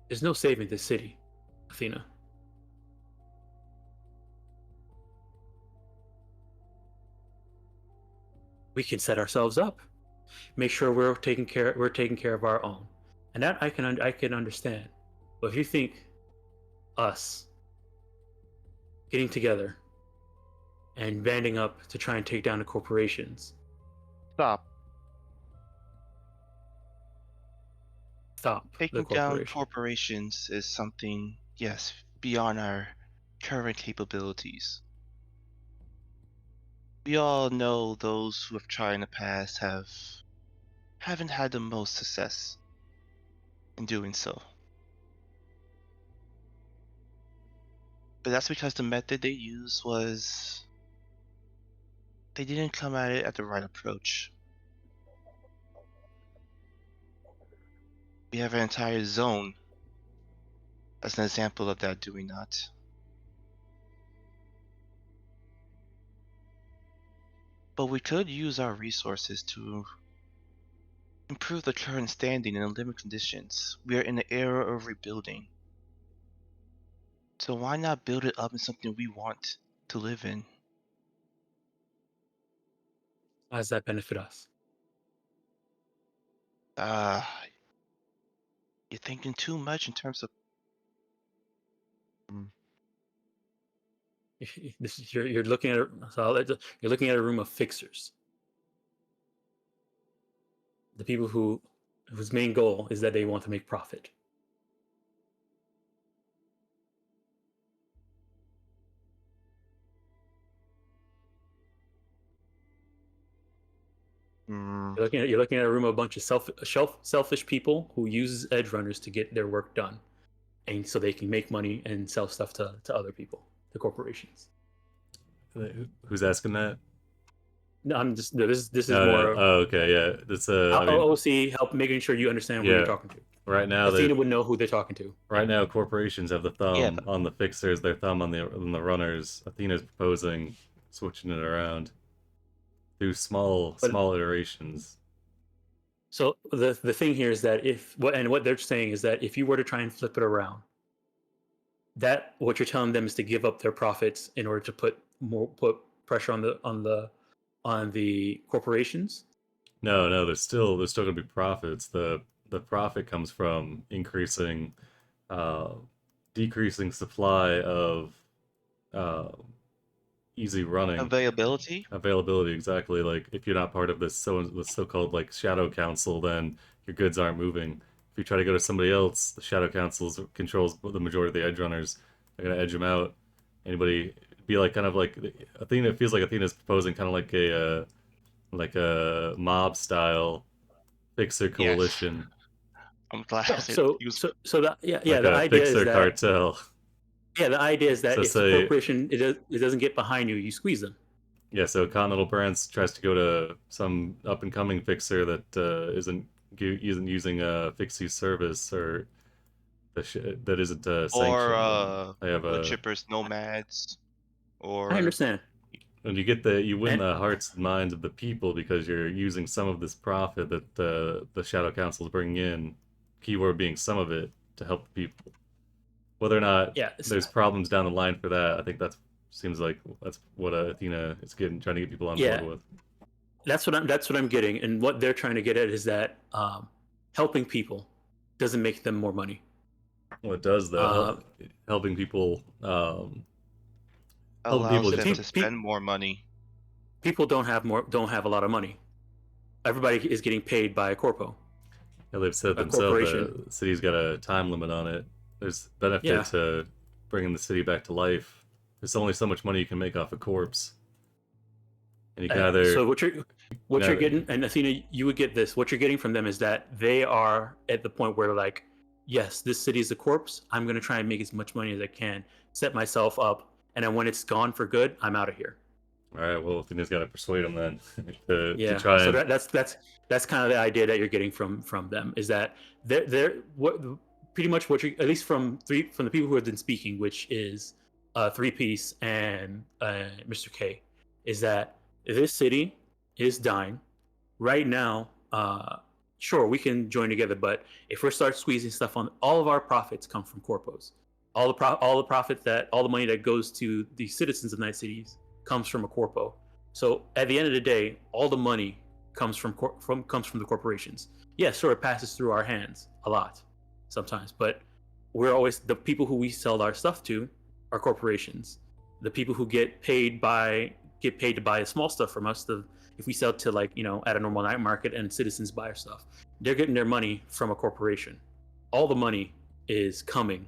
A: There's no saving this city, Athena. We can set ourselves up, make sure we're taking care of our own, and that I can understand. But if you think us getting together and banding up to try and take down the corporations,
C: Stop.
A: the
C: Taking down
A: corporation.
C: corporations is something, yes, beyond our current capabilities. We all know those who have tried in the past haven't had the most success in doing so. But that's because the method they used was they didn't come at it at the right approach. We have an entire zone as an example of that, do we not? But we could use our resources to improve the current standing and living conditions. We are in the era of rebuilding. So why not build it up in something we want to live in?
A: How does that benefit us?
C: You're thinking too much in terms of.
A: You're looking at you're looking at a room of fixers. The people whose main goal is that they want to make profit. You're looking at a room of a bunch of selfish people who use Edgerunners to get their work done, and so they can make money and sell stuff to other people, to corporations.
B: Who's asking that?
A: No, I'm just this is
B: No,
A: more.
B: no. Oh, okay, yeah. That's
A: OC help making sure you understand who you're talking to.
B: Right now,
A: Athena would know who they're talking to.
B: Right now, corporations have the thumb
C: Yeah,
B: on the fixers, their thumb on the runners. Athena's proposing switching it around through small iterations.
A: So the thing here is that what they're saying is that if you were to try and flip it around, that what you're telling them is to give up their profits in order to put pressure on the corporations.
B: No, there's still gonna be profits. The profit comes from decreasing supply of easy running
C: availability.
B: Exactly. Like if you're not part of this so-called like shadow council, then your goods aren't moving. If you try to go to somebody else, the shadow council controls the majority of the Edgerunners. They're gonna edge them out. Anybody be like kind of like Athena. It feels like Athena's proposing kind of like a mob style fixer coalition.
C: Yes. I'm glad.
A: So the
B: like
A: the
B: a
A: idea
B: fixer
A: is that
B: cartel.
A: Yeah, the idea is that
B: So
A: if the corporation it doesn't get behind you, you squeeze them.
B: Yeah, so Continental Brands tries to go to some up and coming fixer that isn't using a fixie service or that isn't sanctioned.
C: Or
B: they have
C: chippers, nomads, or
A: I understand.
B: And you win the hearts and minds of the people because you're using some of this profit that the Shadow Council is bringing in, keyword being some of it, to help the people. Whether or not there's problems down the line for that, I think seems like that's what Athena is trying to get people on board with.
A: That's what I'm getting, and what they're trying to get at is that helping people doesn't make them more money.
B: Well, it does though. Helping people. Helping people
C: Allows
B: get
C: them
A: pe-
C: to
A: pe-
C: spend more money.
A: People don't have a lot of money. Everybody is getting paid by a corpo.
B: Yeah, they've said
A: A
B: themselves
A: corporation.
B: the city's got a time limit on it. There's benefit
A: Yeah.
B: to bringing the city back to life. There's only so much money you can make off a corpse, and you can either
A: So what you're
B: either-
A: getting, and Athena, you would get this. What you're getting from them is that they are at the point where like, yes, this city is a corpse. I'm gonna try and make as much money as I can, set myself up, and then when it's gone for good, I'm out of here.
B: All right, well, Athena's got to persuade them then to
A: Yeah.
B: try
A: So
B: and.
A: that's kind of the idea that you're getting from them is that they're what pretty much what you, at least from the people who have been speaking, which is 3-Piece and Mr. K, is that this city is dying right now. Sure, we can join together, but if we start squeezing stuff on, all of our profits come from corpos. All the profit that all the money that goes to the citizens of Night Cities comes from a corpo. So at the end of the day, all the money comes from the corporations. Yeah, sure, it passes through our hands a lot sometimes, but we're always, the people who we sell our stuff to are corporations. The people who get paid to buy the small stuff from us, if we sell to, like, you know, at a normal night market and citizens buy our stuff, they're getting their money from a corporation. All the money is coming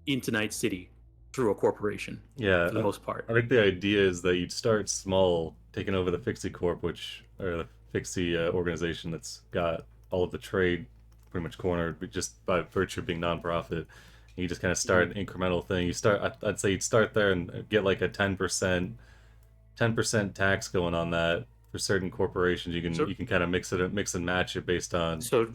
A: into Night City through a corporation,
B: Yeah,
A: for the most part.
B: I think the idea is that you'd start small, taking over the Fixie Corp, or the Fixie organization that's got all of the trade pretty much cornered, but just by virtue of being non-profit. You just kind of start an incremental thing. I'd say you'd start there and get like a 10% tax going on that for certain corporations. You can kind of mix and match it based on.
A: So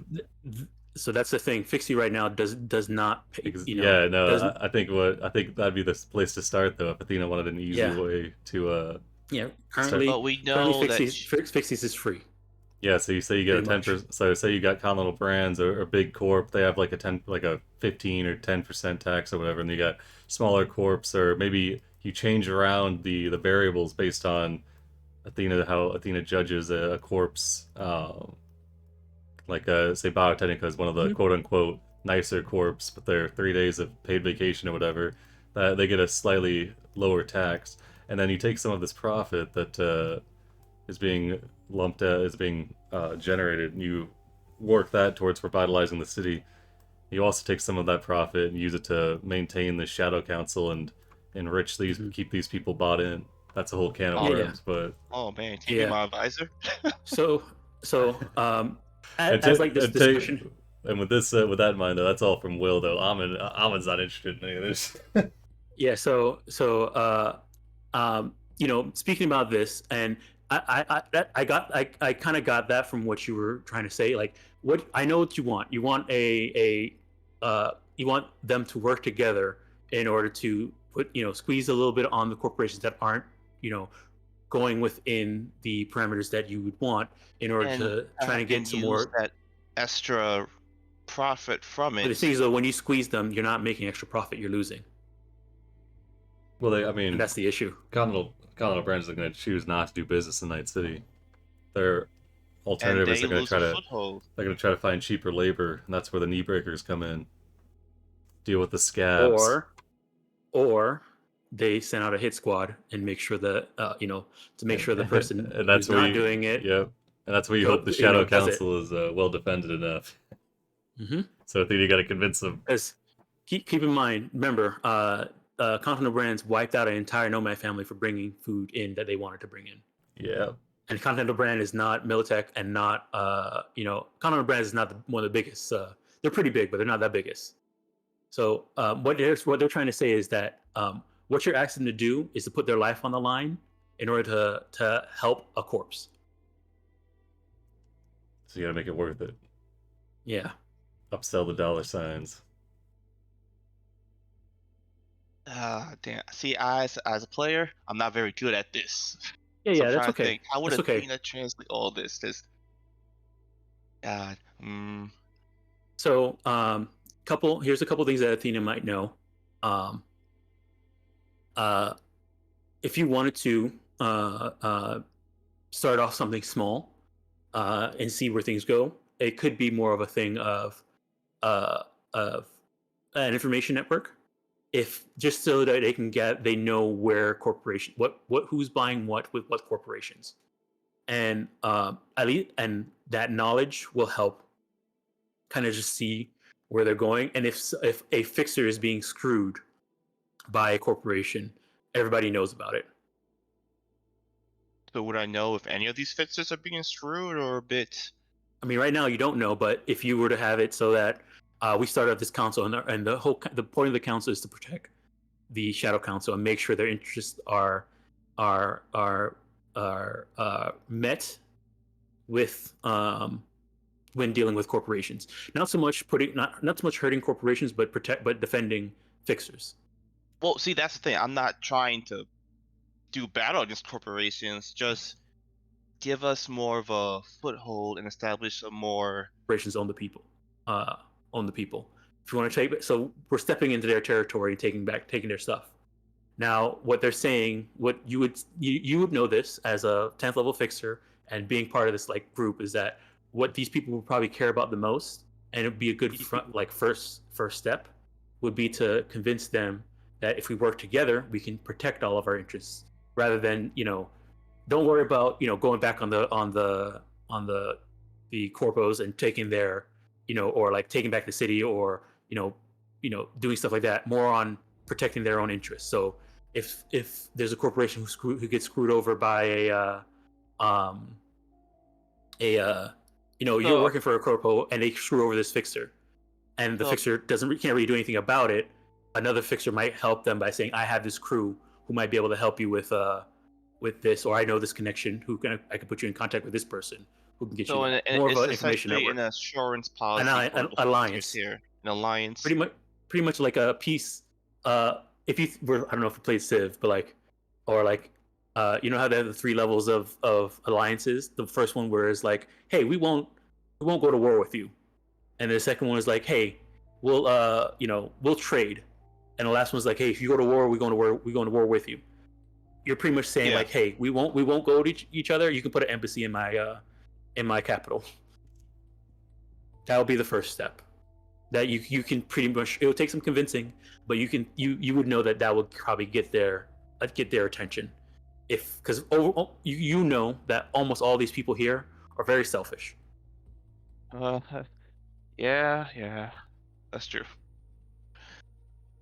A: that's the thing. Fixie right now does not pay.
B: Yeah, no,
A: doesn't-
B: I think that'd be the place to start though. If Athena wanted an easy
A: Yeah.
B: way to
A: Yeah, currently,
C: But we know that
A: Fixie's is free.
B: yeah, so you say you get a
A: Pretty
B: 10%. So say you got Continental Brands or Big Corp, they have like a 15 or 10% tax or whatever, and you got smaller corps, or maybe you change around the variables based on how Athena judges a corpse. Like say Biotechnica is one of the quote unquote nicer corps, but they're 3 days of paid vacation or whatever. That they get a slightly lower tax, and then you take some of this profit that is being generated, and you work that towards revitalizing the city. You also take some of that profit and use it to maintain the Shadow Council and enrich keep these people bought in. That's a whole can of
C: Oh, yeah.
B: worms, but
C: oh man, can you be my advisor?
A: So as like this discussion.
B: And with that in mind, though, that's all from Will. Though Amon's not interested in any of this.
A: Yeah. So you know, speaking about this, and I kind of got that from what you were trying to say. Like, what I know what you want. You want you want them to work together in order to squeeze a little bit on the corporations that aren't, going within the parameters that you would want in order to try to get some more
C: that extra profit from it.
A: But the thing is, though, when you squeeze them, you're not making extra profit; you're losing.
B: Well,
A: And that's the issue.
B: Continental Brands are going to choose not to do business in Night City. Their alternative is they're going to try to find cheaper labor, and that's where the knee breakers come in. Deal with the scabs,
A: or they send out a hit squad and make sure that to make sure the person
B: and that's
A: who's
B: where
A: not doing it.
B: Yep, and that's where you hope the Shadow
A: does it.
B: Council is well defended enough.
A: Mm-hmm.
B: So I think you got to convince them.
A: Because keep in mind, remember, Continental Brands wiped out an entire Nomad family for bringing food in that they wanted to bring in.
B: Yeah.
A: And Continental Brand is not Militech, and not Continental Brands is not one of the biggest. They're pretty big, but they're not that biggest. So what they're trying to say is that what you're asking them to do is to put their life on the line in order to help a corpse.
B: So you got to make it worth it.
A: Yeah.
B: Upsell the dollar signs.
C: Damn. See, as a player, I'm not very good at this.
A: Yeah,
C: So
A: yeah,
C: I'm
A: that's
C: trying to
A: okay.
C: think, how would
A: That's okay.
C: Athena translate all this? Because, God,
A: So, here's a couple things that Athena might know. If you wanted to start off something small and see where things go, it could be more of a thing of uh, uh, an information network, if just so that they know where corporation what who's buying what with what corporations, and at least and that knowledge will help kind of just see where they're going, and if a fixer is being screwed by a corporation, everybody knows about it.
C: So would I know if any of these fixers are being screwed or a bit?
A: I mean, right now you don't know, but if you were to have it so that we start up this council, and the point of the council is to protect the Shadow Council and make sure their interests are met with when dealing with corporations. Not so much hurting corporations, but defending fixers.
C: Well, see, that's the thing. I'm not trying to do battle against corporations. Just give us more of a foothold and establish a more.
A: Corporations own the people. Own the people. If you want to take, so we're stepping into their territory and taking their stuff. Now, what they're saying, what you would know this as a 10th level fixer and being part of this like group, is that what these people would probably care about the most, and it'd be a good first step, would be to convince them that if we work together, we can protect all of our interests, rather than don't worry about going back on the corpos and taking their or like taking back the city, or doing stuff like that. More on protecting their own interests. So if there's a corporation who gets screwed over by you're working for a corpo and they screw over this fixer, and the fixer can't really do anything about it, another fixer might help them by saying, I have this crew who might be able to help you with this, or I know this connection I can put you in contact with this person who can get you more of an information network.
C: An assurance policy,
A: an alliance
C: here. An alliance.
A: Pretty much like a peace. If you I don't know if you played Civ, but you know how they have the 3 levels of alliances. The first one where it's like, hey, we won't go to war with you, and the second one is like, hey, we'll trade, and the last one's like, hey, if you go to war, we're going to war with you. You're pretty much saying like, hey, we won't go to each other. You can put an embassy in my capital. That will be the first step. That you can pretty much, it will take some convincing, but you would know that would probably get their attention, because you know that almost all these people here are very selfish.
C: Yeah, that's true.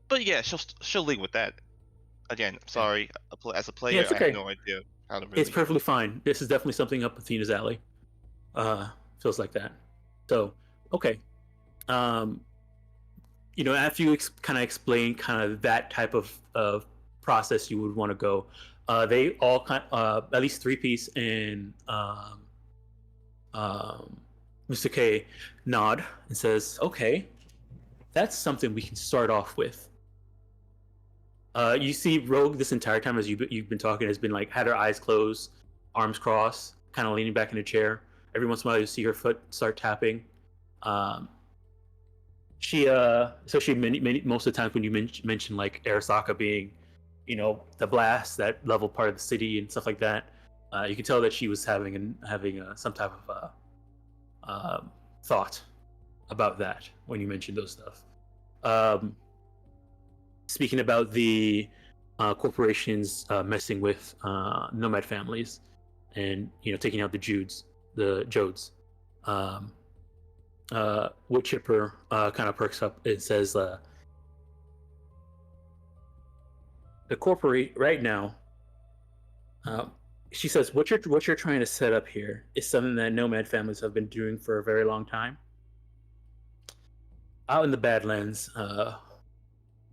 C: But yeah, she'll lead with that. Again, I'm sorry, as a player,
A: it's okay.
C: I have no idea how to really.
A: It's perfectly fine. This is definitely something up Athena's alley. Feels like that. So, okay. After you kind of explain kind of that type of process you would want to go, they all at least 3-piece and Mr. K nod and says, okay, that's something we can start off with. You see Rogue this entire time as you've been talking has been like had her eyes closed, arms crossed, kind of leaning back in a chair. Every once in a while you see her foot start tapping. She most of the times when you mention like Arasaka being, the blast, that level part of the city and stuff like that, you can tell that she was having some type of thought about that when you mentioned those stuff. Speaking about the corporations messing with nomad families and taking out the Jodes. Wood Chipper kind of perks up and says, the corporate right now, she says, what you're trying to set up here is something that nomad families have been doing for a very long time. Out in the Badlands,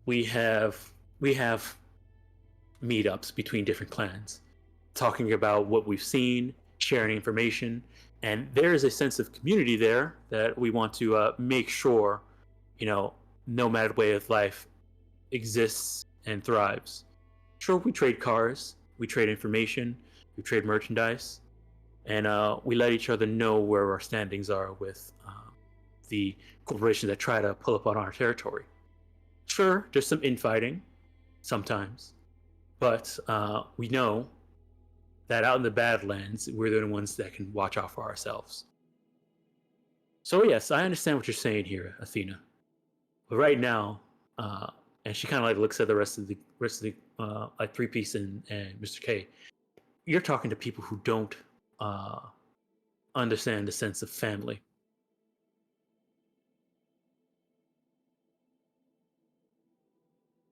A: we have meetups between different clans, talking about what we've seen, sharing information, and there is a sense of community there that we want to make sure, nomad way of life exists and thrives. Sure, we trade cars, we trade information, we trade merchandise, and we let each other know where our standings are with the corporations that try to pull up on our territory. Sure, there's some infighting sometimes, but we know that out in the Badlands, we're the ones that can watch out for ourselves. So yes, I understand what you're saying here, Athena. But right now, and she kind of like looks at the rest of the like three piece and Mr. K. You're talking to people who don't uh, understand the sense of family.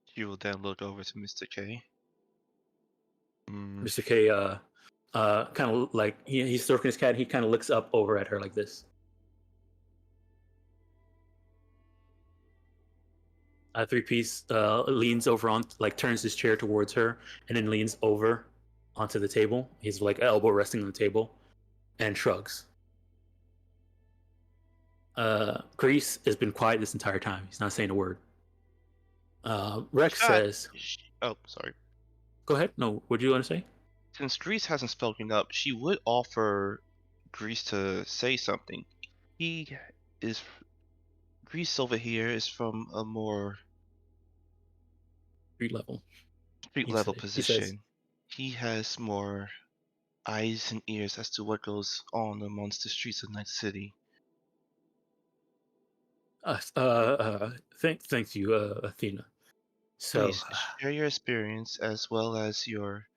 C: She will then look over to Mr. K.
A: Mr. K kind of like he's stroking his cat. And he kind of looks up over at her like this. Three piece leans over on like turns his chair towards her and then leans over onto the table. He's like elbow resting on the table and shrugs. Grease has been quiet this entire time. He's not saying a word. Rex says,
C: Oh, sorry.
A: "Go ahead. No, what do you want to say?"
C: Since Grease hasn't spoken up, she would offer Grease to say something. He is Grease over here is from a more
A: Street level.
C: street
A: He
C: level
A: says- he says-
C: position. He has more eyes and ears as to what goes on amongst the streets of Night City.
A: Thank you, Athena. So,
C: Please share your experience as well as your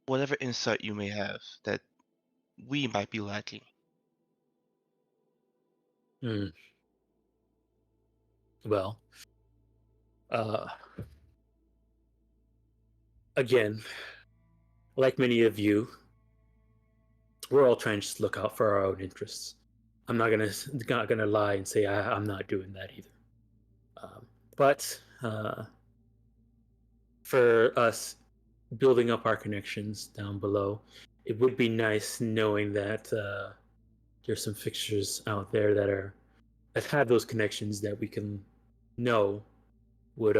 C: whatever insight you may have that we might be lacking.
A: well, uh, again, like many of you, we're all trying to just look out for our own interests. I'm not gonna lie and say I'm not doing that either. But for us building up our connections down below, it would be nice knowing that there's some fixtures out there that have those connections that we can know would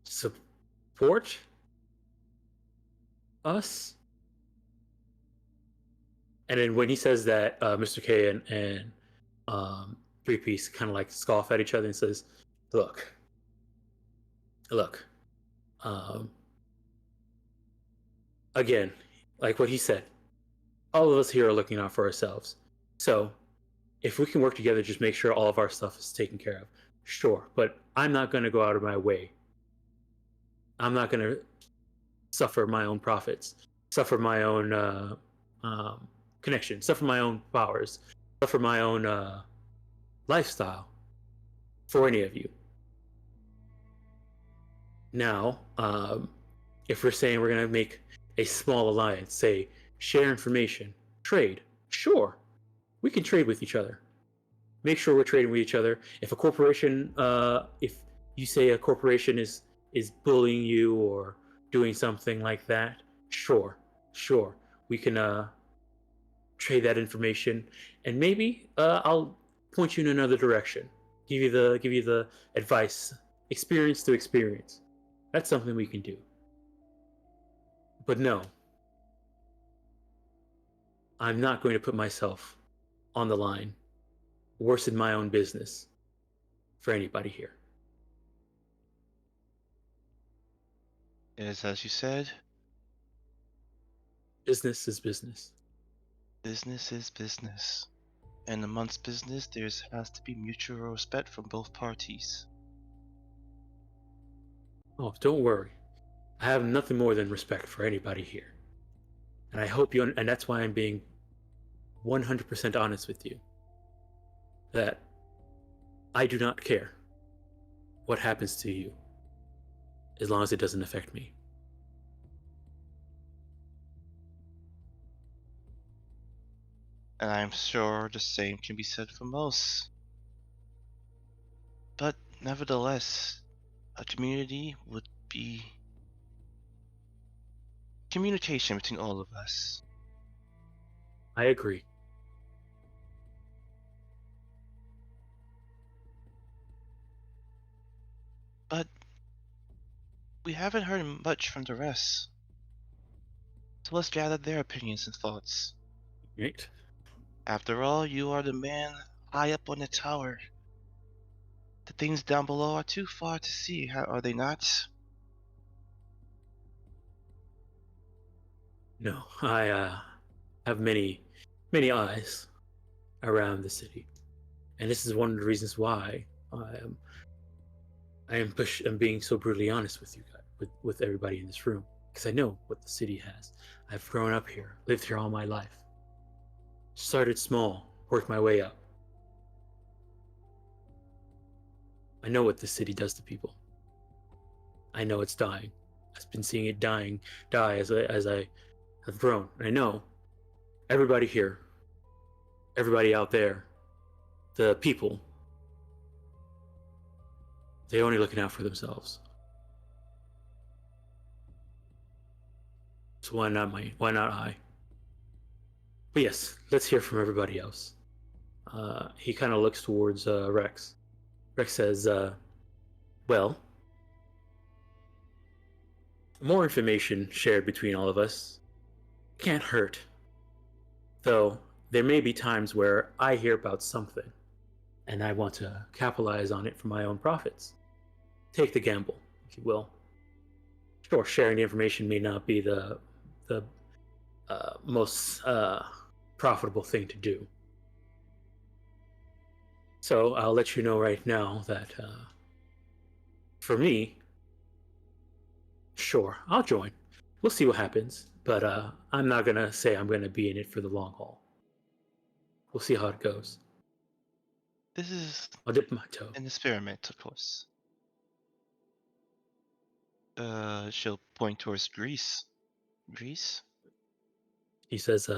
A: support us. And then when he says that, Mr. K and Three Piece kind of like scoff at each other and says, look, um, again, like what he said, all of us here are looking out for ourselves. So if we can work together, just make sure all of our stuff is taken care of. Sure, but I'm not going to go out of my way. I'm not going to suffer my own profits, suffer my own connection, suffer my own powers, suffer my own lifestyle for any of you. Now, if we're saying we're going to make a small alliance, say share information, trade, sure, we can trade with each other. Make sure we're trading with each other. If a corporation, if you say a corporation is bullying you or doing something like that, sure, we can trade that information, and maybe I'll point you in another direction, give you the advice, experience to experience. That's something we can do. But no, I'm not going to put myself on the line, worsen my own business for anybody here.
C: It is as you said,
A: Business is business.
C: business is business. And amongst business, there has to be mutual respect from both parties.
A: Oh, don't worry. I have nothing more than respect for anybody here. And I hope you, and that's why I'm being 100% honest with you, that I do not care what happens to you as long as it doesn't affect me.
C: And I'm sure the same can be said for most. But nevertheless, a community would be communication between all of us.
A: I agree.
C: But we haven't heard much from the rest. So let's gather their opinions and thoughts.
A: Right?
C: After all, you are the man high up on the tower. The things down below are too far to see, are they not?
A: No, I have many many eyes around the city, and this is one of the reasons why I'm being so brutally honest with you guys, with everybody in this room, because I know what the city has. I've grown up here, lived here all my life. Started small, worked my way up. I know what this city does to people. I know it's dying. I've been seeing it die as I have grown. And I know everybody here, everybody out there, the people, they're only looking out for themselves. So why not I? But yes, let's hear from everybody else. He kind of looks towards Rex. Rex says, well, more information shared between all of us can't hurt. Though there may be times where I hear about something and I want to capitalize on it for my own profits. Take the gamble, if you will. Sure, sharing the information may not be the most profitable thing to do. So I'll let you know right now that for me, sure, I'll join. We'll see what happens, but I'm not gonna say I'm gonna be in it for the long haul. We'll see how it goes.
C: This is
A: I'll dip my toe.
C: an experiment, of course. She'll point towards Greece. Greece?
A: He says,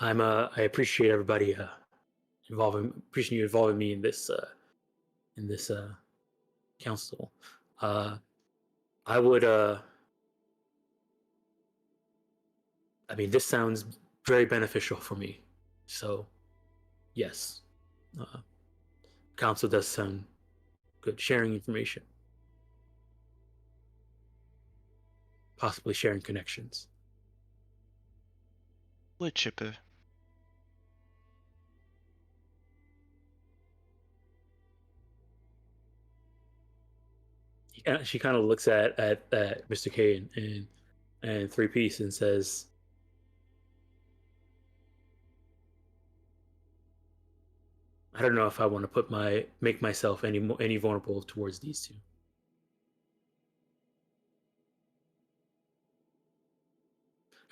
A: I appreciate everybody appreciate you involving me in this council. I would I mean, this sounds very beneficial for me. So, yes, council does sound good. Sharing information, possibly sharing connections.
C: Wood chipper.
A: She kind of looks at Mr. K and Three Piece and says, I don't know if I want to make myself any vulnerable towards these two.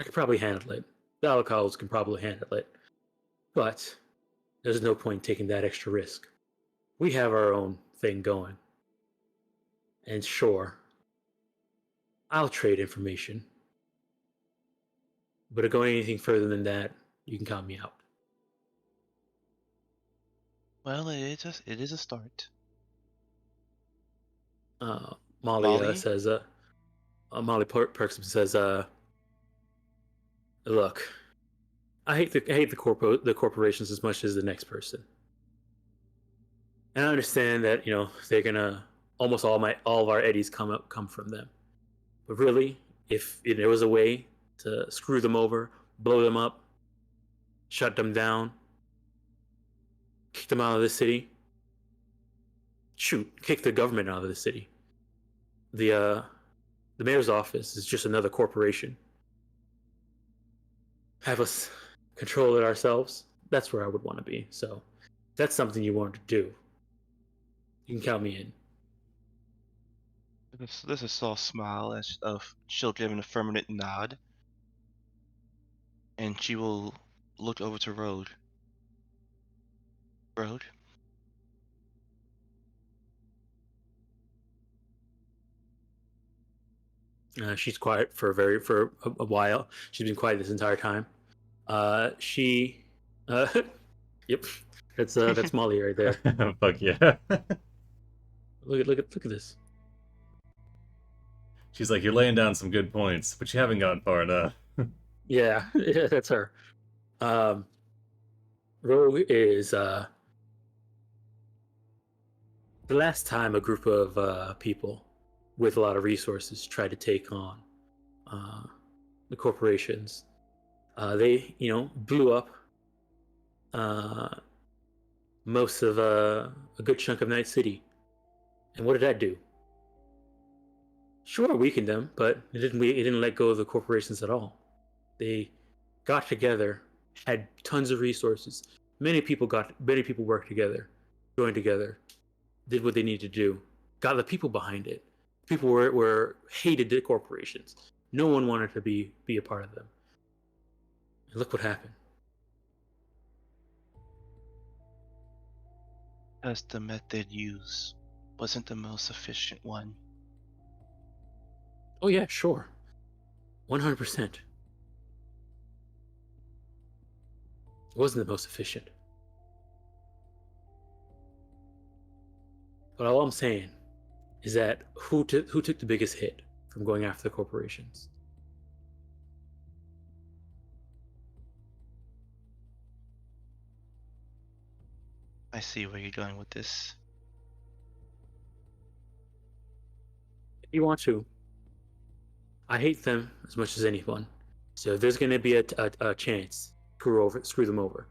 A: I could probably handle it. The Alacalos can probably handle it. But there's no point taking that extra risk. We have our own thing going. And sure, I'll trade information. But going anything further than that, you can count me out.
C: Well, it is a start.
A: Molly says, Molly perks up and says, look, I hate the corporations as much as the next person. And I understand that, they're gonna almost all of our eddies come from them. But really, if there was a way to screw them over, blow them up, shut them down, kick them out of the city, kick the government out of the city. The mayor's office is just another corporation. Have us control it ourselves. That's where I would want to be. So, if that's something you want to do, you can count me in.
C: This is soft smile as she'll give an affirmative nod, and she will look over to Road. Road.
A: She's quiet for a while. She's been quiet this entire time. Yep, that's Molly right there.
B: Fuck yeah.
A: Look at this.
B: She's like, you're laying down some good points, but you haven't gotten far enough.
A: Yeah, that's her. Rogue is the last time a group of people with a lot of resources tried to take on the corporations. They, blew up most of a good chunk of Night City. And what did that do? Sure, weakened them, but it didn't let go of the corporations at all. They got together had tons of resources. Many people worked together, joined together, did what they needed to do, got the people behind it. People were hated the corporations. No one wanted to be a part of them. And look what happened.
C: Because the method used wasn't the most efficient one.
A: Oh yeah, sure. 100%. It wasn't the most efficient. But all I'm saying is that who took the biggest hit from going after the corporations?
C: I see where you're going with this.
A: If you want to, I hate them as much as anyone. So if there's going to be a chance, screw them over,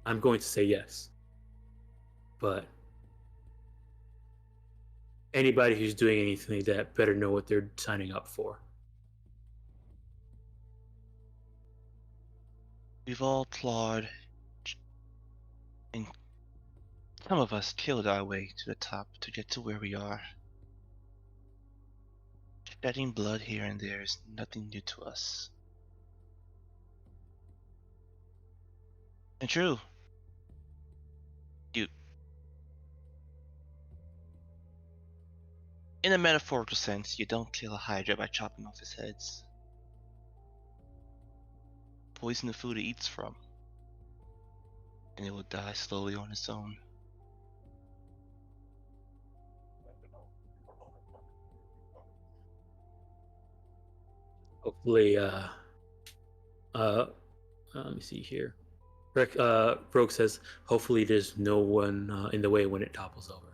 A: I'm going to say yes. But anybody who's doing anything like that better know what they're signing up for.
C: We've all clawed, and some of us killed our way to the top to get to where we are. Shedding blood here and there is nothing new to us. And true, in a metaphorical sense, you don't kill a Hydra by chopping off his heads. Poison the food it eats from, and it will die slowly on its own.
A: Hopefully, let me see here. Rogue says, hopefully there's no one in the way when it topples over.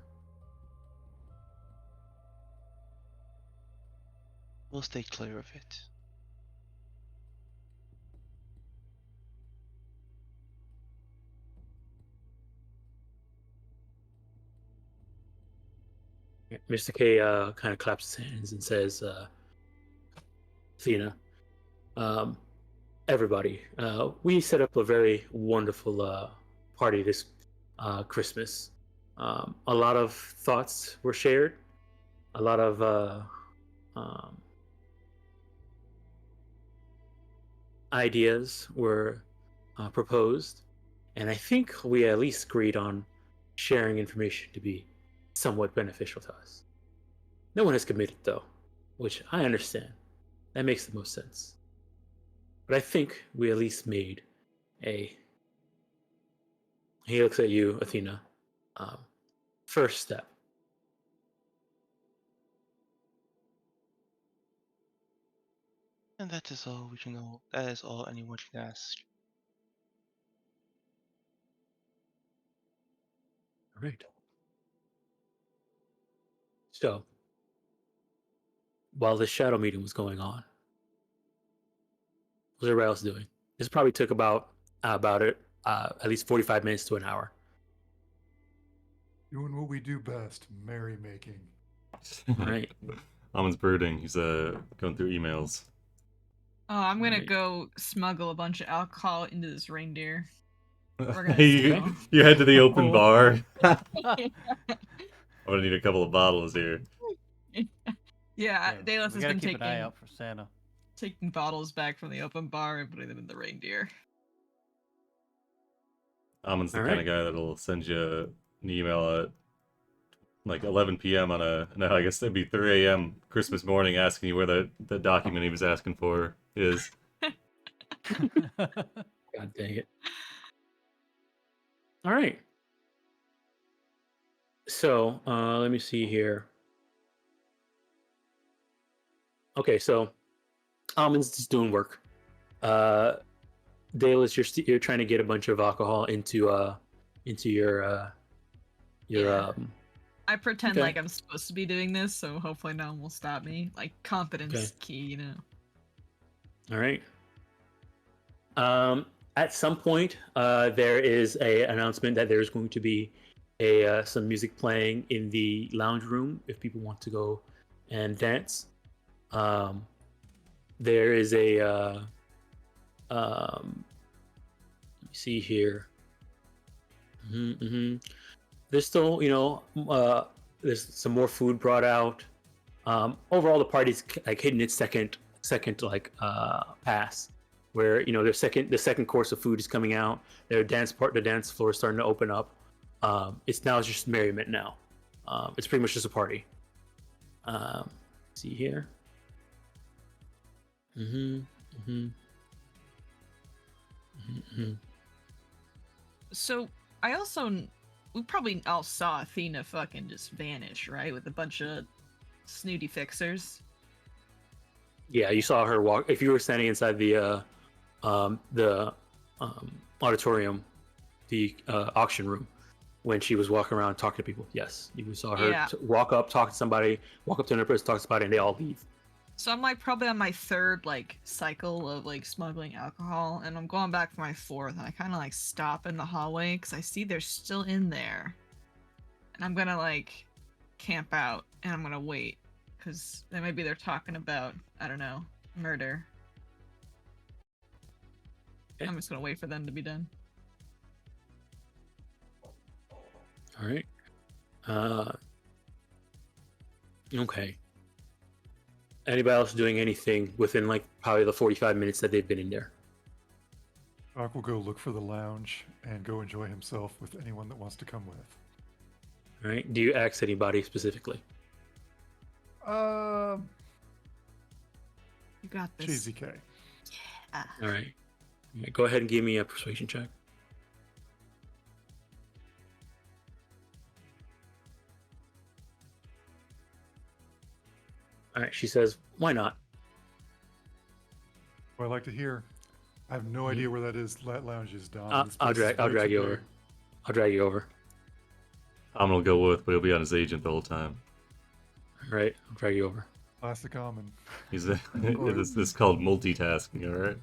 C: We'll stay clear of it.
A: Mr. K kind of claps his hands and says, Athena, everybody, we set up a very wonderful party this Christmas. A lot of thoughts were shared, a lot of ideas were proposed, and I think we at least agreed on sharing information to be somewhat beneficial to us. No one has committed, though, which I understand. That makes the most sense. But I think we at least made a. He looks at you, Athena. First step.
C: And that is all we can know. That is all anyone can ask.
A: All right. So, while this shadow meeting was going on, what was everybody else doing? This probably took about at least 45 minutes to an hour.
F: Doing what we do best, merrymaking.
A: All right.
B: Almond's brooding. He's going through emails.
E: Oh, I'm gonna
A: Right.
E: go smuggle a bunch of alcohol into this reindeer. We're gonna
B: you,
E: steal.
B: you head to the open
G: Oh.
B: bar. I'm gonna need a couple of bottles here.
E: Yeah, Dalos
G: we
E: has
G: gotta
E: been
G: keep an eye
E: taking
G: out for Santa.
E: bottles back from the open bar and putting them in the reindeer.
B: Almond's the
A: All
B: kind
A: right.
B: of guy that'll send you an email at like 11 p.m. on I guess that'd be 3 a.m. Christmas morning asking you where the document he was asking for is.
A: God dang it. All right. So, let me see here. Okay, so Almond's just doing work. Dallas, you're trying to get a bunch of alcohol into your
E: Yeah. I pretend
A: Okay.
E: like I'm supposed to be doing this, so hopefully no one will stop me. Like confidence
A: Okay.
E: key, you know.
A: All right. At some point, there is a announcement that there's going to be some music playing in the lounge room if people want to go and dance. There is a See here. There's still, there's some more food brought out. Overall, the party's like hitting its second like pass, where the second course of food is coming out. The dance floor is starting to open up. It's just merriment now. It's pretty much just a party. See here.
E: So we probably all saw Athena fucking just vanish, right? With a bunch of snooty fixers.
A: Yeah, you saw her walk. If you were standing inside the auditorium, the auction room, when she was walking around talking to people, yes, you saw her
E: Yeah.
A: walk up, talk to somebody, walk up to another person, talk to somebody, and they all leave.
E: So I'm like probably on my third like cycle of like smuggling alcohol, and I'm going back for my fourth, and I kind of like stop in the hallway because I see they're still in there, and I'm gonna like camp out and I'm gonna wait because then maybe they're talking about, I don't know, murder.
A: Okay.
E: I'm just gonna wait for them to be done.
A: All right. Okay. Anybody else doing anything within like probably the 45 minutes that they've been in there?
F: Doc will go look for the lounge and go enjoy himself with anyone that wants to come with.
A: All right. Do you ask anybody specifically?
E: You got this.
F: JZK.
E: Ah.
A: All right. Go ahead and give me a persuasion check. All right. She says, "Why not?"
F: Well, I like to hear. I have no idea where that is. That lounge is, Dom. This
A: I'll
F: place is
A: drag
F: way
A: you
F: too
A: over.
F: big.
A: I'll drag you over.
B: I'm gonna go with, but he'll be on his agent the whole time.
A: All right. I'll drag you over.
F: Classic common.
B: This is called multitasking, all right?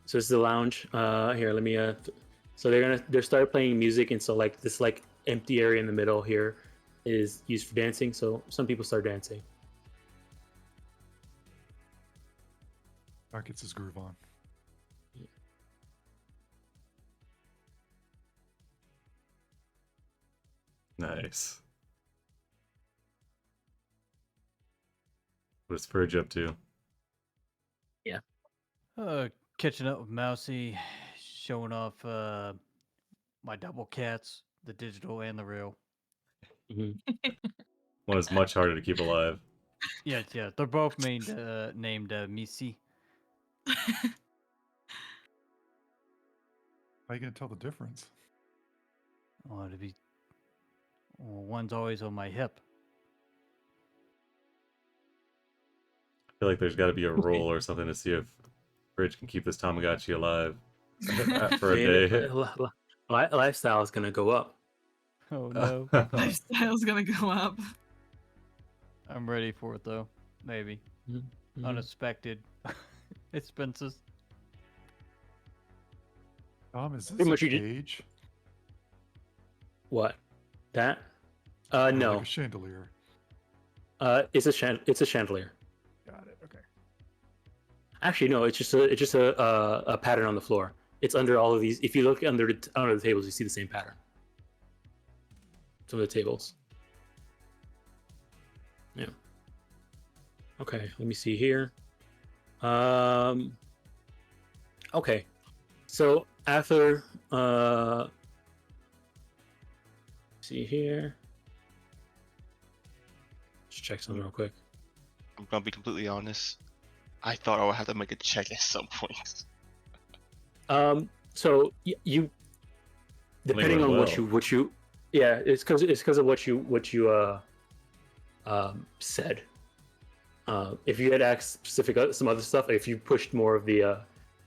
A: So this is the lounge. Here, let me. So they're start playing music, and so like this like empty area in the middle here is used for dancing. So some people start dancing.
F: Doc gets his groove on.
B: Nice. What's Purge up to?
D: Catching up with Mousy, showing off my double cats, the digital and the real.
B: One is much harder to keep alive.
D: Yeah, they're both named Missy.
F: How are you gonna tell the difference?
D: Oh, one's always on my hip.
B: I feel like there's got to be a roll or something to see if Purge can keep this Tamagotchi alive for a day.
A: Lifestyle is gonna go up.
D: Oh no,
E: Lifestyle's gonna go up.
D: I'm ready for it though. Maybe unexpected expenses.
F: Dom, is this
A: Pretty
F: a
A: much you
F: cage?
A: What? That?
F: Or
A: No.
F: Like a chandelier.
A: It's a chandelier.
F: Got it. Okay.
A: Actually, no. It's just a pattern on the floor. It's under all of these. If you look under the tables, you see the same pattern. Some of the tables. Yeah. Okay. Let me see here. Okay. So after see here. Just check something real quick.
C: I'm gonna be completely honest. I thought I would have to make a check at some point.
A: So you, depending on what you, yeah, it's because of what you said. If you had asked specific some other stuff, if you pushed more of the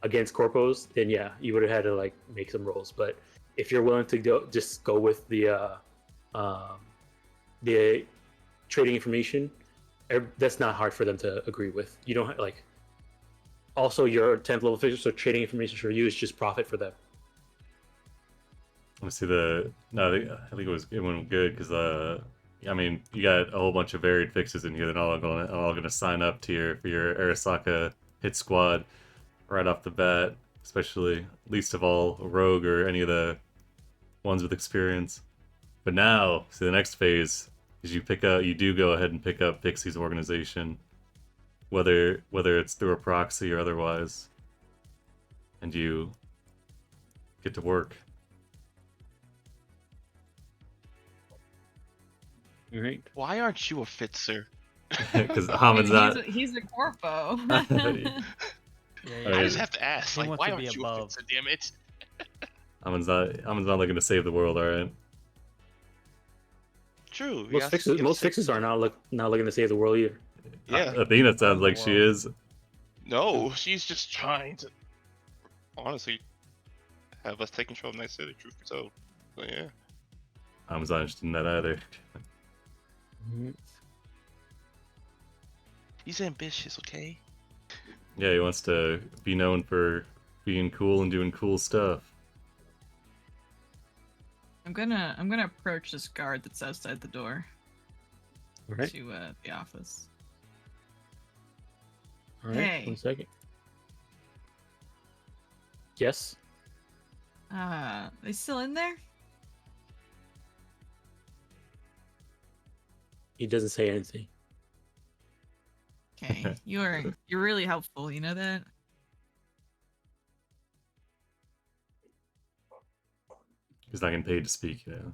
A: against corpos, then yeah, you would have had to like make some rolls. But if you're willing to go with the trading information, that's not hard for them to agree with. You don't like. Also, you're a 10th level figure, so trading information for you is just profit for them.
B: Let's see I think it went good because I mean you got a whole bunch of varied fixes in here that all gonna sign up to for your Arasaka hit squad right off the bat. especially least of all a rogue or any of the ones with experience. But now, see, the next phase is you do go ahead and pick up Pixie's organization, whether it's through a proxy or otherwise, and you get to work.
A: All right.
C: Why aren't you a Fitzer?
B: Because
E: I
B: Haman's
E: mean,
B: not.
E: he's a corpo.
D: Yeah,
C: I
B: yeah.
C: just have to ask,
D: He
C: like,
D: wants
C: why
D: to be
C: aren't you
D: above.
C: a Fitzer? Damn it!
B: Haman's not looking to save the world. All right.
C: True.
A: Most fixes are not looking to save the world either.
C: Yeah.
B: Athena sounds like she is.
C: No, she's just trying to, honestly, have us take control of Night City. Truth be told. So yeah.
B: Haman's not interested in that either.
C: He's ambitious, okay?
B: Yeah, he wants to be known for being cool and doing cool stuff.
E: I'm gonna approach this guard that's outside the door
A: All right.
E: to the office.
A: All right.
E: Hey.
A: 1 second. Yes.
E: They still in there?
A: He doesn't say anything.
E: Okay, you're really helpful. You know that.
B: He's not getting paid to speak, you know.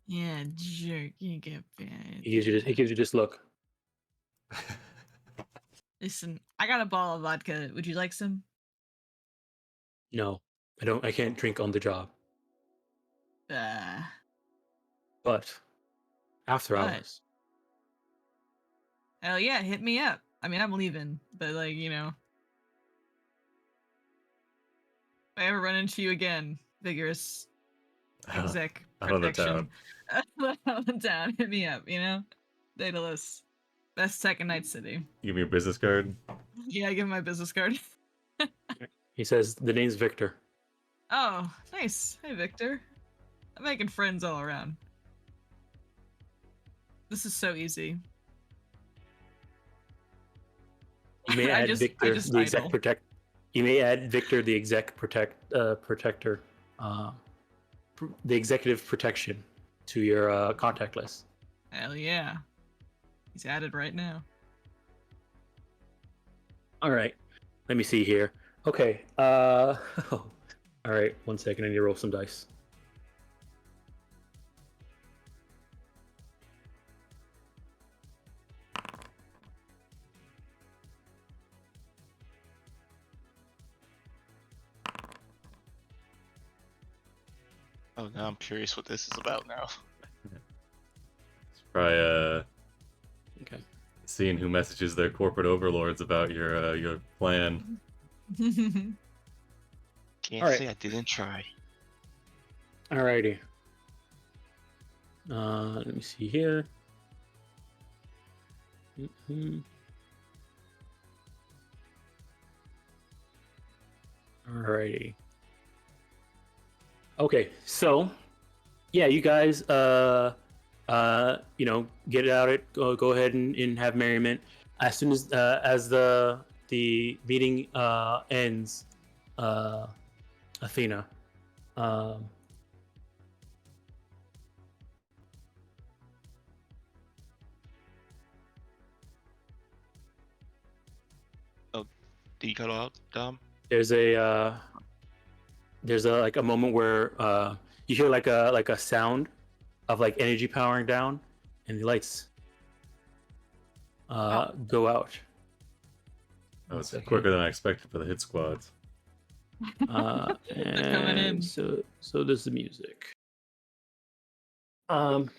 E: Yeah, jerk. You get bad.
A: He gives you this look.
E: Listen, I got a bottle of vodka. Would you like some?
A: No, I can't drink on the job.
E: Uh,
A: But after
E: What?
A: hours.
E: hell yeah, hit me up. I mean, I'm leaving, but like, you know, if I ever run into you again, vigorous exec
B: Out on the
E: protection, out of town, hit me up. You know, Daedalus, best tech in Night City.
B: Give me your business card.
E: Yeah, I give him my business card.
A: He says the name's Victor.
E: Oh, nice. Hey, Victor. I'm making friends all around.
A: This
E: This is so easy.
A: You may
E: I
A: add
E: just-
A: Victor
E: I just
A: the exec
E: idle.
A: protect. You may add Victor the exec protector, the executive protection to your contact list.
E: Hell yeah. He's added right now.
A: All right, let me see here. Okay. All right. 1 second. I need to roll some dice.
C: Oh, now I'm curious what this is about now.
B: It's probably
A: Okay.
B: seeing who messages their corporate overlords about your plan.
C: Can't
A: Alright.
C: say I didn't try.
A: Alrighty. Let me see here. Mhm. Alrighty. Okay, so yeah, you guys get out it, go ahead and have merriment. As soon as the meeting ends, Athena,
C: Do you cut out, Dom?
A: there's a like a moment where you hear like a sound of like energy powering down, and the lights go out.
B: That was
A: Okay.
B: quicker than I expected for the hit squads.
E: coming in.
A: And so does the music. Does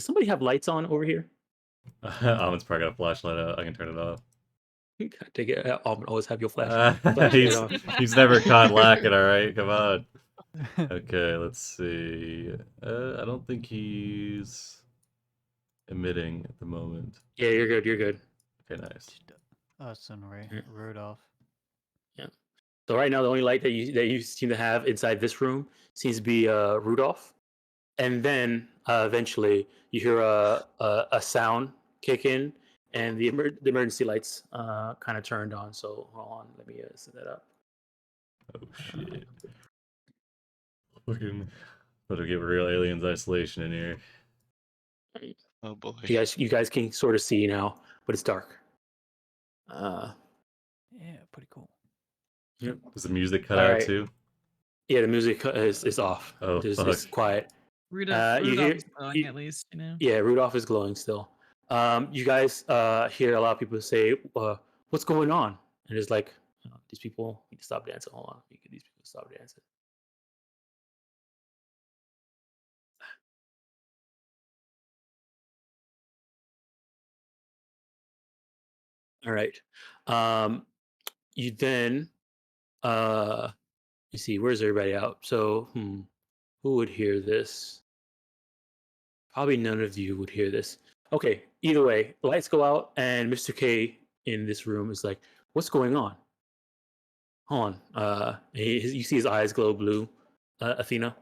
A: somebody have lights on over here?
B: Almond's probably got a flashlight out. I can turn it off.
A: Take it. Always have your flash.
B: he's,
A: on.
B: he's never caught lacking, alright? Come on. Okay, let's see. I don't think he's emitting at the moment.
A: Yeah, you're good. You're good.
B: Okay, nice.
D: Us and
A: Yeah.
D: Rudolph.
A: So right now, the only light that you seem to have inside this room seems to be Rudolph, and then eventually you hear a sound kick in, and the emergency lights kind of turned on. So hold on, let me set that up.
B: Oh shit. Fucking better get real aliens isolation in here.
C: Oh boy.
A: You guys can sort of see now, but it's dark.
D: Yeah, pretty cool.
A: Yep.
B: Does the music cut
A: All
B: out
A: right.
B: too?
A: Yeah, the music is off.
B: Oh,
A: It's
B: fuck.
A: quiet.
E: Rudolph
A: You hear-
E: is glowing
A: you-
E: at least, you know.
A: Yeah, Rudolph is glowing still. You guys hear a lot of people say, "What's going on?" And it's like, these people need to stop dancing. Hold on, you get these people to stop dancing. All right. You then you see, where's everybody out? So, who would hear this? Probably none of you would hear this. Okay, either way, lights go out, and Mr. K in this room is like, "What's going on?" Hold on. You see his eyes glow blue, Athena,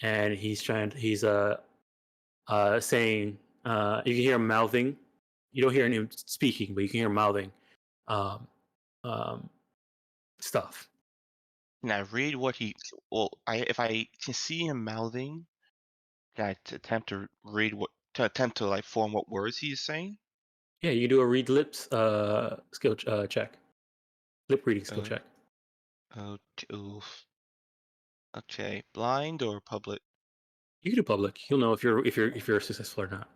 A: and he's saying, you can hear him mouthing. You don't hear him speaking, but you can hear him mouthing, um, um, stuff.
C: Can I read what he? Well, if I can see him mouthing, can I attempt to read attempt to like form what words he's saying?
A: Yeah, you can do a read lips skill check, lip reading skill
C: Uh,
A: check.
C: Oof. Okay, blind or public?
A: You can do public. You'll know if you're successful or not.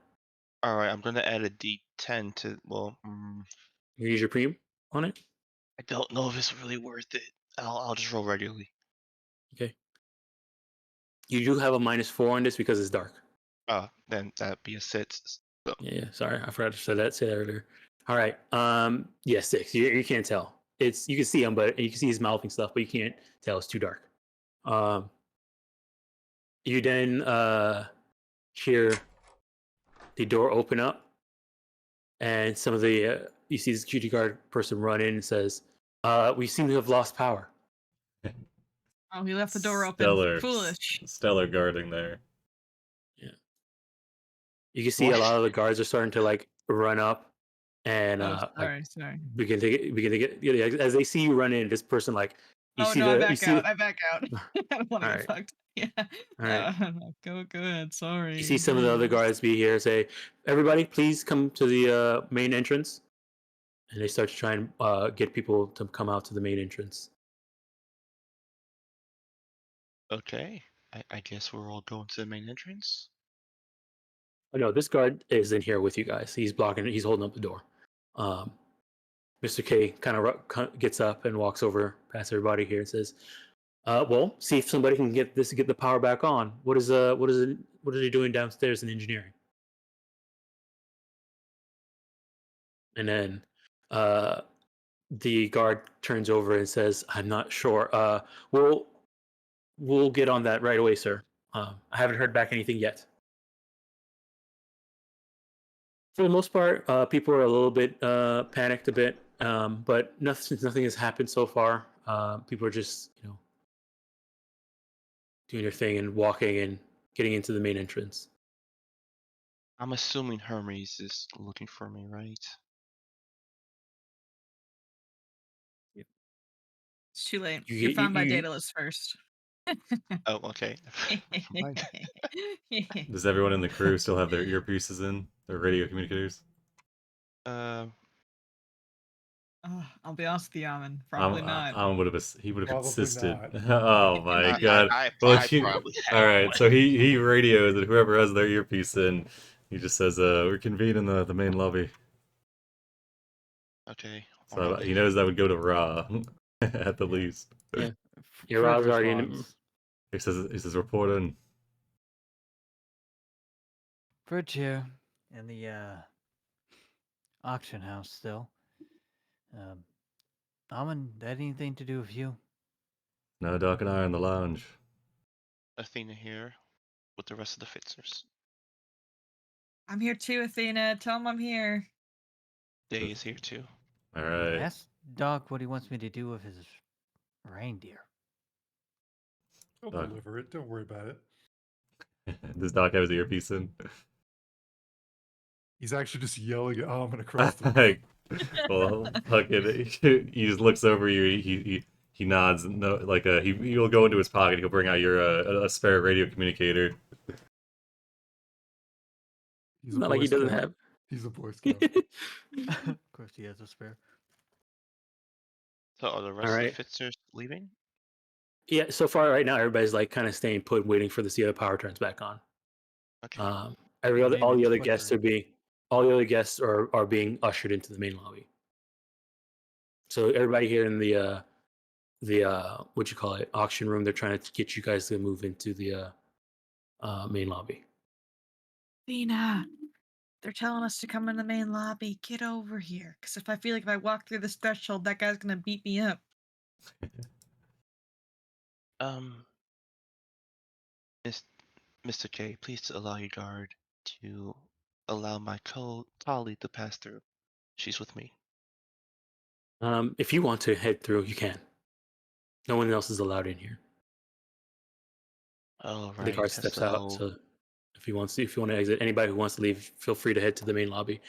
C: All right, I'm gonna add a D10 to. Well,
A: You use your preem on it.
C: I don't know if it's really worth it. I'll just roll regularly.
A: Okay. You do have a -4 on this because it's dark.
C: Then that'd be a 6. So,
A: Yeah, sorry, I forgot to say that earlier. All right, yeah, 6. You can't tell. It's you can see him, but you can see his mouthing stuff, but you can't tell. It's too dark. You then hear the door open up, and some of the you see the security guard person run in and says, "We seem to have lost power."
E: Oh, he left the door open.
B: Stellar.
E: Foolish.
B: Stellar guarding there.
A: Yeah, you can see a lot of the guards are starting to like run up and
E: Oh,
A: like
E: sorry.
A: begin to get as they see you run in. This person like you
E: Oh
A: see
E: no, I
A: the
E: back
A: you see
E: out. I back out. I don't want to
A: Alright.
E: get fucked. Yeah.
A: Alright.
E: Go ahead. Sorry.
A: You see some of the other guards be here say, "Everybody, please come to the main entrance." And they start to try and get people to come out to the main entrance.
C: okay, I guess we're all going to the main entrance.
A: Oh, no, this guard is in here with you guys. He's blocking it. He's holding up the door. Mr. K kind of gets up and walks over past everybody here and says, "Well, see if somebody can get the power back on. What are they doing downstairs in engineering?" And then the guard turns over and says, "I'm not sure. We'll get on that right away, sir. I haven't heard back anything yet." For the most part, people are a little bit panicked a bit, but nothing has happened so far. People are just doing their thing and walking and getting into the main entrance.
C: I'm assuming Hermes is looking for me, right?
E: It's too late.
A: You-
E: You're
A: you-
E: found by
A: you-
E: Daedalus first.
C: Oh, okay.
F: Fine.
B: Does everyone in the crew still have their earpieces in? Their radio communicators?
C: Uh,
E: I'll be honest with you, Amin. Probably not.
B: Alan would have
F: Probably
B: insisted.
F: not.
B: Oh my
C: I,
B: god.
C: I
B: Well,
C: probably have
B: all right,
C: one.
B: so he radios and whoever has their earpiece in, he just says, "We're convened in the main lobby."
C: Okay.
B: So he knows that would go to Ra at the least.
A: Yeah.
D: Fred
A: Your Ra's already in.
D: responds.
B: He says report in.
G: Fridge here in the auction house still. Almond, that anything to do with you?
B: No, Doc and I are in the lounge.
C: Athena here with the rest of the fixers.
E: I'm here too, Athena. Tell him I'm here.
C: Day is here too.
B: All right.
G: Ask Doc what he wants me to do with his reindeer.
F: I'll
B: Doc.
F: deliver it. Don't worry about it.
B: Does Doc have his earpiece in?
F: He's actually just yelling at Almond across the room.
B: Like, well, fucking, he just looks over you. He He nods. No, like he'll go into his pocket. He'll bring out your a spare radio communicator.
F: He's a
A: Not like
F: Boy
A: he doesn't
F: Scout.
A: have.
F: He's a Boy Scout.
D: Of course, he has a spare.
C: So are the rest of
A: Alright.
C: the Fitzers leaving?
A: Yeah, so far right now everybody's like kind of staying put, waiting for the other power turns back on.
C: Okay.
A: All
D: Maybe
A: the other
D: it's
A: guests
D: flickering.
A: all the other guests are being ushered into the main lobby. So everybody here in the what you call it, auction room, they're trying to get you guys to move into the main lobby.
E: Athena, they're telling us to come in the main lobby. Get over here. Because if I feel like if I walk through this threshold, that guy's going to beat me up.
C: Miss, Mr. K, please allow your guard to allow my colleague to pass through. She's with me.
A: If you want to head through, you can. No one else is allowed in here.
C: All
A: The
C: right.
A: guard steps out,
C: So
A: so if you want to exit, anybody who wants to leave, feel free to head to the main lobby.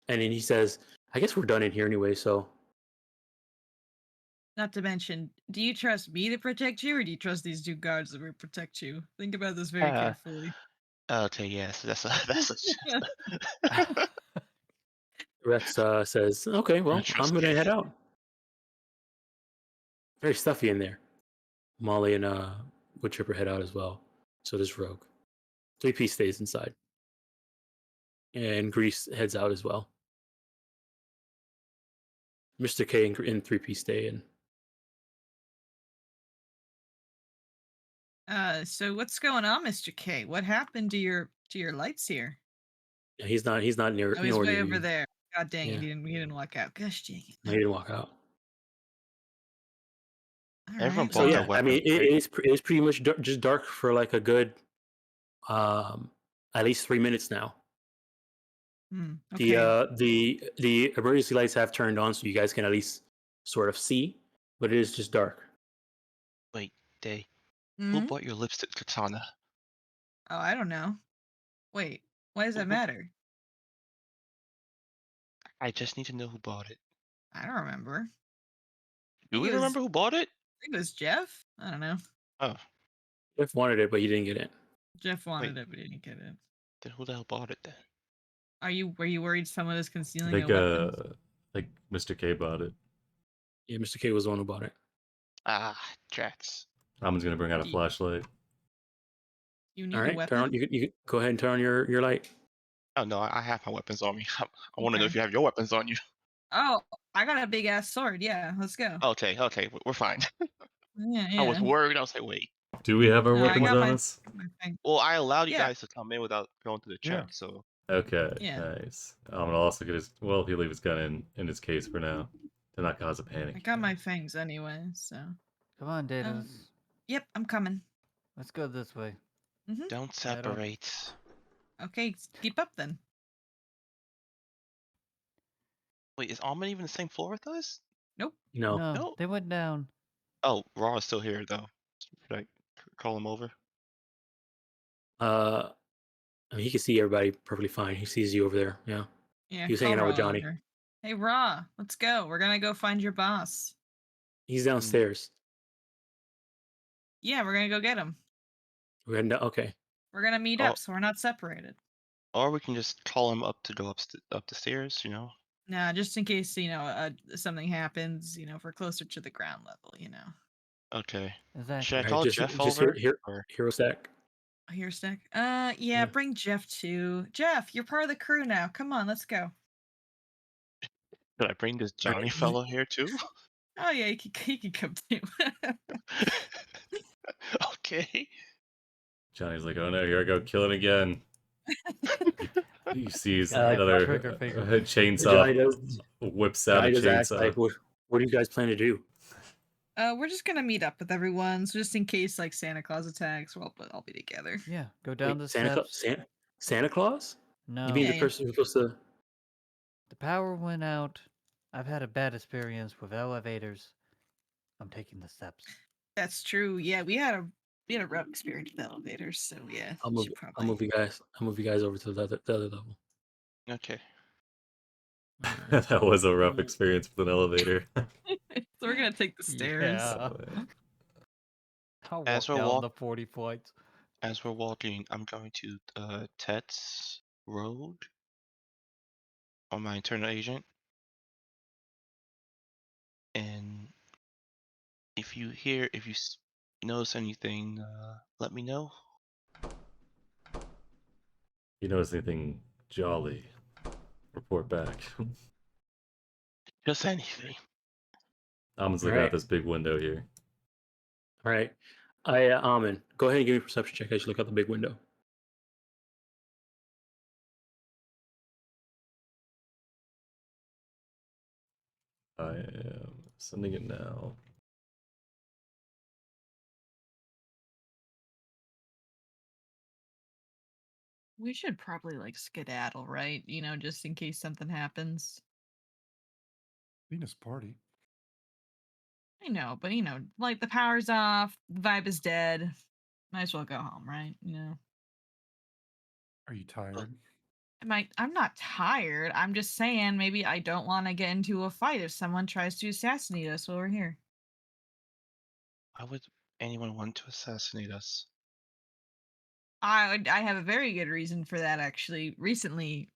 A: And then he says, "I guess we're done in here anyway." So
E: Not to mention, do you trust me to protect you, or do you trust these two guards that will protect you? Think about this very carefully.
C: okay, yes, that's a
A: Rex says, "Okay, well,
C: trust
A: I'm gonna
C: me.
A: head out." Very stuffy in there. Molly and Wood Chipper head out as well. So does Rogue. 3P stays inside, and Grease heads out as well. Mr. K and 3P stay in.
E: So what's going on, Mr. K? What happened to your lights here?
A: Yeah, he's not near
E: Oh, he's
A: nowhere
E: way
A: near
E: over
A: you.
E: there. God dang
A: Yeah.
E: it, he didn't walk out. Gosh dang it.
A: No, he didn't walk out.
E: All
C: Everyone
E: right,
A: So
C: bought
E: well,
C: their
A: yeah, I mean,
C: weapons, right?
A: it is pretty much just dark for like a good, at least 3 minutes now.
E: okay.
A: The emergency lights have turned on, so you guys can at least sort of see, but it is just dark.
C: Wait, Day,
E: Hmm?
C: who bought your lipstick katana?
E: Oh, I don't know. Wait, why does that matter?
C: I just need to know who bought it.
E: I don't remember.
C: Do
E: think
C: we
E: it was-
C: remember who bought it?
E: I think it was Jeff. I don't know.
C: Oh,
A: Jeff wanted it, but he didn't get it.
E: Jeff wanted
C: Wait.
E: it, but he didn't get it.
C: then who the hell bought it then?
E: Were you worried someone is
B: I
E: concealing
B: think
E: a weapon?
B: like Mr. K bought it.
A: Yeah, Mr. K was the one who bought it.
C: Ah, Drax.
B: Amon's gonna bring out a
E: Ye-
B: flashlight.
E: You need
A: All
E: a
A: right,
E: weapon?
A: turn on. You can go ahead and turn on your light.
C: Oh no, I have my weapons on me. I want to know if
E: Okay.
C: you have your weapons on you.
E: Oh, I got a big ass sword. Yeah, let's go.
C: Okay, we're fine.
E: Yeah,
C: I was
E: yeah.
C: worried. I was like, wait.
B: Do we have our
E: No, I
B: weapons
E: got
B: on
E: my-
B: us?
E: my thing.
C: Well, I allowed you
E: Yeah.
C: guys to come in without going to the
F: Yeah.
C: check, so
B: Okay,
E: Yeah.
B: nice. I'm gonna also get his. Well, he'll leave his gun in his case for now to not cause a panic.
E: I got my fangs anyway, so.
G: Come on, Data.
E: Yep, I'm coming.
G: Let's go this way.
C: don't
G: Right on.
C: separate.
E: Okay, keep up then.
C: Wait, is Almond even the same floor with us?
A: No,
C: No.
G: They went down.
C: Oh, Raw is still here though. Should I call him over?
A: I mean, he can see everybody perfectly fine. He sees you over there. Yeah,
E: Yeah,
A: He was
E: call
A: hanging out with
E: Raw
A: Johnny.
E: over. Hey, Raw, let's go. We're gonna go find your boss.
A: he's downstairs.
E: Yeah, we're gonna go get him.
A: We're heading down. Okay,
E: We're gonna meet
C: Oh.
E: up, so we're not separated.
C: Or we can just call him up to go up the stairs, you know?
E: Nah, just in case something happens. If we're closer to the ground level.
C: Okay.
G: Exactly.
C: Should I
A: Alright,
C: call
A: just
C: Jeff
A: just
C: over?
A: here
C: Or...
A: hero stack.
E: Here, Stack.
A: Yeah.
E: Yeah, bring Jeff too. Jeff, you're part of the crew now. Come on, let's go.
C: Should I bring this Johnny
A: Alright.
C: fellow here too?
E: Oh yeah, he can come too.
C: Okay.
B: Johnny's like, oh no, here I go, killing again. He sees
A: like
B: another
G: trigger finger.
B: chainsaw,
A: Johnny does.
B: whips out
A: Johnny
B: a
A: does ask
B: chainsaw.
A: like, what do you guys plan to do?
E: We're just gonna meet up with everyone, so just in case like Santa Claus attacks, we'll all be together.
G: Yeah, go down
A: Wait,
G: the
A: Santa Claus?
G: steps.
A: Santa Claus?
G: No,
A: You mean
E: Yeah,
A: the person who's supposed to?
G: the power went out. I've had a bad experience with elevators. I'm taking the steps.
E: That's true. Yeah, we had a rough experience with elevators, so yeah.
A: I'll
E: should
A: move you guys. I'll move you guys over to the other level.
C: Okay.
A: Alright.
B: That was a rough experience with an elevator.
E: It's So we're gonna take the stairs.
G: Yeah. I'll walk
C: As we're
G: down
C: walk-
G: the 40 flights.
C: As we're walking, I'm going to Tet's Road on my internal agent. And if you notice anything, let me know.
B: You notice anything jolly? Report back.
C: Just anything.
B: Almond's looking
A: Alright.
B: out this big window here.
A: All right. Almond, go ahead and give me a perception check as you look out the big window.
B: I am sending it now.
E: We should probably like skedaddle, right? You know, just in case something happens.
F: Venus party.
E: I know, but you know, like the power's off, the vibe is dead. Might as well go home, right? You know.
F: Are you tired?
E: I'm not tired. I'm just saying maybe I don't want to get into a fight if someone tries to assassinate us while we're here.
C: Why would anyone want to assassinate us?
E: I have a very good reason for that actually. Recently,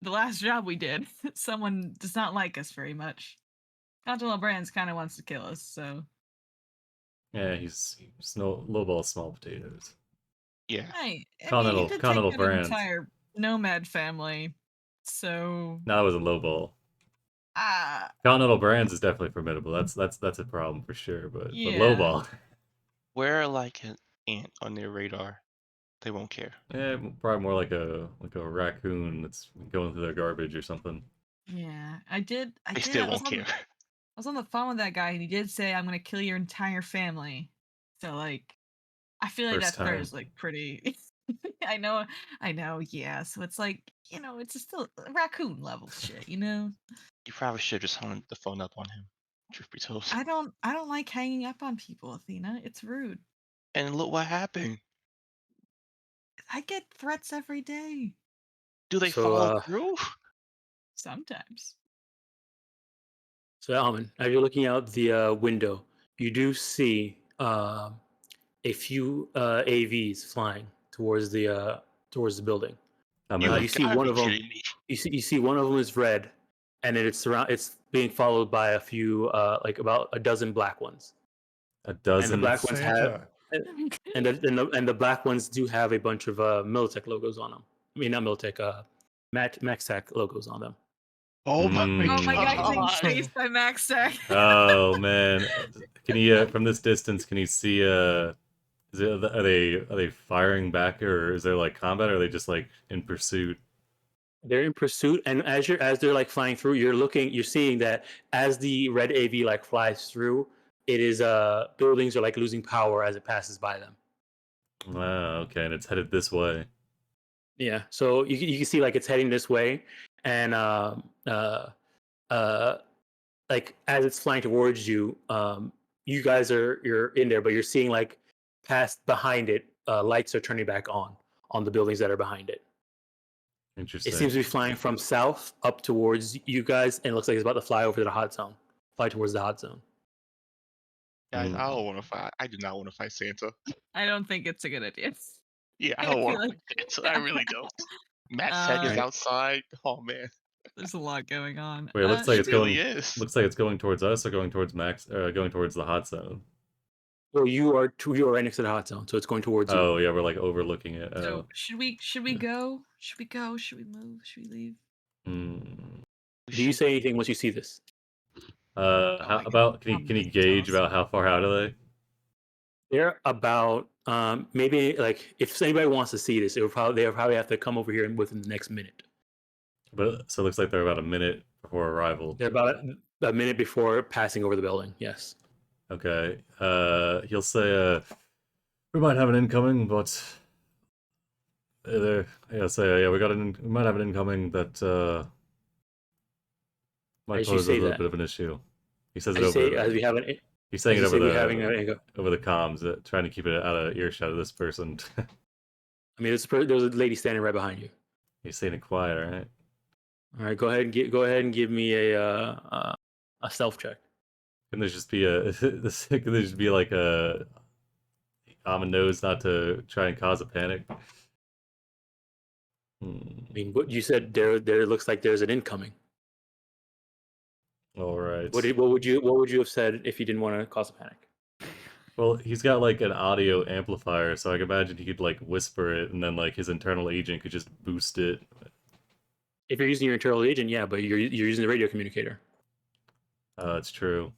E: the last job we did, someone does not like us very much. Continental Brands kind of wants to kill us, so
B: Yeah, he's lowball small potatoes.
C: Yeah.
E: I mean,
B: Continental-
E: it did
B: Continental
E: take out an
B: Brands.
E: entire nomad family. So
B: No, that wasn't lowball. Continental Brands is definitely formidable. That's a problem for sure. But
E: Yeah.
B: lowball.
C: We're like an ant on their radar. They won't care.
B: Yeah, probably more like a raccoon that's going through their garbage or something.
E: Yeah, I did.
C: They still
E: I was
C: won't
E: on,
C: care.
E: I was on the phone with that guy, and he did say, "I'm gonna kill your entire family." So like, I feel like
B: First
E: that threat
B: time.
E: is like pretty. I know. Yeah. So it's like, you know, it's just still raccoon level shit. You know.
C: You probably should just hung the phone up on him. Truth be told.
E: I don't like hanging up on people, Athena. It's rude.
C: And look what happened.
E: I get threats every day.
C: Do they
A: So,
C: follow through?
E: Sometimes.
A: So, Almond, as you're looking out the window, you do see a few AVs flying towards the building.
B: I'm
C: You
B: in.
A: You see
C: gotta
A: one
C: be
A: of them.
C: kidding me.
A: You see one of them is red, and it's being followed by a few like about a dozen black ones.
B: A
A: And the
B: dozen.
A: black ones have
F: Santa.
A: and the black ones do have a bunch of Militech logos on them. I mean, not Militech, MaxTech logos on them.
C: Oh my
E: Oh my god, he's being
C: god.
E: chased by Max Tech.
B: Oh man, can you from this distance? Can you see? Are they firing back, or is there like combat? Or are they just like in pursuit?
A: They're in pursuit, and as they're like flying through, you're seeing that as the red AV like flies through, it is buildings are like losing power as it passes by them.
B: Wow. Okay, and it's headed this way.
A: Yeah, so you can see like it's heading this way, and like as it's flying towards you, you guys you're in there, but you're seeing like past behind it, lights are turning back on the buildings that are behind it.
B: Interesting.
A: It seems to be flying from south up towards you guys, and it looks like it's about to fly over to the hot zone. Fly towards the hot zone.
C: Guys,
B: Mm.
C: I don't want to fight. I do not want to fight Santa.
E: I don't think it's a good idea.
C: Yeah, I
E: I
C: don't want
E: feel
C: to fight Santa. I really don't. Matt Tech is
B: Right.
C: outside. Oh man,
E: There's a lot going on.
B: Wait, it looks like
C: it
B: it's
C: really
B: going.
C: is.
B: Looks like it's going towards us, or going towards Max, going towards the hot zone.
A: Well, you are right next to the hot zone, so it's going towards you.
B: Oh yeah, we're like overlooking it.
E: So
B: Oh.
E: should we go? Should we go? Should we move? Should we leave?
B: Hmm.
A: Do you say anything once you see this?
B: How
E: my
B: about can
E: God,
B: you
E: that's
B: gauge
E: awesome.
B: about how far out are they?
A: They're about maybe like if anybody wants to see this, they'll probably have to come over here within the next minute.
B: But so it looks like they're about a minute before arrival.
A: They're about a minute before passing over the building. Yes.
B: Okay. He'll say, we might have an incoming, but he'll say, yeah, we might have an incoming that might
A: As you
B: pose a
A: say
B: little
A: that.
B: bit of an issue. He says
A: As
B: it
A: you say,
B: over.
A: as we have an
B: He's saying
A: as
B: it
A: you
B: over
A: say, we're having
B: over the comms, trying to keep it out of earshot of this person.
A: I mean, there's a lady standing right behind you.
B: He's saying it quiet, right?
A: All right, go ahead and give me a stealth check.
B: Can there just be a can there just be like a Almond knows not to try and cause a panic?
A: I mean, what you said there looks like there's an incoming.
B: All right.
A: What would you have said if you didn't want to cause a panic?
B: Well, he's got like an audio amplifier, so I can imagine he could like whisper it, and then like his internal agent could just boost it.
A: If you're using your internal agent, yeah, but you're using the radio communicator.
B: It's true.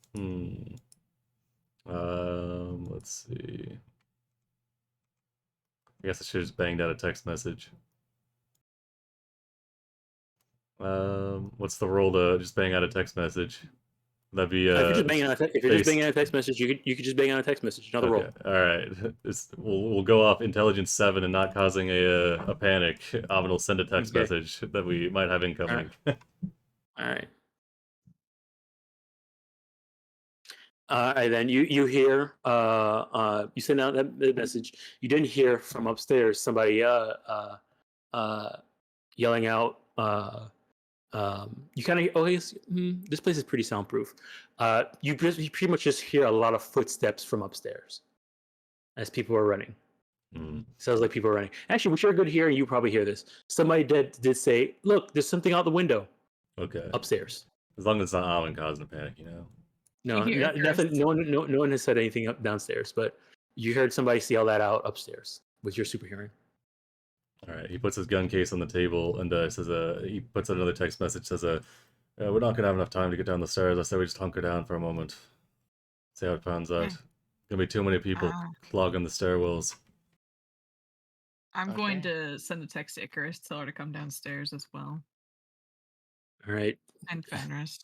B: Let's see. I guess I should have just banged out a text message. What's the role to just bang out a text message? That'd be
A: if you're just banging out a text message, you could just bang out a text message. Another roll.
B: All right. We'll go off intelligence 7 and not causing a panic. Amon will send a text message that we might have incoming.
A: All right. And then you hear you send out that message. You didn't hear from upstairs somebody yelling out. You kind of this place is pretty soundproof. You pretty much just hear a lot of footsteps from upstairs as people are running. Sounds like people are running. Actually, which you're good hearing, you probably hear this. Somebody did say, "Look, there's something out the window."
B: Okay.
A: Upstairs.
B: As long as it's not Amon causing a panic, you know.
A: No, nothing. No one has said anything up downstairs, but you heard somebody yell that out upstairs with your super hearing.
B: All right. He puts his gun case on the table and says, he puts another text message. Says, we're not gonna have enough time to get down the stairs. I say we just hunker down for a moment. See how it pans out. Gonna be too many people clogging the stairwells.
E: I'm going to send a text to Icarus, tell her to come downstairs as well.
A: All right.
E: And Fenris.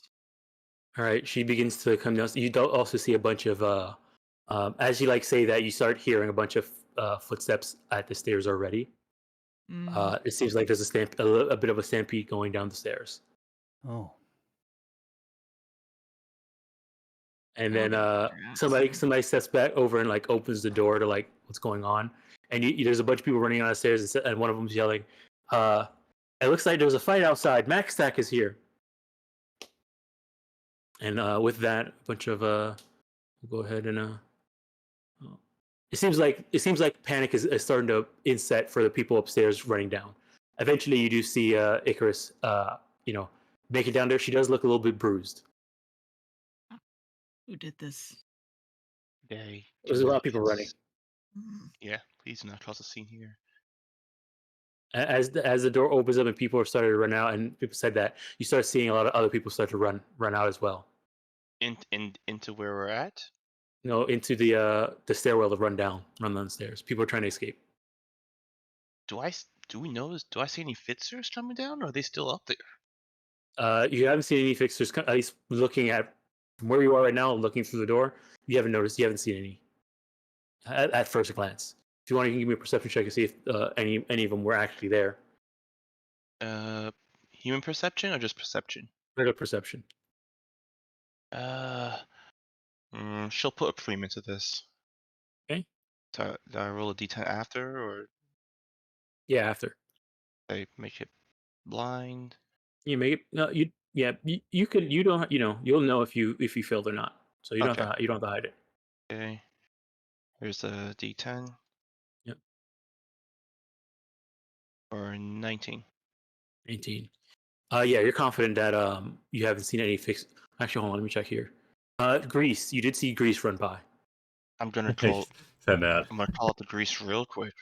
A: All right. She begins to come down. You don't also see a bunch of as you say that, you start hearing a bunch of footsteps at the stairs already. It seems like there's a bit of a stampede going down the stairs.
G: Oh.
A: And then somebody steps back over and opens the door to what's going on. And there's a bunch of people running down the stairs, and one of them's yelling, "It looks like there's a fight outside. Max Stack is here." And with that, a bunch of we'll go ahead and it seems like panic is starting to inset for the people upstairs running down. Eventually, you do see Icarus, make it down there. She does look a little bit bruised.
E: Who did this?
A: There's a lot of people running.
C: Yeah, please do not cause a scene here.
A: As the door opens up and people are starting to run out, and people said that you start seeing a lot of other people start to run out as well.
C: Into where we're at?
A: No, into the stairwell to run down the stairs. People are trying to escape.
C: Do I see any fixers coming down, or are they still up there?
A: You haven't seen any fixers. At least looking at from where you are right now, looking through the door, you haven't seen any at first glance. If you want, you can give me a perception check to see if any of them were actually there.
C: Human perception or just perception?
A: Regular perception.
C: She'll put a premium into this.
A: Okay.
C: Do I roll a d10 after, or?
A: Yeah, after.
C: I make it blind.
A: You make it. No, you. Yeah, you could. You don't. You'll know if you failed or not. So you don't have to hide it.
C: Okay. Here's a d10.
A: Yep.
C: Or 19.
A: 18. Yeah, you're confident that you haven't seen any fix. Actually, hold on. Let me check here. Grease. You did see Grease run by.
C: I'm gonna call.
B: Send that.
C: I'm gonna call out the Grease real quick.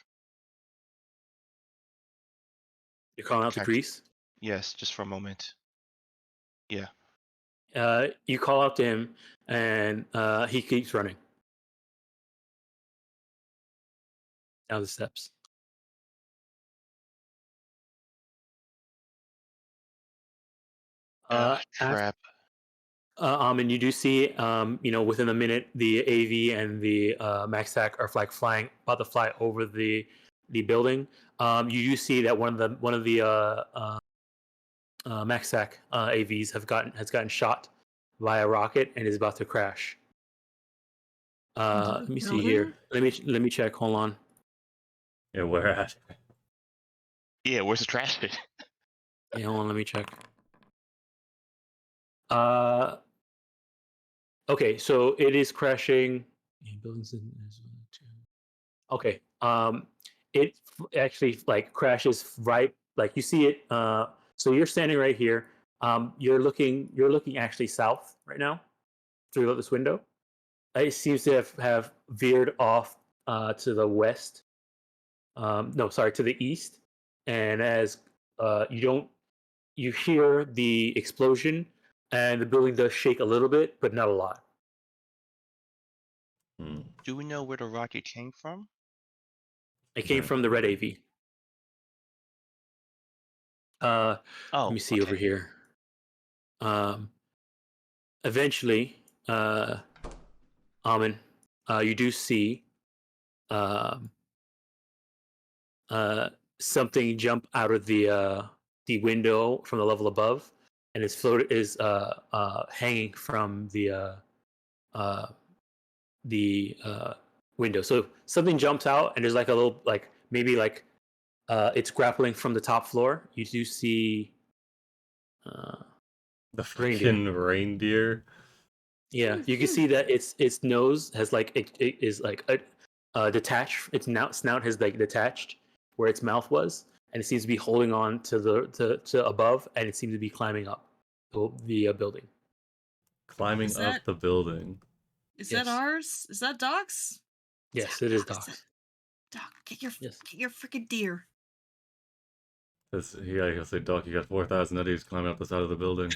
A: You're calling out the Grease?
C: Yes, just for a moment. Yeah.
A: You call out to him, and he keeps running down the steps.
C: Crap.
A: And you do see, within a minute, the AV and the MaxTac are about to fly over the building. You do see that one of the MaxTac AVs has gotten shot by a rocket and is about to crash. Let me see here. Let me check. Hold on.
B: Yeah, where at?
C: Yeah, where's the trash bin?
A: Yeah, hold on. Let me check. Okay, so it is crashing. Buildings in. Okay. It actually like crashes right. Like you see it. So you're standing right here. You're looking. You're looking actually south right now through this window. It seems to have veered off to the west. No, sorry, to the east. And as you don't, you hear the explosion, and the building does shake a little bit, but not a lot.
B: Hmm.
C: Do we know where the rocket came from?
A: It came
B: Yeah.
A: from the red AV. Let
C: Oh,
A: me see over
C: okay.
A: here. Eventually, Amin, you do see um, something jump out of the window from the level above, and it's hanging from uh, the window. So something jumps out, and there's like a little like maybe like it's grappling from the top floor. You do see uh,
B: The
A: reindeer.
B: fucking reindeer.
A: Yeah, you can see that its nose has like it is like detached. Its snout has like detached where its mouth was, and it seems to be holding on to to above, and it seems to be climbing up the building.
B: Climbing
E: Is
B: up
E: that
B: the building.
E: is
A: Yes.
E: that ours? Is that Doc's?
A: Yes, it is Doc's.
E: Doc,
A: Yes.
E: get your freaking deer.
B: Yeah, I say, Doc, you got 4,000 eddies climbing up the side of the building.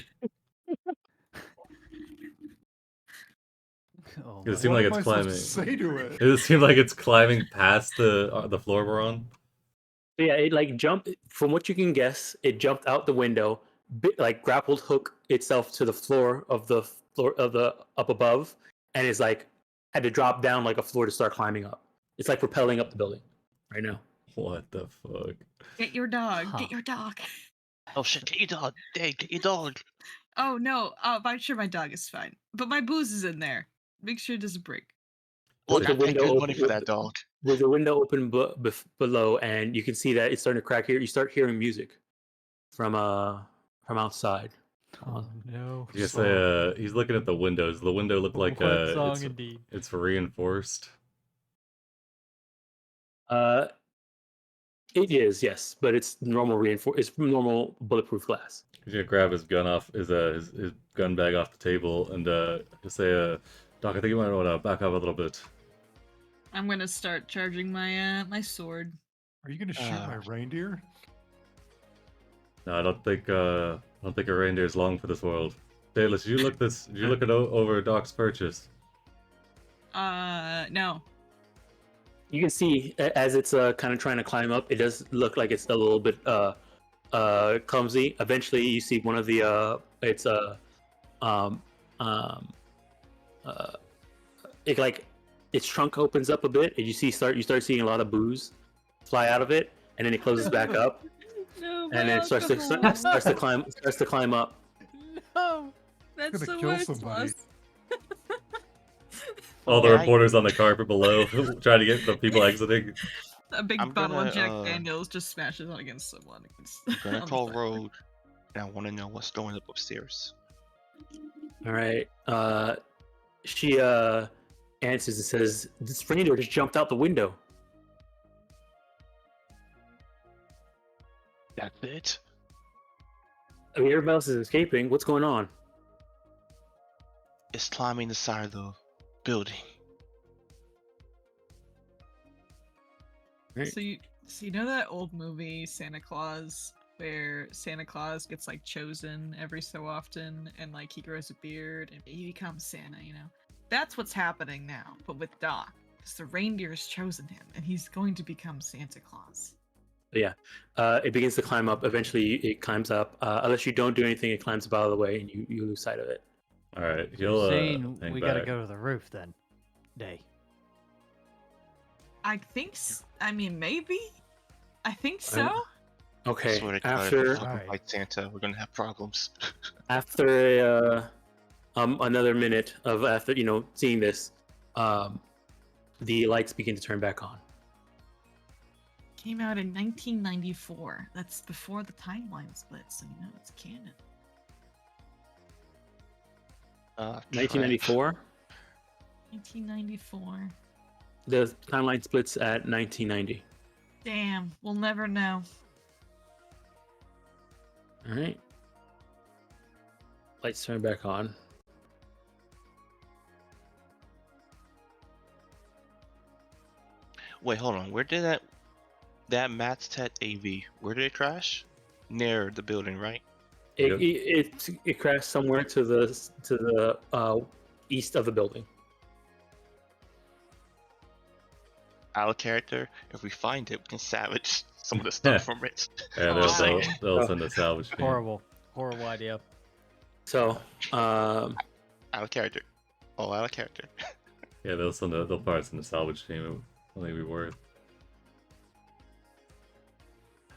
G: Oh
B: It
G: my
B: seemed
F: What
B: like
F: am
B: it's
F: I supposed to
B: climbing.
F: say to it?
B: It seemed like it's climbing past the floor we're on.
A: So yeah, it like jumped from what you can guess. It jumped out the window, like grappled hook itself to the floor of the up above, and is like had to drop down like a floor to start climbing up. It's like propelling up the building right now.
B: What the fuck?
E: Get your dog.
G: Huh.
E: Get your dog.
C: Oh shit! Get your dog. Dave, get your dog.
E: Oh no. I'm sure my dog is fine, but my booze is in there. Make sure it doesn't break.
A: With
C: Look,
A: the
C: I paid
A: window
C: good money
A: open,
C: for that dog.
A: with the window open below, and you can see that it's starting to crack here. You start hearing music from outside.
G: Oh no.
B: You say, he's looking at the windows. The window looked like
G: What song indeed?
B: it's reinforced.
A: Uh, it is, yes, but it's normal It's normal bulletproof glass.
B: He's gonna grab his gun off his gun bag off the table and just say, Doc, I think you might want to back up a little bit.
E: I'm gonna start charging my my sword.
F: Are you going to shoot my reindeer?
B: No, I don't think a reindeer is long for this world. Daedalus, did you look over Doc's purchase?
E: No.
A: You can see as it's kind of trying to climb up, it does look like it's a little bit clumsy. Eventually, you see one of the um, um, it like its trunk opens up a bit, and you start seeing a lot of booze fly out of it, and then it closes back up,
E: No.
A: and then it starts to climb up.
E: No. That's
F: Gonna
E: the
F: kill
E: worst
F: somebody.
E: loss.
B: All the
C: Yeah,
B: reporters on the carpet below trying to get the people exiting.
E: A big
C: I'm
E: bottle of Jack
C: gonna,
E: Daniels just smashes on against someone.
C: I'm gonna
E: on the
C: call
E: floor.
C: Road, and I want to know what's going up upstairs.
A: All right. She answers and says, "This reindeer just jumped out the window."
C: That's it.
A: I mean, everybody else is escaping. What's going on?
C: It's climbing the side of the building.
A: Right.
E: So you know that old movie Santa Claus where Santa Claus gets like chosen every so often and like he grows a beard and he becomes Santa, you know? That's what's happening now, but with Doc. Because the reindeer's chosen him and he's going to become Santa Claus.
A: Yeah, it begins to climb up. Eventually, it climbs up. Unless you don't do anything, it climbs up out of the way, and you lose sight of it.
B: All right,
G: You're
B: he'll
G: saying
B: hang
G: we
B: back.
G: gotta go to the roof then, Day.
E: I think I mean maybe? I think so.
A: Okay.
C: Swear to God, if we
A: After
C: fucking
G: Alright.
C: fight Santa, we're gonna have problems.
A: after another minute of seeing this, the lights begin to turn back on.
E: Came out in 1994. That's before the timeline split, so you know it's canon.
A: 1994.
E: 1994.
A: The timeline splits at 1990.
E: Damn, we'll never know.
A: All right. Lights turn back on.
C: Wait, hold on. Where did that Matstet AV? Where did it crash? Near the building, right?
B: Yep.
A: It crashed somewhere to the east of the building.
C: Out of character. If we find it, we can salvage some of the stuff from it.
B: Yeah,
C: Just
B: they'll,
C: saying.
B: they'll send a salvage team.
G: Horrible idea.
A: So,
C: Out of character. Oh, out of character.
B: Yeah, they'll probably send a salvage team. I think it'd be worth.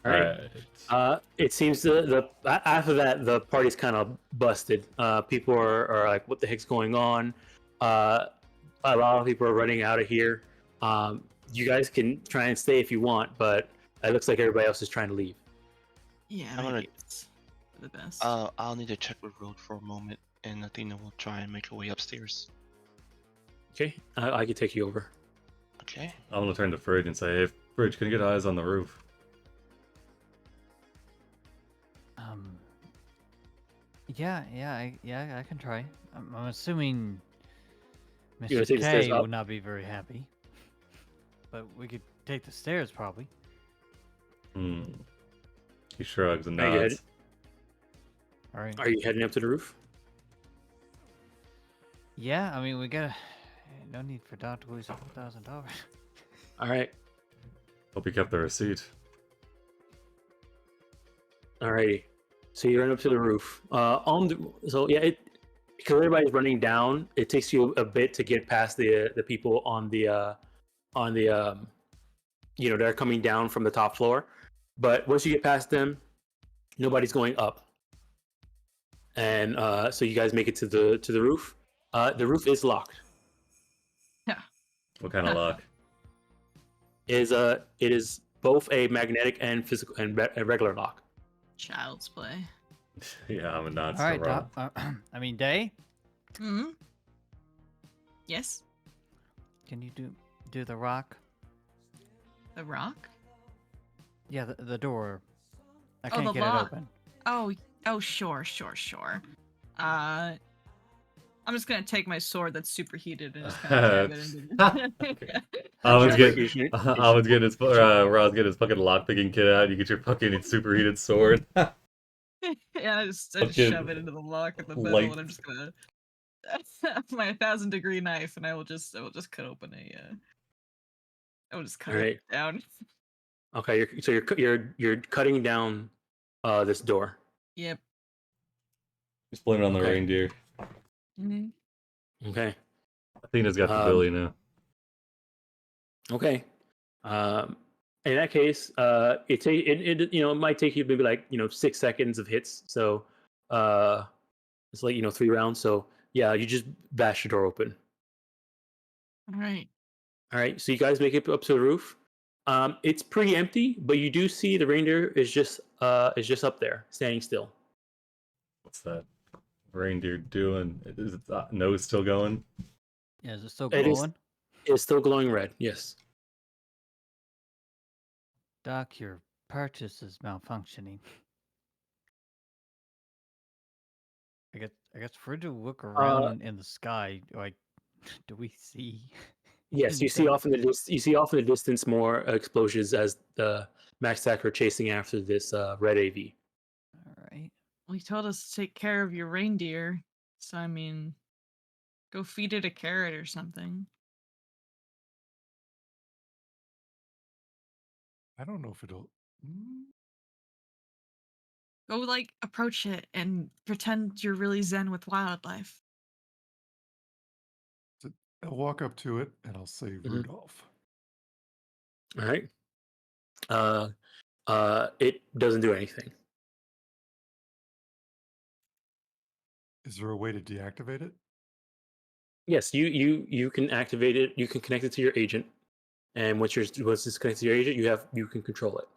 A: all right. It seems after that the party's kind of busted. People are like, "What the heck's going on?" A lot of people are running out of here. You guys can try and stay if you want, but it looks like everybody else is trying to leave.
E: Yeah,
C: I'm gonna-
E: maybe it's for the best.
C: I'll need to check with Road for a moment, and Athena will try and make her way upstairs.
A: Okay, I can take you over.
C: Okay.
B: I'm gonna turn to Fridge and say, "Hey, Fridge, can you get eyes on the roof?"
G: Yeah, I can try. I'm assuming
A: You wanna
G: Mr.
A: take the stairs
G: K
A: up?
G: will not be very happy. But we could take the stairs probably.
B: He shrugs and
A: Are you
B: nods.
G: All right.
A: Are you heading up to the roof?
G: Yeah, I mean we gotta. No need for Doc to lose $1,000.
A: All right.
B: Hope you kept the receipt.
A: Alrighty. So you run up to the roof. Because everybody's running down, it takes you a bit to get past the people on the they're coming down from the top floor. But once you get past them, nobody's going up. And so you guys make it to the roof. The roof is locked.
B: What kind of lock?
A: It is both a magnetic and physical and a regular lock.
E: Child's play.
B: Yeah, I'm a nod.
G: All right,
B: Rob.
G: Doc. I mean, Day,
E: Hmm. Yes.
G: can you do the rock?
E: The rock.
G: Yeah, the door. I
E: Oh,
G: can't
E: the
G: get
E: lock.
G: it open.
E: Oh, sure. I'm just gonna take my sword that's superheated and just kind of jab it into.
B: Rob's
A: Sure.
B: getting his fucking lockpicking kit out. You get your fucking superheated sword.
E: Yeah, I just
B: Fucking
E: shove it into the lock at the middle,
B: light-
E: and I'm just gonna my 1,000-degree knife, and I will just cut open I will just cut
A: Alright.
E: it down.
A: Okay, you're cutting down this door.
E: Yep.
B: Just blame it on the
A: Okay.
B: reindeer.
E: Mhm.
A: Okay.
B: Athena's got the ability now.
A: Okay. In that case, it might take you maybe like 6 seconds of hits. So it's like 3 rounds. So yeah, you just bash the door open.
E: All right.
A: All right. So you guys make it up to the roof. It's pretty empty, but you do see the reindeer is just up there, standing still.
B: What's that reindeer doing? Is its nose still going?
G: Yeah, is it still
A: It is-
G: glowing?
A: It's still glowing red. Yes.
G: Doc, your purchase is malfunctioning. I guess for to look around in the sky, like, do we see?
A: Yes, you see
G: anything?
A: off in the distance more explosions as the Max Attack are chasing after this red AV.
G: All right.
E: Well, you told us to take care of your reindeer, so I mean, go feed it a carrot or something.
F: I don't know if it'll.
E: Go like approach it and pretend you're really zen with wildlife.
F: I'll walk up to it and I'll say Rudolph.
A: All right. It doesn't do anything.
F: Is there a way to deactivate it?
A: Yes, you can activate it. You can connect it to your agent, and once it's connected to your agent, you can control it.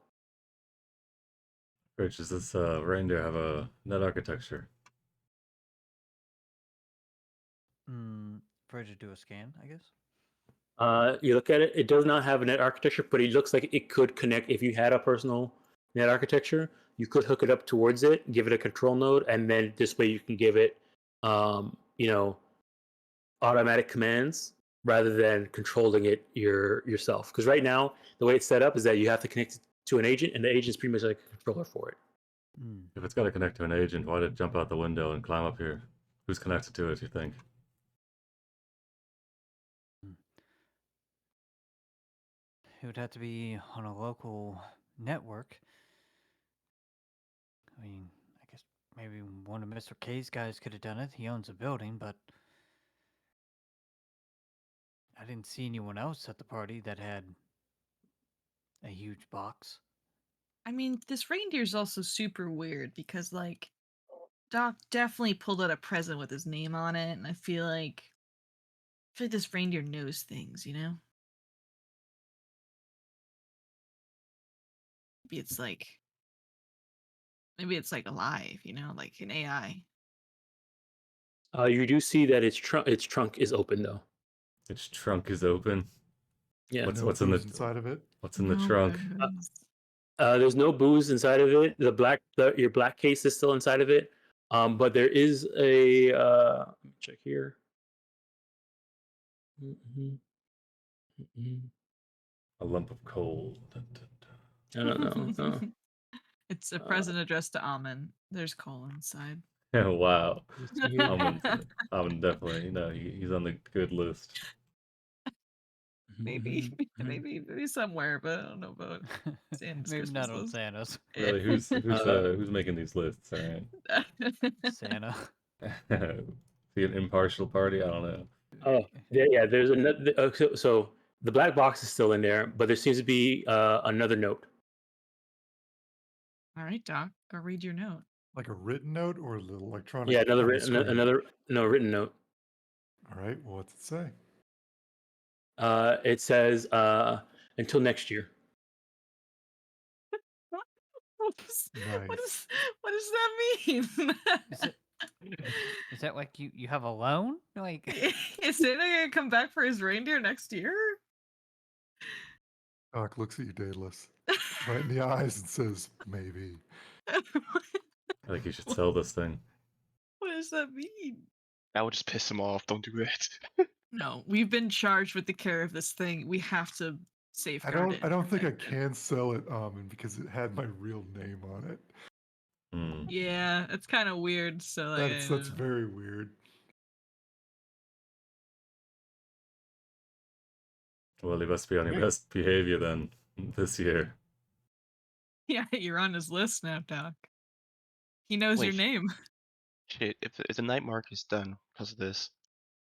B: Rich, does this reindeer have a net architecture?
G: for it to do a scan, I guess.
A: You look at it; it does not have a net architecture, but it looks like it could connect. If you had a personal net architecture, you could hook it up towards it, give it a control node, and then this way you can give it, you know, automatic commands rather than controlling it yourself. Because right now, the way it's set up is that you have to connect it to an agent, and the agent's pretty much like a controller for it.
B: If it's got to connect to an agent, why did it jump out the window and climb up here? Who's connected to it, you think?
G: It would have to be on a local network. I mean, I guess maybe one of Mr. K's guys could have done it. He owns a building, but I didn't see anyone else at the party that had a huge box.
E: I mean, this reindeer's also super weird because, like, Doc definitely pulled out a present with his name on it, and I feel like this reindeer knows things, you know? Maybe it's like alive, you know, like an AI.
A: You do see that its trunk is open though.
B: Its trunk is open.
A: Yeah.
B: What's
F: No
B: what's in the
F: booze inside of it?
B: what's in the trunk?
E: booze.
A: There's no booze inside of it. Your black case is still inside of it. But there is a let me check here. Mhm. Mhm.
B: A lump of coal. Dun, dun,
A: I don't know.
E: It's a present addressed to Amen. There's coal inside.
B: dun. Oh, wow.
A: Let's see here.
B: I'm definitely, he's on the good list.
E: maybe,
A: Mhm.
E: maybe somewhere, but I don't know about Santa's
G: Maybe
E: Christmas
G: not on
E: list.
G: Santa's.
B: Really, who's making these lists? All right.
G: Santa.
B: See an impartial party? I don't know.
A: Oh, yeah. There's another. So the black box is still in there, but there seems to be another note.
E: All right, Doc, go read your note.
F: Like a written note or the electronic?
A: Yeah,
F: on the screen?
A: another no written note.
F: All right. Well, what's it say?
A: It says until next year.
E: What
F: Nice.
E: does that mean?
G: Is that like you have a loan? Like
E: Is Santa gonna come back for his reindeer next year?
F: Doc looks at you, Daedalus, right in the eyes and says, maybe.
B: I think you should sell this thing.
E: What does that mean?
C: That would just piss him off. Don't do that.
E: No, we've been charged with the care of this thing. We have to safeguard it.
F: I don't think I
E: protect it.
F: can sell it, because it had my real name on it.
B: Hmm.
E: Yeah, it's kind of weird. So like,
F: That's very weird.
B: Well, you must be on your best behavior then this year.
E: yeah, you're on his list now, Doc. He knows your
C: Wait.
E: name.
C: Shit, if the night mark is done because of this,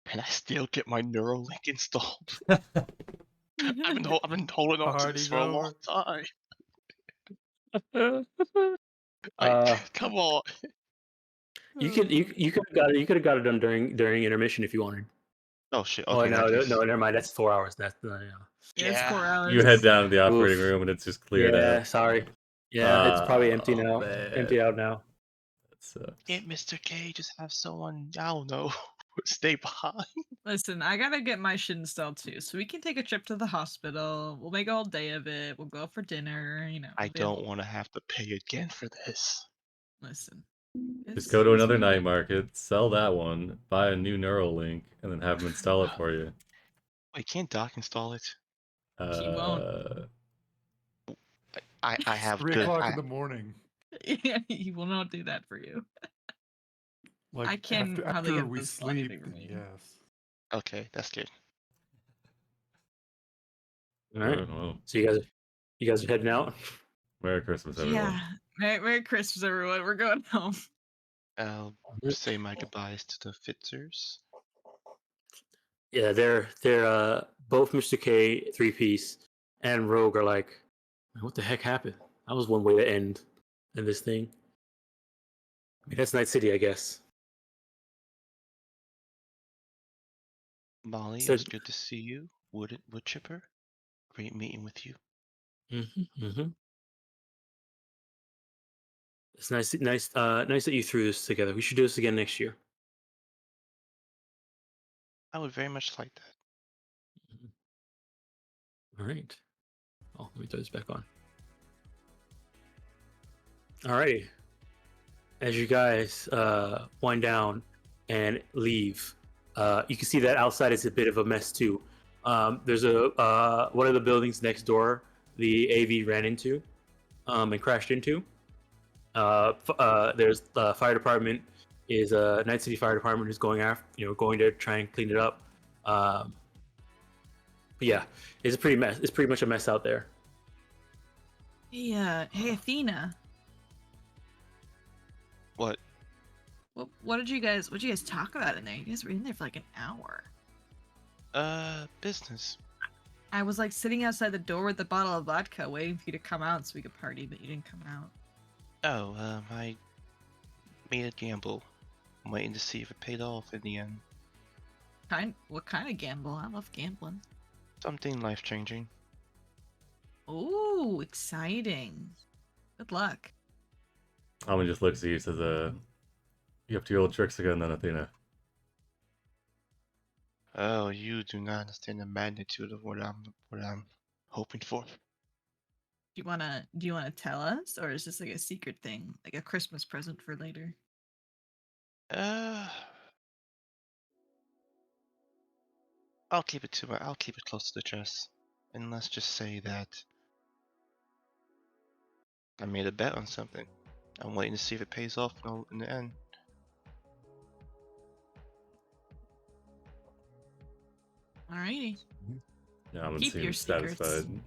C: can I still get my Neuralink installed? I've been holding on to this
F: Party's
C: for a long
F: over.
C: time. Come on.
A: You could have got it done during intermission if you wanted.
C: Oh shit.
A: Oh
C: Okay. in that case-
A: never mind. That's 4 hours. That's
E: Yeah, it's 4 hours.
B: You head down to the operating
A: Oof.
B: room and it's just cleared
A: yeah.
B: out.
A: Sorry. Yeah, it's probably empty
B: Oh,
A: now.
B: man.
A: Empty out now.
B: That sucks.
C: Can't Mr. K just have someone, I don't know, stay behind?
E: Listen, I gotta get my shit installed too, so we can take a trip to the hospital. We'll make a whole day of it. We'll go out for dinner. You know.
C: I
E: it'll be a whole-
C: don't want to have to pay again for this.
E: Listen.
B: Just go to another night market, sell that one, buy a new Neuralink, and then have them install it for you.
C: Wait, can't Doc install it?
E: He won't.
C: I have
F: 3
C: good.
F: o'clock in the morning.
E: Yeah, he will not do that for you.
F: Like
E: I can
F: after,
E: hardly
F: after
E: get
F: we
E: this
F: sleep,
E: anything from
F: then
E: you.
F: yes.
C: Okay, that's good.
A: All right.
B: Well,
A: So you guys are heading out.
B: Merry Christmas, everyone.
E: Yeah. Merry Christmas, everyone. We're going home.
C: I'll say my goodbyes to the Fitzers.
A: Yeah, they're both Mr. K 3-piece and Rogue are like, what the heck happened? That was one way to end this thing. I mean, that's Night City, I guess.
C: Molly, it
A: So-
C: was good to see you. Wood Chipper, great meeting with you.
A: It's nice that you threw this together. We should do this again next year.
C: I would very much like that.
A: All right. Oh, let me throw this back on. Alrighty. As you guys wind down and leave, you can see that outside is a bit of a mess too. There's a one of the buildings next door. The AV ran into and crashed into. There's the fire department is Night City Fire Department who's going after going to try and clean it up. But yeah, it's a pretty mess. It's pretty much a mess out there.
E: Hey, Athena.
C: What?
E: What did you guys talk about in there? You guys were in there for like an hour.
C: Business.
E: I was like sitting outside the door with a bottle of vodka, waiting for you to come out so we could party, but you didn't come out.
C: Oh, I made a gamble. I'm waiting to see if it paid off in the end.
E: What kind of gamble? I love gambling.
C: Something life-changing.
E: Ooh, exciting. Good luck.
B: Alvin just looks at you and says, you up to your old tricks again then, Athena.
C: Oh, you do not understand the magnitude of what I'm hoping for.
E: Do you wanna tell us, or is this like a secret thing, like a Christmas present for later?
C: I'll keep it close to the chest. And let's just say that I made a bet on something. I'm waiting to see if it pays off in the end.
E: Alrighty.
B: Yeah, Alvin
E: Keep your
B: seems
E: secrets.
B: satisfied.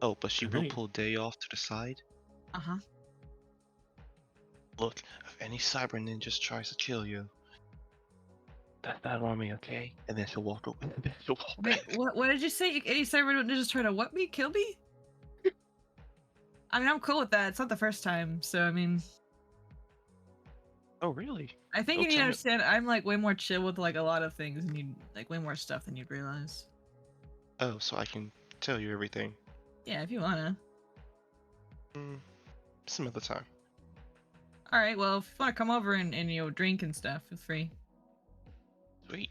C: Oh, but she will
A: Alright.
C: pull day off to the side.
E: Uh-huh.
C: Look, if any cyber ninjas tries to kill you, that's not on me, okay? And then she'll walk away.
E: Wait, what did you say? Any cyber ninjas try to what me? Kill me? I mean, I'm cool with that. It's not the first time, so I mean,
C: Oh, really?
E: I think
C: Oh,
E: you need to
C: tell me-
E: understand. I'm like way more chill with like a lot of things, and you like way more stuff than you'd realize.
C: Oh, so I can tell you everything.
E: Yeah, if you wanna.
C: Some other time.
E: All right. Well, if you wanna come over and drink and stuff, feel free.
C: Sweet.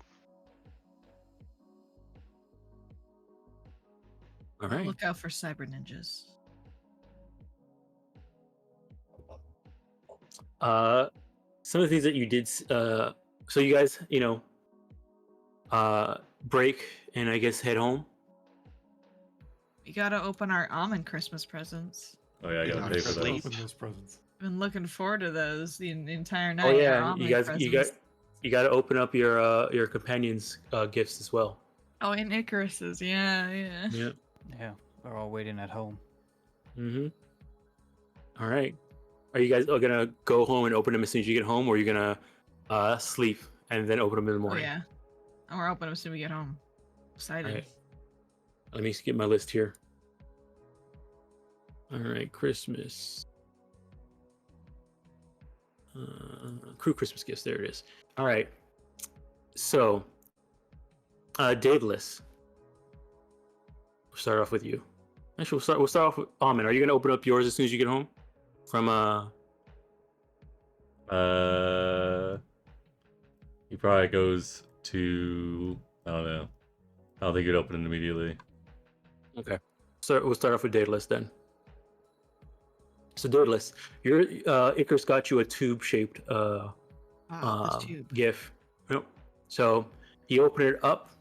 A: All right.
E: Look out for cyber ninjas.
A: Some of the things that you did. So you guys, break and I guess head home.
E: We gotta open our almond Christmas presents.
B: Oh yeah, I gotta
C: Not
B: pay for
C: asleep.
B: those.
F: Open those presents.
E: Been looking forward to those the entire night.
A: Oh
E: our
A: yeah,
E: almond
A: you
E: presents.
A: got to open up your companions' gifts as well.
E: Oh, and Icarus's. Yeah.
A: Yeah.
G: Yeah, they're all waiting at home.
A: Mm-hmm. All right. Are you guys gonna go home and open them as soon as you get home, or are you gonna sleep and then open them in the
E: Oh
A: morning?
E: yeah. And we're open as soon as we get home. Excited.
A: All right. Let me get my list here. All right, Christmas. Crew Christmas gifts. There it is. All right. So, Daedalus. We'll start off with you. Actually, we'll start off with Almond. Are you gonna open up yours as soon as you get home? From
B: He probably goes to, I don't know. I don't think he'd open it immediately.
A: Okay. So we'll start off with Daedalus then. So Daedalus, your Icarus got you a tube-shaped
E: This tube.
A: gift. Yep. So he opened it up,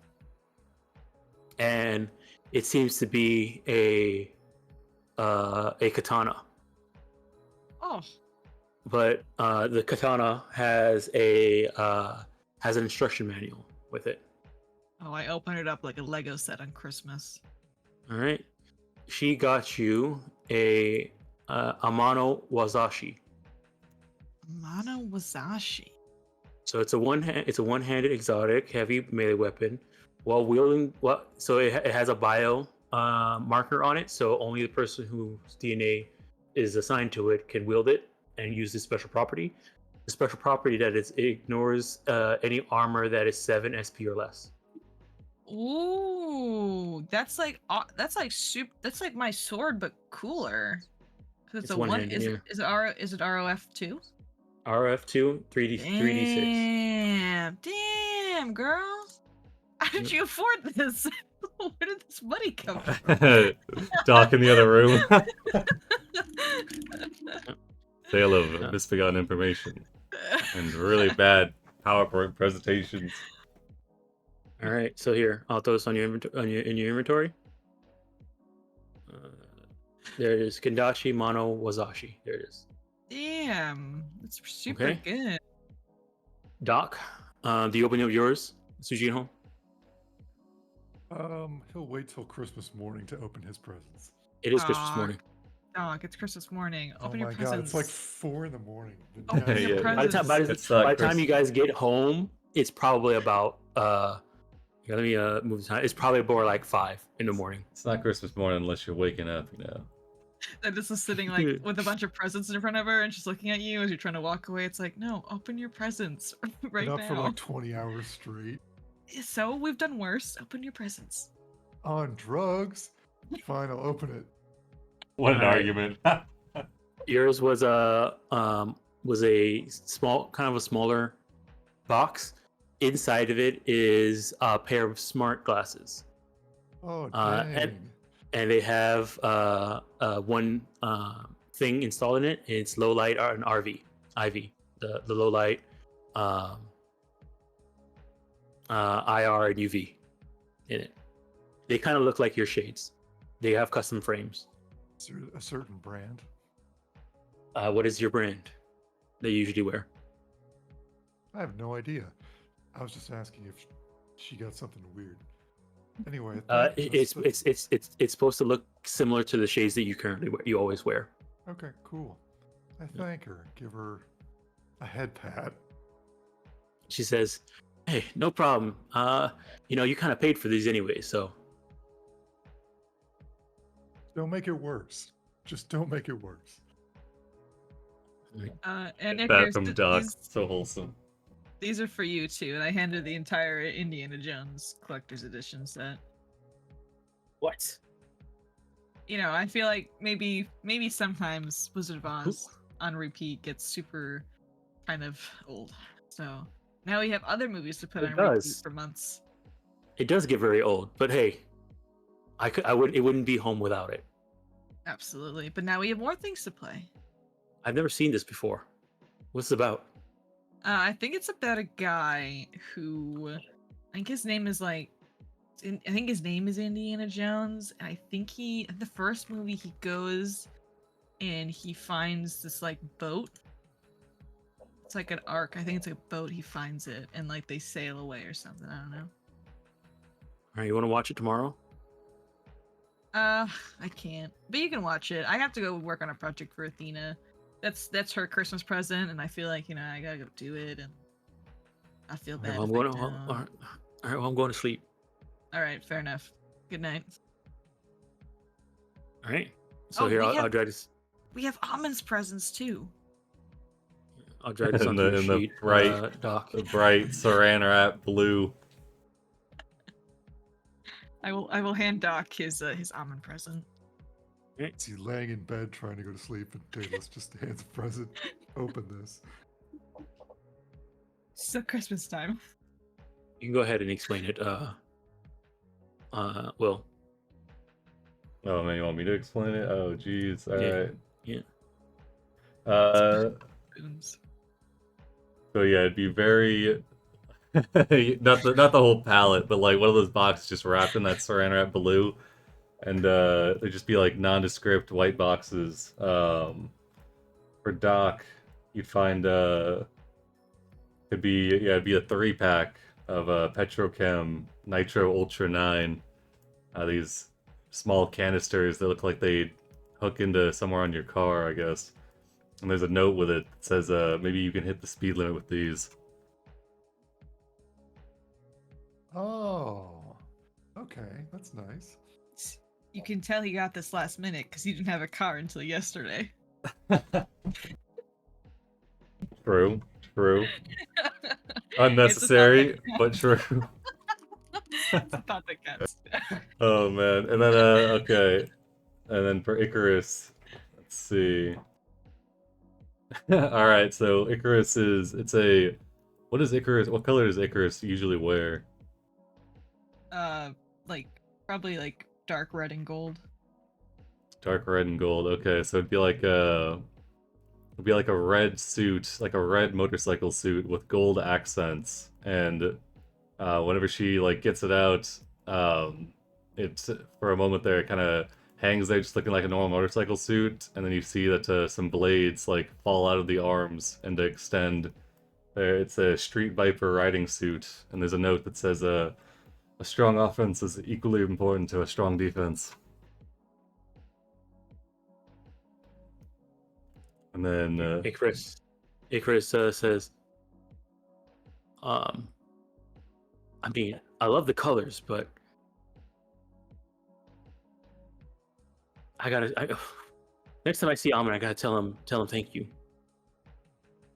A: and it seems to be a katana.
E: Oh.
A: But the katana has an instruction manual with it.
E: Oh, I opened it up like a Lego set on Christmas.
A: All right. She got you a Amano Wazashi.
E: Mono Wazashi.
A: So it's a one-handed exotic heavy melee weapon. While wielding, so it has a bio marker on it. So only the person whose DNA is assigned to it can wield it and use this special property. The special property that it ignores any armor that is 7 SP or less.
E: Ooh, that's like my sword but cooler. 'Cause
A: It's
E: a one.
A: one-handed,
E: Is it ROF 2?
A: RF2, 3D6.
E: Damn, girl. How did you afford this? Where did this money come from?
B: Doc in the other room. Tale of
A: Yeah.
B: misbegotten information and really bad PowerPoint presentations.
A: All right, so here I'll throw this on your inventory. There it is, Kendashi Mono Wazashi. There it is.
E: Damn, it's super
A: Okay.
E: good.
A: Doc, the opening of yours, Sujinho.
F: He'll wait till Christmas morning to open his presents.
A: It is Christmas
E: Aw,
A: morning.
E: Doc, it's Christmas morning.
F: Oh
E: Open
F: my
E: your
F: god,
E: presents.
F: it's like 4 in the morning. The
E: Open
F: guys-
E: your
B: Yeah.
E: presents.
B: It's not
A: By the time you
B: Christmas.
A: guys get home, it's probably about here, let me move the time. It's probably more like 5 in the morning.
B: It's not Christmas morning unless you're waking up,
E: And this is sitting like with a bunch of presents in front of her, and she's looking at you as you're trying to walk away. It's like, no, open your presents right
F: Been up
E: now.
F: for like 20 hours straight.
E: So we've done worse. Open your presents.
F: On drugs? Fine, I'll open it.
B: What an
A: Alright.
B: argument.
A: Yours was a small, kind of a smaller box. Inside of it is a pair of smart glasses,
F: Oh,
A: and-
F: dang.
A: and they have one thing installed in it. It's low light or an IV, the low light, IR and UV in it. They kind of look like your shades. They have custom frames.
F: Is there a certain brand?
A: What is your brand that you usually wear?
F: I have no idea. I was just asking if she got something weird. Anyway,
A: It's supposed to look similar to the shades that you currently wear. You always wear.
F: okay, cool. I thank her. Give her a head pat.
A: She says, "Hey, no problem. You kind of paid for these anyway, so."
F: Don't make it worse. Just don't make it worse.
E: And
B: That
E: Icarus,
B: from Doc. So wholesome.
E: these are for you too. And I handed the entire Indiana Jones collector's edition set.
A: What?
E: I feel like maybe sometimes Wizard of Oz on repeat gets super kind of old. So now we have other movies to put
A: It
E: on repeat
A: does.
E: for months.
A: It does get very old, but hey, it wouldn't be home without it.
E: Absolutely. But now we have more things to play.
A: I've never seen this before. What's it about?
E: I think it's about a guy who, I think his name is Indiana Jones. And I think in the first movie he goes and he finds this like boat. It's like an ark. I think it's a boat. He finds it and like they sail away or something. I don't know.
A: All right, you want to watch it tomorrow?
E: I can't. But you can watch it. I have to go work on a project for Athena. That's her Christmas present, and I feel like I gotta go do it, and I feel
A: All right,
E: bad.
A: well,
E: if I don't.
A: all right, well, I'm going to sleep.
E: All right, fair enough. Good night.
A: All right. So
E: Oh,
A: here,
E: we
A: I'll
E: have-
A: drag this.
E: We have Amon's presents too.
A: I'll drag this
B: In
A: onto
B: the-
A: your
B: in the
A: sheet,
B: bright-
A: Doc.
B: The bright saran wrap blue.
E: I will hand Doc his Amon present.
F: Is he laying in bed trying to go to sleep and Daedalus just hands a present? Open this.
E: It's still Christmas time.
A: You can go ahead and explain it. Will.
B: Oh man, you want me to explain it? Oh jeez. All
A: Yeah,
B: right.
A: yeah.
E: Spoons.
B: So yeah, it'd be very not the whole palette, but like one of those boxes just wrapped in that saran wrap blue, and they'd just be like nondescript white boxes. For Doc, you'd find it'd be a 3-pack of Petrochem Nitro Ultra 9. These small canisters that look like they hook into somewhere on your car, I guess. And there's a note with it that says maybe you can hit the speed limit with these.
F: Oh, okay, that's nice.
E: You can tell he got this last minute because he didn't have a car until yesterday.
B: True. Unnecessary, but true.
E: It's a thought that counts.
B: Oh man, and then okay, and then for Icarus, let's see. All right, so Icarus is it's a what is Icarus? What color does Icarus usually wear?
E: Like probably like dark red and gold.
B: Dark red and gold. Okay, so it'd be like a red suit, like a red motorcycle suit with gold accents. And whenever she like gets it out, it's for a moment there, it kind of hangs there, just looking like a normal motorcycle suit. And then you see that some blades like fall out of the arms and extend. There, it's a Street Viper riding suit, and there's a note that says, "A strong offense is equally important to a strong defense." And then
A: Icarus says, I mean, I love the colors, but next time I see Almond, I gotta tell him thank you.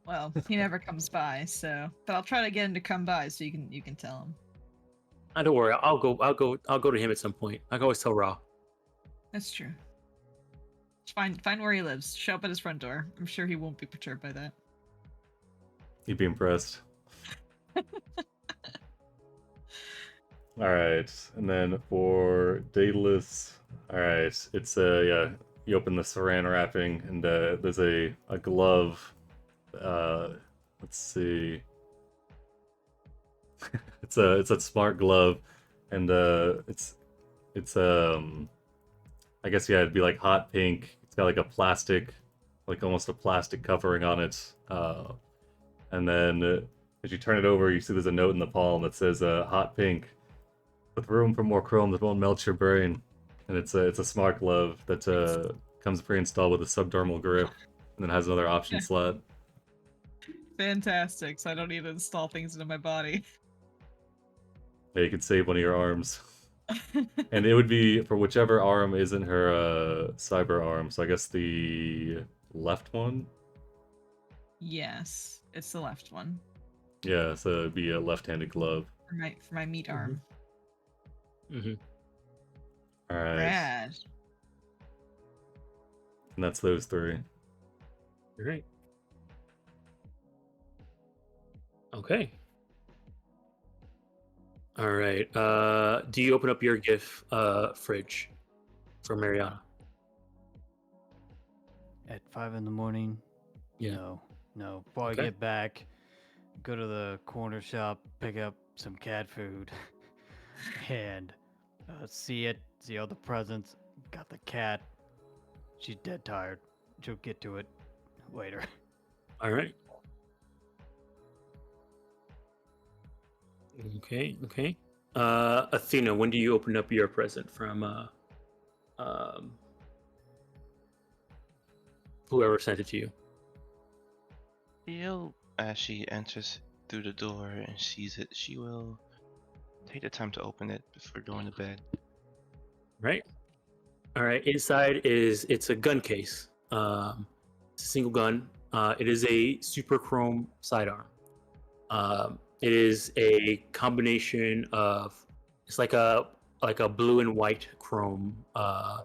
E: Well, he never comes by, so but I'll try to get him to come by so you can tell him.
A: Don't worry, I'll go to him at some point. I can always tell Ra.
E: That's true. Find where he lives. Show up at his front door. I'm sure he won't be perturbed by that.
B: you'd be impressed. Alright, and then for Daedalus, alright, it's yeah, you open the saran wrapping, and there's a glove. Let's see. It's a smart glove, and it's I guess yeah, it'd be like hot pink. It's got like a plastic, like almost a plastic covering on it. And then as you turn it over, you see there's a note in the palm that says hot pink, with room for more chrome that won't melt your brain. And it's a smart glove that comes pre-installed with a subdermal grip, and then has another option slot.
E: Fantastic. So I don't need to install things into my body.
B: Yeah, you could save one of your arms. And it would be for whichever arm isn't her cyber arm. So I guess the left one?
E: Yes, it's the left one.
B: Yeah, so it'd be a left-handed glove.
E: For my meat arm.
A: Mm-hmm.
B: Alright.
E: Rad.
B: And that's those three.
A: Great. Okay. All right. Do you open up your gift fridge for Mariana?
G: At 5 in the morning?
A: Yeah.
G: No. Before I get back, go to the corner shop, pick up some cat food, and see all the presents. Got the cat. She's dead tired. She'll get to it later.
A: All right. Okay. Athena, when do you open up your present from whoever sent it to you?
C: As she enters through the door and sees it, she will take the time to open it before going to bed.
A: Right. All right. Inside it's a gun case. It's a single gun. It is a super chrome sidearm. It is a combination of it's like a blue and white chrome. Let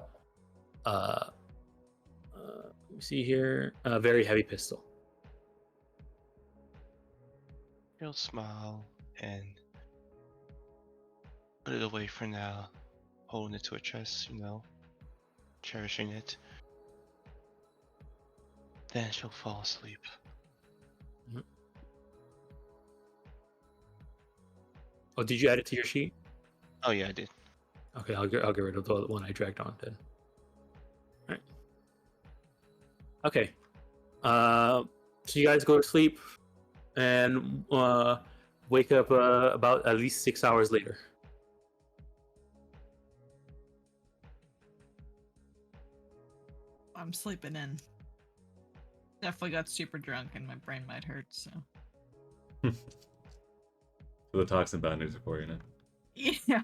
A: me see here. A very heavy pistol.
C: She'll smile and put it away for now, holding it to her chest, cherishing it. Then she'll fall asleep.
A: Oh, did you add it to your sheet?
C: Oh yeah, I did.
A: Okay, I'll get rid of the one I dragged on then. All right. Okay. So you guys go to sleep and wake up about at least 6 hours later.
E: I'm sleeping in. Definitely got super drunk and my brain might hurt, so.
B: The toxin boundaries are for you now.
E: Yeah.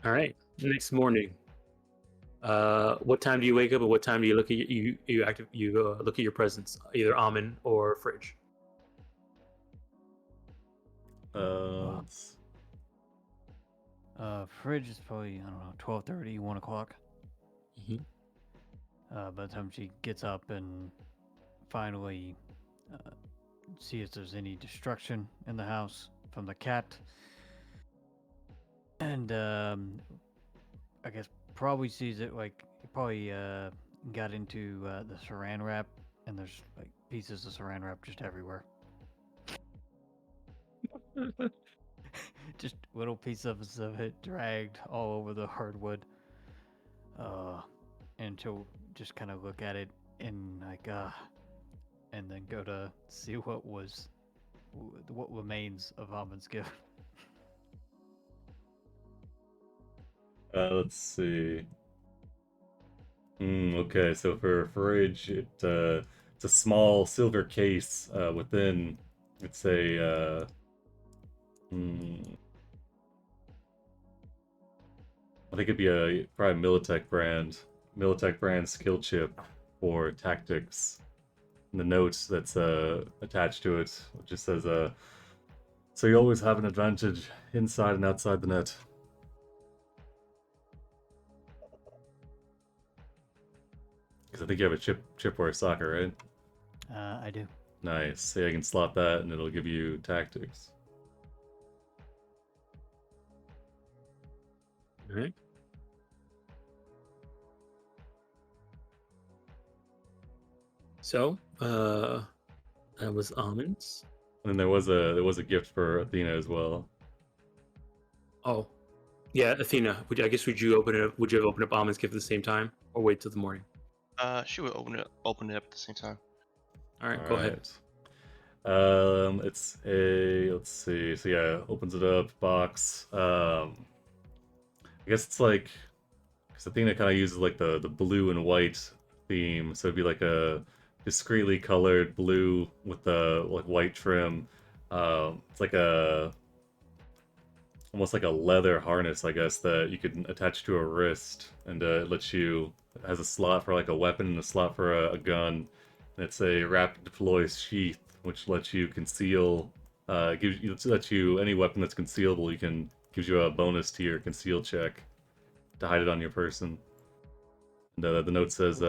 A: All right. Next morning. What time do you wake up, and what time do you look at look at your presents, either almond or fridge?
G: Fridge is probably, I don't know, 12:30, 1 o'clock.
A: Mm-hmm.
G: by the time she gets up and finally see if there's any destruction in the house from the cat. And I guess probably sees it like he probably got into the saran wrap, and there's like pieces of saran wrap just everywhere. Just little pieces of it dragged all over the hardwood. And she'll just kind of look at it and like and then go to see what remains of Almond's gift.
B: Let's see. Okay, so for forage, it's a small silver case. Within, it's a I think it'd be a probably Militech brand skill chip for tactics. And the note that's attached to it just says so you always have an advantage inside and outside the net. Because I think you have a chipware soccer, right?
G: I do.
B: Nice. So I can slot that and it'll give you tactics.
A: Alright. So, that was almonds.
B: And there was a gift for Athena as well.
A: Oh, yeah, Athena. Would you open it up? Would you have opened up almonds gift at the same time, or wait till the morning?
C: She would open it up at the same time.
A: All right, go ahead.
B: It's a, let's see. So yeah, opens it up, box. I guess it's like, because Athena kind of uses like the blue and white theme, so it'd be like a discreetly colored blue with the like white trim. It's like almost like a leather harness, I guess, that you could attach to a wrist, and it has a slot for like a weapon and a slot for a gun. And it's a rapid deploy sheath, which lets you conceal. Lets you any weapon that's concealable. Gives you a bonus to your conceal check to hide it on your person. And the note says,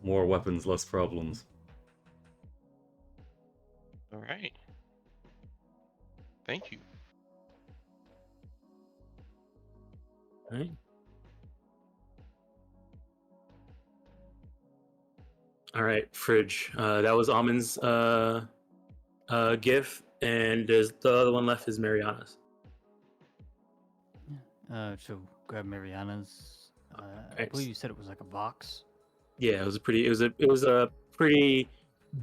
B: "More weapons, less problems."
C: All right. Thank you.
A: All right. All right, Fridge. That was Almond's gift, and there's the other one left is Mariana's.
G: So grab Mariana's. I
A: Right.
G: believe you said it was like a box.
A: Yeah, it was a pretty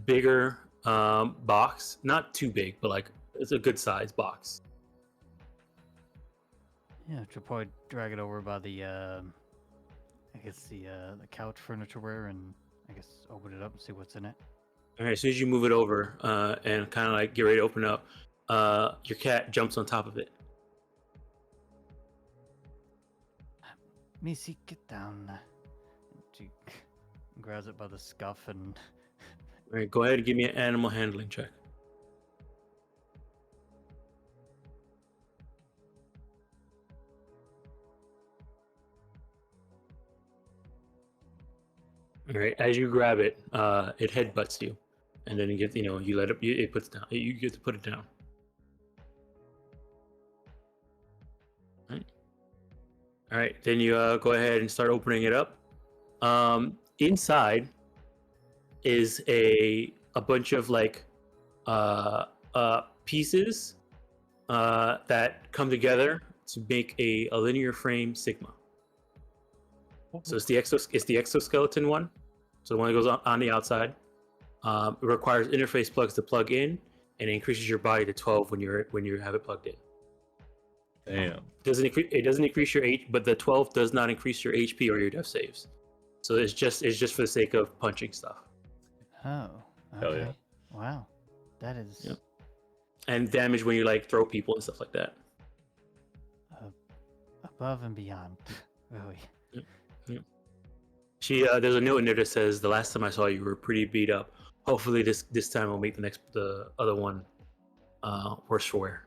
A: bigger box. Not too big, but like it's a good size box.
G: Yeah, she'll probably drag it over by the I guess the couch furnitureware, and I guess open it up and see what's in it.
A: All right, as soon as you move it over and kind of like get ready to open up, your cat jumps on top of it.
G: Missy, get down. She grabs it by the scuff and
A: All right, go ahead and give me an animal handling check. All right, as you grab it, it headbutts you, and then you let it puts down. You get to put it down. All right, then you go ahead and start opening it up. Inside is a bunch of like pieces that come together to make a linear frame Sigma. So it's the exoskeleton one. So the one that goes on the outside. It requires interface plugs to plug in, and it increases your body to 12 when you have it plugged in.
B: Damn.
A: It doesn't increase your but the 12 does not increase your HP or your death saves. So it's just for the sake of punching stuff.
G: oh,
B: Hell
G: okay.
B: yeah.
G: Wow, that is
A: Yep. And damage when you like throw people and stuff like that.
G: above and beyond. Really.
A: There's a note in there that says the last time I saw you were pretty beat up. Hopefully this time will make the other one worse for wear.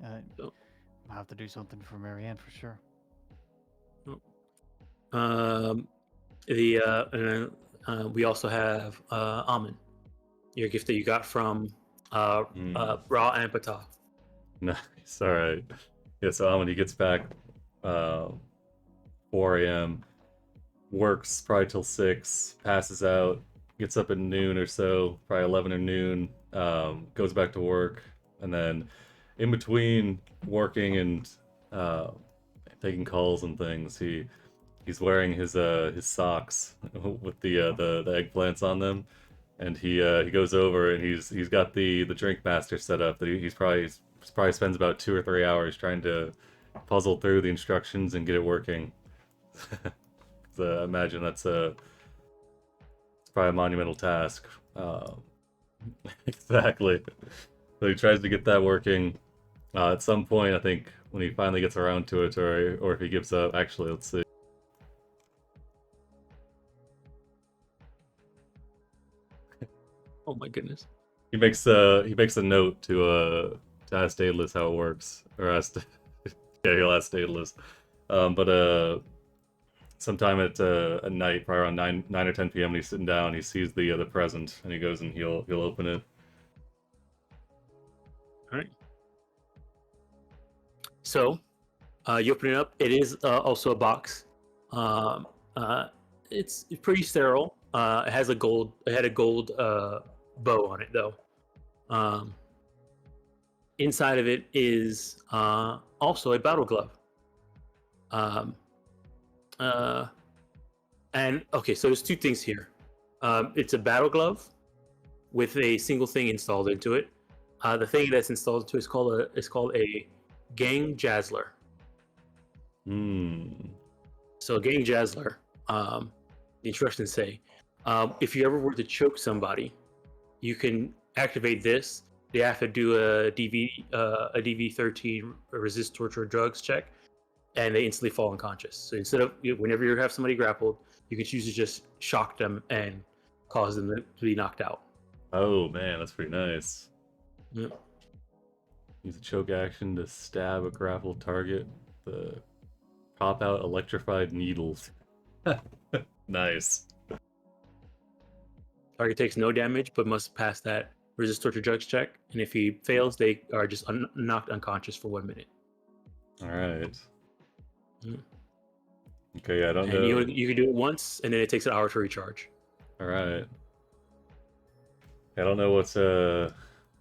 A: Oh.
G: I'll have to do something for Marianne for sure.
A: And then we also have Amin, your gift that you got from Ra and Pata.
B: Nice. All right. Yeah. So when he gets back, 4 a.m. works probably till 6, passes out, gets up at noon or so, probably 11 or noon, goes back to work, and then in between working and taking calls and things, he's wearing his socks with the eggplants on them, and he goes over and he's got the drink master set up that he's probably spends about 2 or 3 hours trying to puzzle through the instructions and get it working. So I imagine it's probably a monumental task. Exactly. So he tries to get that working. At some point, I think when he finally gets around to it, or if he gives up. Actually, let's see.
A: Oh my goodness.
B: He makes a note to ask Daedalus how it works, or ask yeah, he'll ask Daedalus. But sometime at night, probably around 9 or 10 p.m. when he's sitting down, he sees the present, and he goes and he'll open it.
A: All right. So, you open it up. It is also a box. It's pretty sterile. It had a gold bow on it though. Inside of it is also a battle glove. And okay, so there's two things here. It's a battle glove with a single thing installed into it. The thing that's installed into it is called a gang jazzler. So a gang jazzler, the instructions say, if you ever were to choke somebody, you can activate this. They have to do a DV13 resist torture or drugs check, and they instantly fall unconscious. So instead of whenever you have somebody grappled, you can choose to just shock them and cause them to be knocked out.
B: Oh man, that's pretty nice.
A: Yeah.
B: Use a choke action to stab a grappled target. The pop out electrified needles. Nice.
A: Target takes no damage, but must pass that resist torture drugs check, and if he fails, they are just knocked unconscious for 1 minute.
B: All right.
A: Mm.
B: Okay, yeah, I don't
A: And
B: know.
A: you can do it once, and then it takes an hour to recharge.
B: All right. I don't know what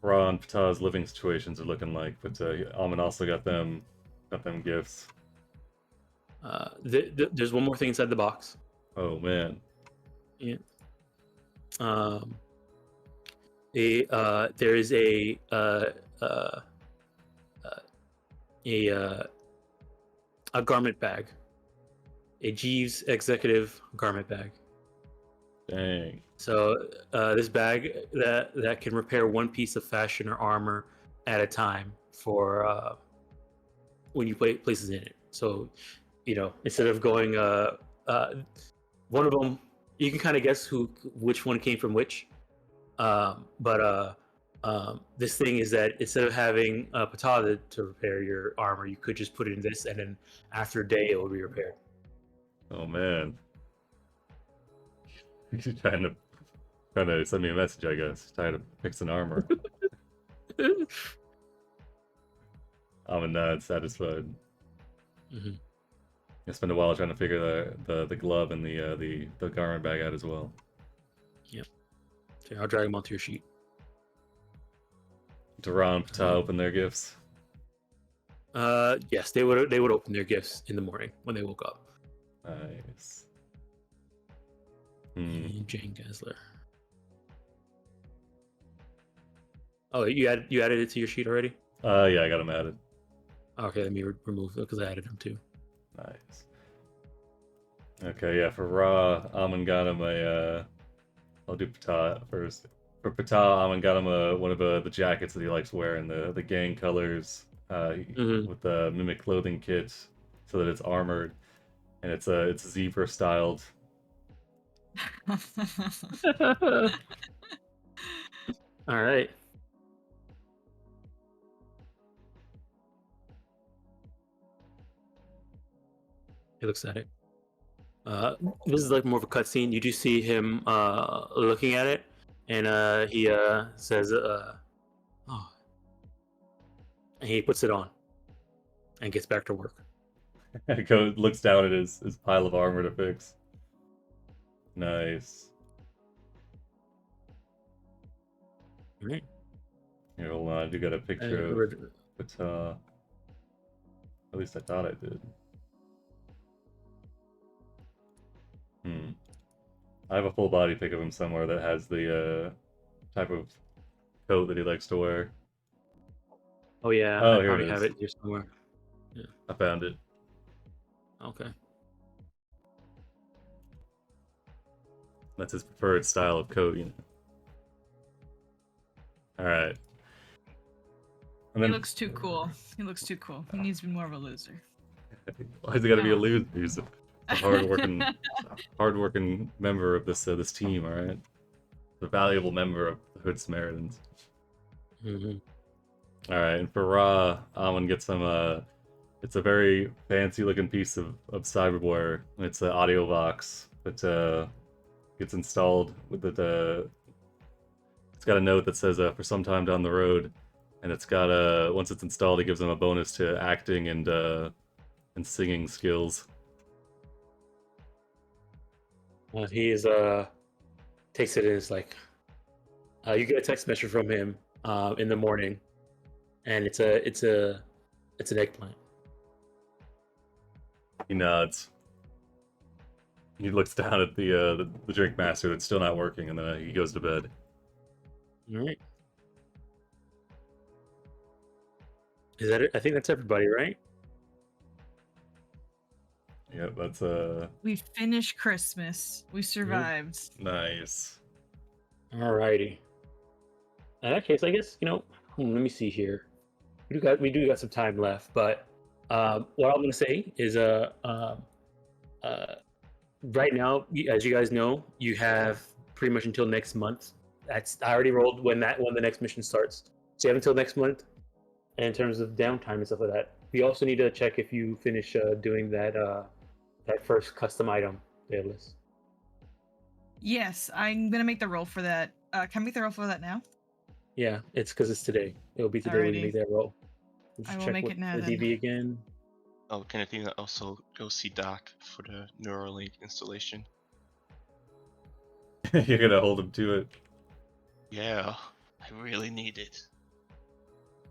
B: Ra and Ptah's living situations are looking like, but Alman also got them gifts.
A: There's one more thing inside the box.
B: Oh man.
A: Yeah. There is a garment bag, a Jeeves executive garment bag.
B: Dang.
A: So this bag that can repair one piece of fashion or armor at a time for when you places in it. So instead of going one of them, you can kind of guess which one came from which. But this thing is that instead of having Ptah to repair your armor, you could just put it in this, and then after a day it will be repaired.
B: Oh man. He's trying to send me a message, I guess. Trying to fix an armor. I'm not satisfied.
A: Mm-hmm.
B: I spent a while trying to figure the glove and the garment bag out as well.
A: Yep. Okay, I'll drag them onto your sheet.
B: Did Ra and Ptah open their gifts?
A: Yes, they would open their gifts in the morning when they woke up.
B: Nice.
A: And Jane Gessler. Oh, you added it to your sheet already?
B: Yeah, I got them added.
A: Okay, let me remove it because I added them too.
B: Nice. Okay, yeah, for Ra, Amon got him I'll do Ptah first. For Ptah, Amon got him one of the jackets that he likes wearing, the gang colors, with the mimic clothing kit, so that it's armored, and it's zebra styled.
A: All right. He looks at it. This is like more of a cutscene. You do see him looking at it, and he says, "Oh," and he puts it on and gets back to work.
B: Looks down at his pile of armor to fix. Nice.
A: All right.
B: Here, hold on. I do got a picture of Pata. At least I thought I did. I have a full body pic of him somewhere that has the type of coat that he likes to wear.
A: Oh yeah,
B: Oh,
A: I
B: here it
A: probably have
B: is.
A: it here somewhere. Yeah.
B: I found it.
A: Okay.
B: That's his preferred style of coat, you know. Alright. And
E: He looks too cool. He looks too cool. He needs to be more of a loser.
B: why has he got to be a
E: No.
B: loser? He's a hardworking member of this team, alright? A valuable member of the Hood Samaritans. Alright, and for Ra, Amon gets some, it's a very fancy looking piece of cyberware. It's an audio box that gets installed with it. It's got a note that says for some time down the road, and it's got once it's installed, it gives them a bonus to acting and singing skills.
A: Well, he is takes it and is like, you get a text message from him in the morning, and it's an eggplant.
B: He nods. He looks down at the drink master that's still not working, and then he goes to bed.
A: All right. Is that it? I think that's everybody, right?
B: Yep, that's
E: We finished Christmas. We survived.
B: nice.
A: Alrighty. In that case, I guess let me see here. We do got some time left, but what I'm gonna say is right now, as you guys know, you have pretty much until next month. I already rolled when the next mission starts, so you have until next month. And in terms of downtime and stuff like that, we also need to check if you finish doing that first custom item list.
E: Yes, I'm gonna make the roll for that. Can I make the roll for that now?
A: Yeah, it's because it's today. It'll be today when you
E: Alrighty.
A: make that roll.
E: I will make it now
A: the
E: then.
A: DB again.
C: Oh, can I think that also go see Doc for the Neuralink installation?
B: You're gonna hold him to it.
C: Yeah, I really need it.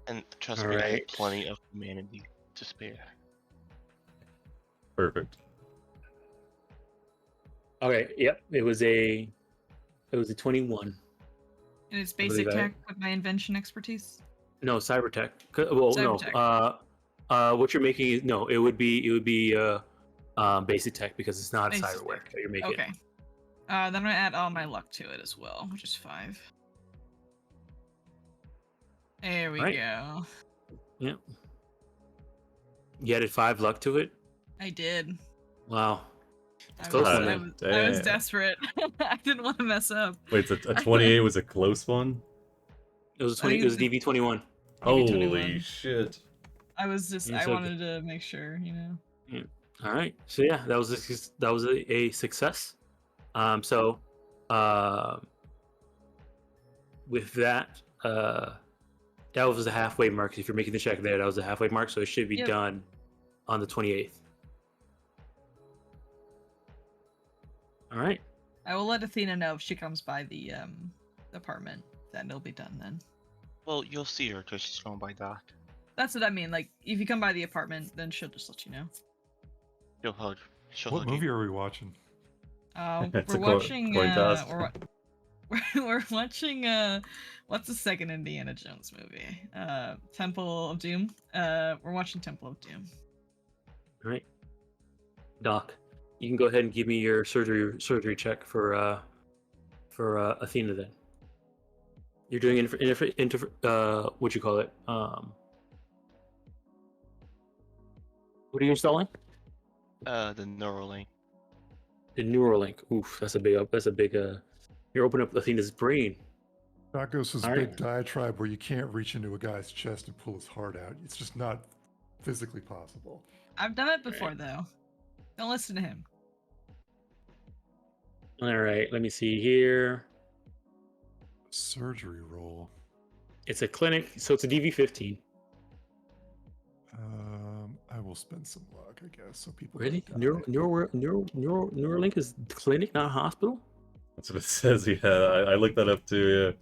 C: And trust me, I have
A: Alright.
C: plenty of humanity to spare.
B: Perfect.
A: Okay, yep. It was a 21.
E: And it's
A: I believe
E: basic tech with my invention expertise.
A: No, cybertech. Well,
E: Cybertech.
A: no. What you're making is no. It would be basic tech because it's not
E: Basic
A: cyberware
E: tech.
A: that you're making.
E: Okay. Then I'm gonna add all my luck to it as well, which is 5. There we
A: Right.
E: go.
A: Yep. You added 5 luck to it.
E: I did.
A: Wow.
E: I
A: close
E: was,
A: one,
E: I,
A: man.
E: was, I was
B: Damn.
E: desperate. I didn't want to mess up.
B: Wait, so a 28 was a close one?
A: It was a
E: I
A: 20.
E: think
A: It was
E: it's
A: DV 21.
B: Holy
E: 21.
B: shit.
E: I was just,
A: It's
E: I
A: okay.
E: wanted to make sure,
A: All right. So yeah, that was a success. So with that, that was the halfway mark. If you're making the check there, that was the halfway mark. So it should be
E: Yep.
A: done on the 28th. All right.
E: I will let Athena know if she comes by the apartment. Then it'll be done then.
C: Well, you'll see her because she's going by Doc.
E: That's what I mean. Like, if you come by the apartment, then she'll just let you know.
C: She'll hug. She'll
F: What
C: hug
F: movie
C: you.
F: are we watching?
B: It's
E: We're
B: a
E: watching.
B: coin toss.
E: We're watching. What's the second Indiana Jones movie? Temple of Doom. We're watching Temple of Doom.
A: All right. Doc, you can go ahead and give me your surgery check for Athena. Then you're doing what you call it? What are you installing?
C: The Neuralink.
A: The Neuralink. Oof, that's a big. You're opening up Athena's brain.
F: Doc goes this
A: All
F: big
A: right.
F: diatribe where you can't reach into a guy's chest and pull his heart out. It's just not physically possible.
E: I've done it before though. Don't listen to him.
A: All right, let me see here.
F: Surgery roll.
A: It's a clinic, so it's a DV15.
F: I will spend some luck, I guess, so people
A: Really?
F: don't die.
A: Neuralink is clinic, not hospital?
B: That's what it says. Yeah, I looked that up too.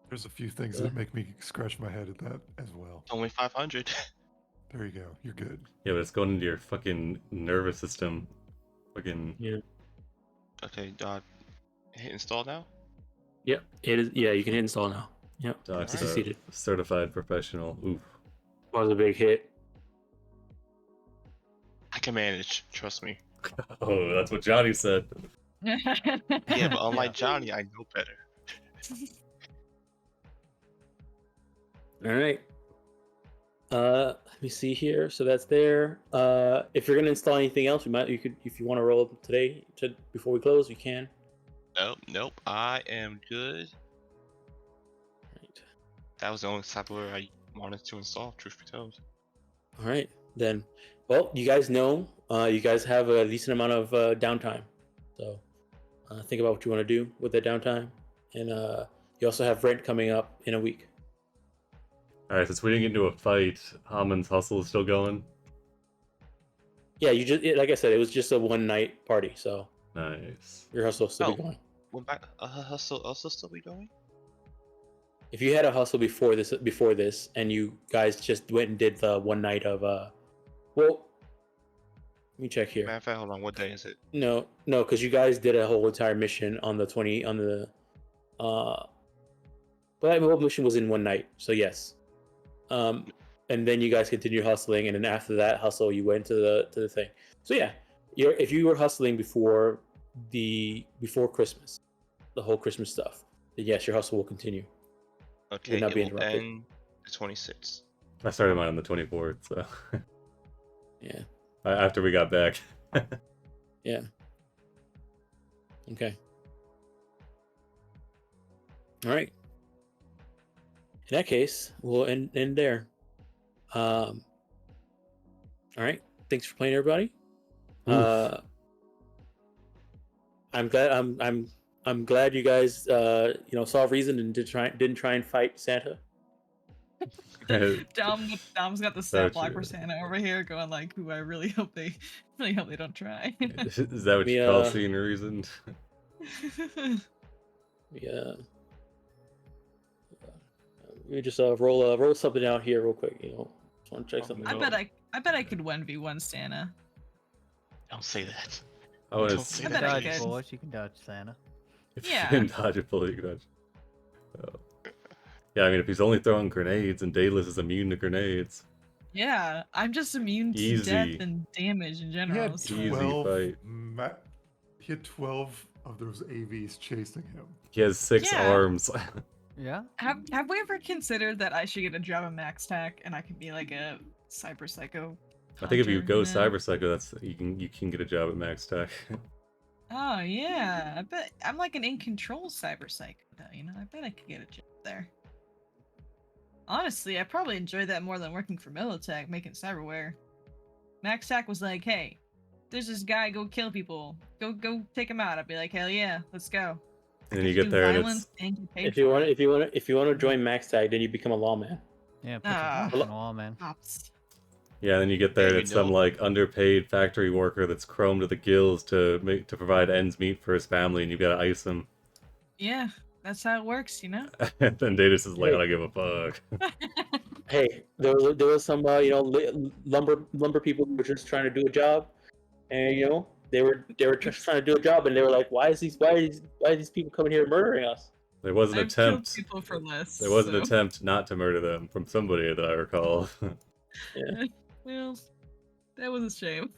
F: There's a few things that make me scratch my head at that as well.
C: Only 500.
F: There you go. You're good.
B: Yeah, but it's going into your fucking nervous system. Fucking.
A: Yeah.
C: Okay, hit install now.
A: Yep. It is. Yeah, you can hit install now. Yep.
B: Docs
A: It's
C: Alright.
A: succeeded.
B: certified professional. Oof.
A: Was a big hit.
C: I can manage. Trust me.
B: Oh, that's what Johnny said.
C: Yeah, but unlike Johnny, I know better.
A: All right. Let me see here. So that's there. If you're gonna install anything else, you could, if you want to roll today before we close, you can.
C: Nope. I am good.
A: Right.
C: That was the only cyberware I wanted to install. Truth be told.
A: All right, then. Well, you guys know, you guys have a decent amount of downtime. So think about what you want to do with that downtime. And you also have rent coming up in a week.
B: Alright, since we didn't get into a fight, Hamon's hustle is still going.
A: Yeah, like I said, it was just a one night party. So
B: Nice.
A: your hustle will still be
C: Oh.
A: going.
C: Went back. Hustle also still be going.
A: If you had a hustle before this, and you guys just went and did the one night of well, let me check here.
C: Matter of fact, hold on. What day is it?
A: No, because you guys did a whole entire mission on the but that whole mission was in one night, so yes. And then you guys continued hustling, and then after that hustle, you went to the thing. So yeah, if you were hustling before Christmas, the whole Christmas stuff, then yes, your hustle will continue.
C: Okay,
A: not
C: it
A: be
C: will
A: interrupted.
C: end the 26th.
B: I started mine on the 24th, so.
A: Yeah.
B: After we got back.
A: Yeah. Okay. All right. In that case, we'll end there. All right. Thanks for playing, everybody.
B: Oof.
A: I'm glad you guys saw a reason and didn't try and fight Santa.
E: Dom's got the stat block
B: true.
E: for Santa over here, going like, "Who I really hope they don't try."
B: Is that what you
A: Me,
B: call seeing a reason?
A: Yeah. Let me just roll something out here real quick. Just want to check something.
E: I
A: out.
E: bet I could 1v1 Santa.
C: Don't say that.
B: I want
C: Don't
B: to
C: say
G: You
E: I
G: can
E: bet I
G: dodge
E: could.
G: bullets. You can dodge Santa.
B: If
E: Yeah.
B: you can dodge a bullet, you can dodge. Oh. Yeah, I mean, if he's only throwing grenades and Daedalus is immune to grenades,
E: Yeah, I'm just immune to
B: Easy.
E: death and damage in
F: He
E: general.
F: had
E: so-
B: Easy
F: 12.
B: fight.
F: He had 12 of those AVs chasing him.
B: he has 6
E: Yeah.
B: arms.
G: Yeah.
E: Have we ever considered that I should get a job at Max Tac and I can be like a cyber psycho?
B: I think if you
E: hunter,
B: go
E: know?
B: Cyber Psycho, that's you can get a job at Max Tech.
E: Oh yeah, I bet I'm like an in control cyber psycho though. I bet I could get a job there. Honestly, I probably enjoy that more than working for Militech making cyberware. Max Tac was like, "Hey, there's this guy. Go kill people. Go take him out." I'd be like, "Hell yeah, let's go."
B: And then you
E: Do
B: get there and
E: violence
B: it's
E: and get paid
A: If you
E: for
A: want,
E: it.
A: if you want to join Max Tag, then you become a lawman.
G: Yeah. Put
E: Ah.
G: your on the wall, man.
E: Ops.
B: yeah, then you get there and
C: you
B: it's some
C: know.
B: like underpaid factory worker that's chromed to the gills to provide ends meet for his family, and you've got to ice him.
E: Yeah, that's how it works,
B: And then Daedalus is like,
A: Hey.
B: I don't give a fuck.
A: Hey, there was some lumber people who were just trying to do a job, and they were just trying to do a job, and they were like, why are these people coming here murdering us?
B: There was an
E: I've killed
B: attempt.
E: people for less.
B: There was an
E: so-
B: attempt not to murder them from somebody that I recall.
E: Well, that was a shame.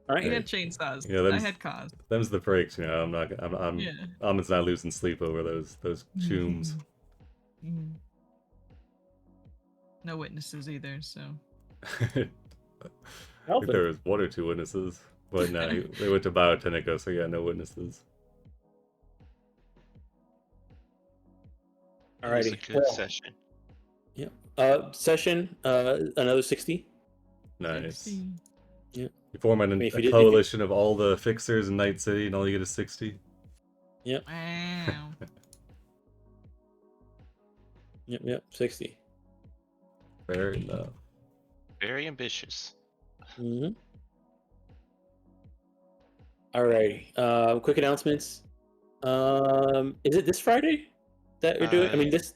A: All
E: We
A: right.
E: had chainsaws.
B: Yeah,
E: I
B: them's-
E: had cause.
B: Them's the breaks, I'm not. I'm.
E: Yeah.
B: Amon's not losing sleep over those chooms.
E: Mm. No witnesses either, so.
B: I think
A: Alvin.
B: there was 1 or 2 witnesses, but no, they went to Biotechnico, so yeah, no witnesses.
C: It was a
A: Alrighty.
C: good
A: Well,
C: session.
A: session another 60.
B: Nice.
E: Sexy.
B: Yeah, You form
A: mean, if
B: a
A: you did- if you-
B: coalition of all the fixers in Night City, and all you get is 60.
A: Yep.
E: Wow.
A: Yep. 60.
B: Fair enough.
C: Very ambitious.
A: Mm-hmm. Alrighty. Quick announcements. Is it this Friday that we're doing? I mean, this.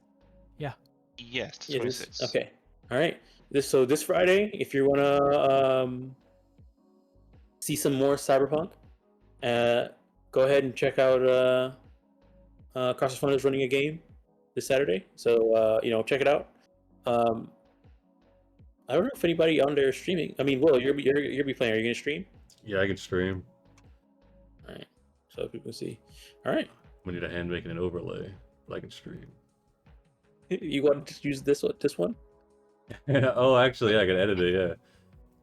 C: Yes,
A: Yeah,
C: 26.
A: okay. All right. This Friday, if you wanna see some more Cyberpunk, go ahead and check out Cross Fun is running a game this Saturday. So check it out. I don't know if anybody on there is streaming. I mean, Will, you'll be playing. Are you gonna stream?
B: Yeah, I can stream.
A: All right. So people see. All right.
B: We need a hand making an overlay, but I can stream.
A: You want to use this one?
B: Oh, actually, yeah, I can edit it. Yeah,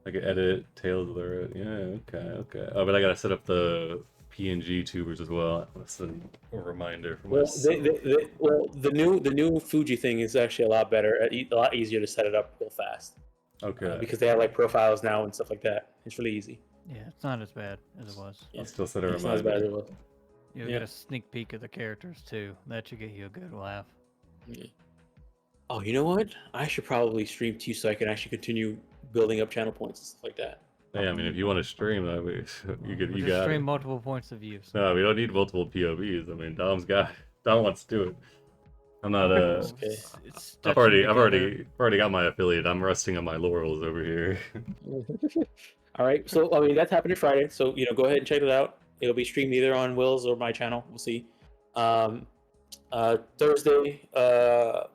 B: I can edit it. Tales of the Road. Yeah, okay. Oh, but I gotta set up the PNG tubers as well. That's a reminder for
A: Well,
B: myself.
A: the new Fuji thing is actually a lot better, a lot easier to set it up real fast.
B: Okay.
A: Because they have like profiles now and stuff like that. It's really easy.
G: Yeah, it's not as bad as it was.
A: Yeah.
B: I'll still set a
A: It's not as bad as
B: reminder.
A: it was.
G: You'll
A: Yeah.
G: get a sneak peek of the characters too. That should get you a good laugh.
A: Yeah. Oh, you know what? I should probably stream too, so I can actually continue building up channel points and stuff like that.
B: Hey, I mean, if you want to stream, that way, you
G: Just
B: got
G: stream
B: it.
G: multiple points of view.
B: No, we don't need multiple POVs. I mean, Dom wants to do it. I'm not
A: Okay.
B: I've already got my affiliate. I'm resting on my laurels over here.
A: All right. So I mean, that's happening Friday. So go ahead and check it out. It'll be streamed either on Will's or my channel. We'll see. Thursday,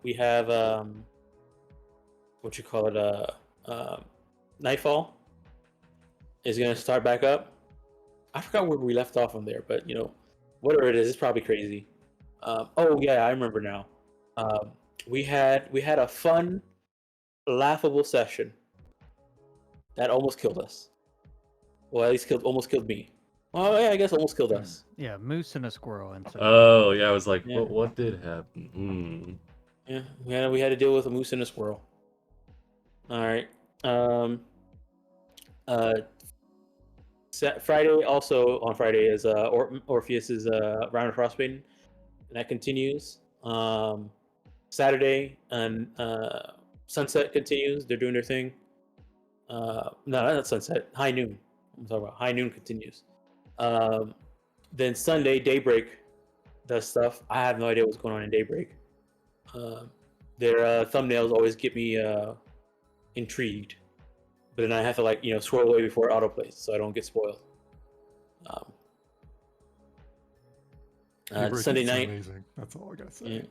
A: we have what you call it, Nightfall is gonna start back up. I forgot where we left off on there, but whatever it is, it's probably crazy. Oh yeah, I remember now. We had a fun, laughable session that almost killed us. Well, at least almost killed me. Well, yeah, I guess almost killed us.
G: Yeah, moose and a squirrel incident.
B: Oh yeah, I was like,
A: Yeah.
B: what did happen?
A: Yeah, we had to deal with a moose and a squirrel. All right. Friday also on Friday is Orpheus's round of frostbitten, and that continues. Saturday and Sunset continues. They're doing their thing. No, not Sunset. High Noon. I'm talking about High Noon continues. Then Sunday, Daybreak does stuff. I have no idea what's going on in Daybreak. Their thumbnails always get me intrigued, but then I have to scroll away before it autoplays so I don't get spoiled.
F: Daybreak
A: Sunday
F: is
A: night.
F: Amazing. That's all I gotta say.
A: Yeah.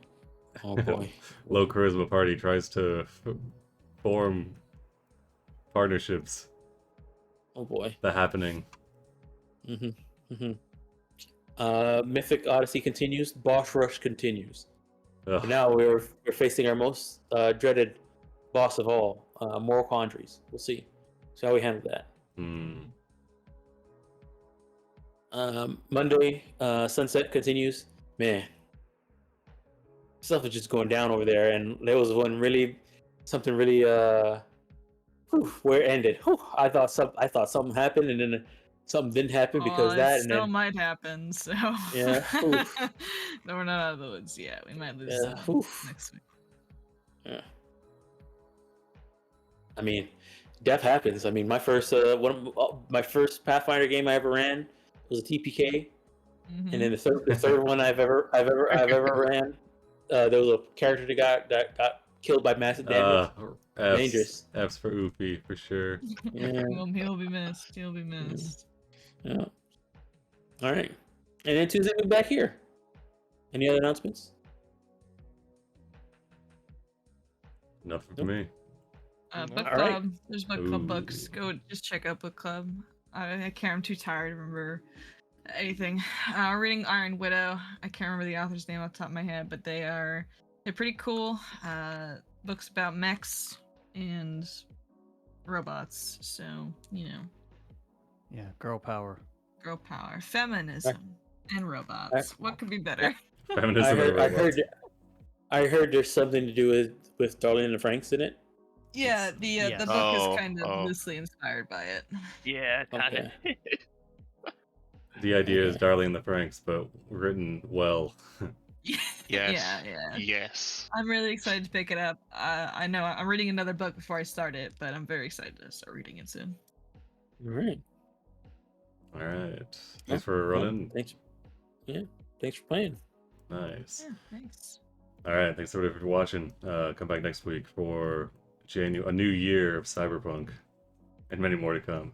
A: Oh boy.
B: Low charisma party tries to form partnerships.
A: Oh boy.
B: The happening.
A: Mythic Odyssey continues. Boss Rush continues.
B: Ugh.
A: Now we're facing our most dreaded boss of all, Moral Quandaries. We'll see how we handle that. Monday, Sunset continues. Man, stuff is just going down over there, and there was something really where it ended. I thought something happened, and then something didn't happen because that,
E: it
A: and
E: still
A: then
E: might happen. So
A: Yeah, oof.
E: no, we're not out of the woods yet. We might lose
A: Yeah,
E: some
A: oof.
E: next week.
A: Yeah. I mean, death happens. I mean, my first my first Pathfinder game I ever ran was a TPK,
E: Mhm.
A: and then the third one I've ever ran, there was a character that got killed by massive damage. Dangerous.
B: F's for Oofy for sure.
A: Yeah.
E: He'll be missed. He'll be missed.
A: Yeah. All right, and then Tuesday we're back here. Any other announcements?
B: Nothing for
A: Nope.
B: me.
E: Book
A: All right.
E: club. There's book club books.
B: Ooh.
E: Go just check out book club. I can't. I'm too tired to remember anything. We're reading Iron Widow. I can't remember the author's name off the top of my head, but they're pretty cool. Books about mechs and robots. So
G: Yeah, girl power.
E: girl power, feminism, and robots. What could be better?
B: Feminism and robots.
A: I heard there's something to do with Darlene and the Franks in it.
E: Yeah,
G: It's-
E: the
G: yes.
E: the book
C: Oh,
E: is kind of
C: oh.
E: loosely inspired by it.
H: Yeah, kind of.
A: Okay.
B: The idea is
A: Okay.
B: Darlie and the Franks, but written well.
C: Yes.
E: Yeah.
C: Yes.
E: I'm really excited to pick it up. I know I'm reading another book before I start it, but I'm very excited to start reading it soon.
A: All right.
B: All right.
A: Yeah,
B: Thanks for
A: well,
B: running.
A: Thanks. Yeah. Thanks for playing.
B: Nice.
E: Yeah, thanks.
B: All right. Thanks everybody for watching. Come back next week for a new year of Cyberpunk and many more to come.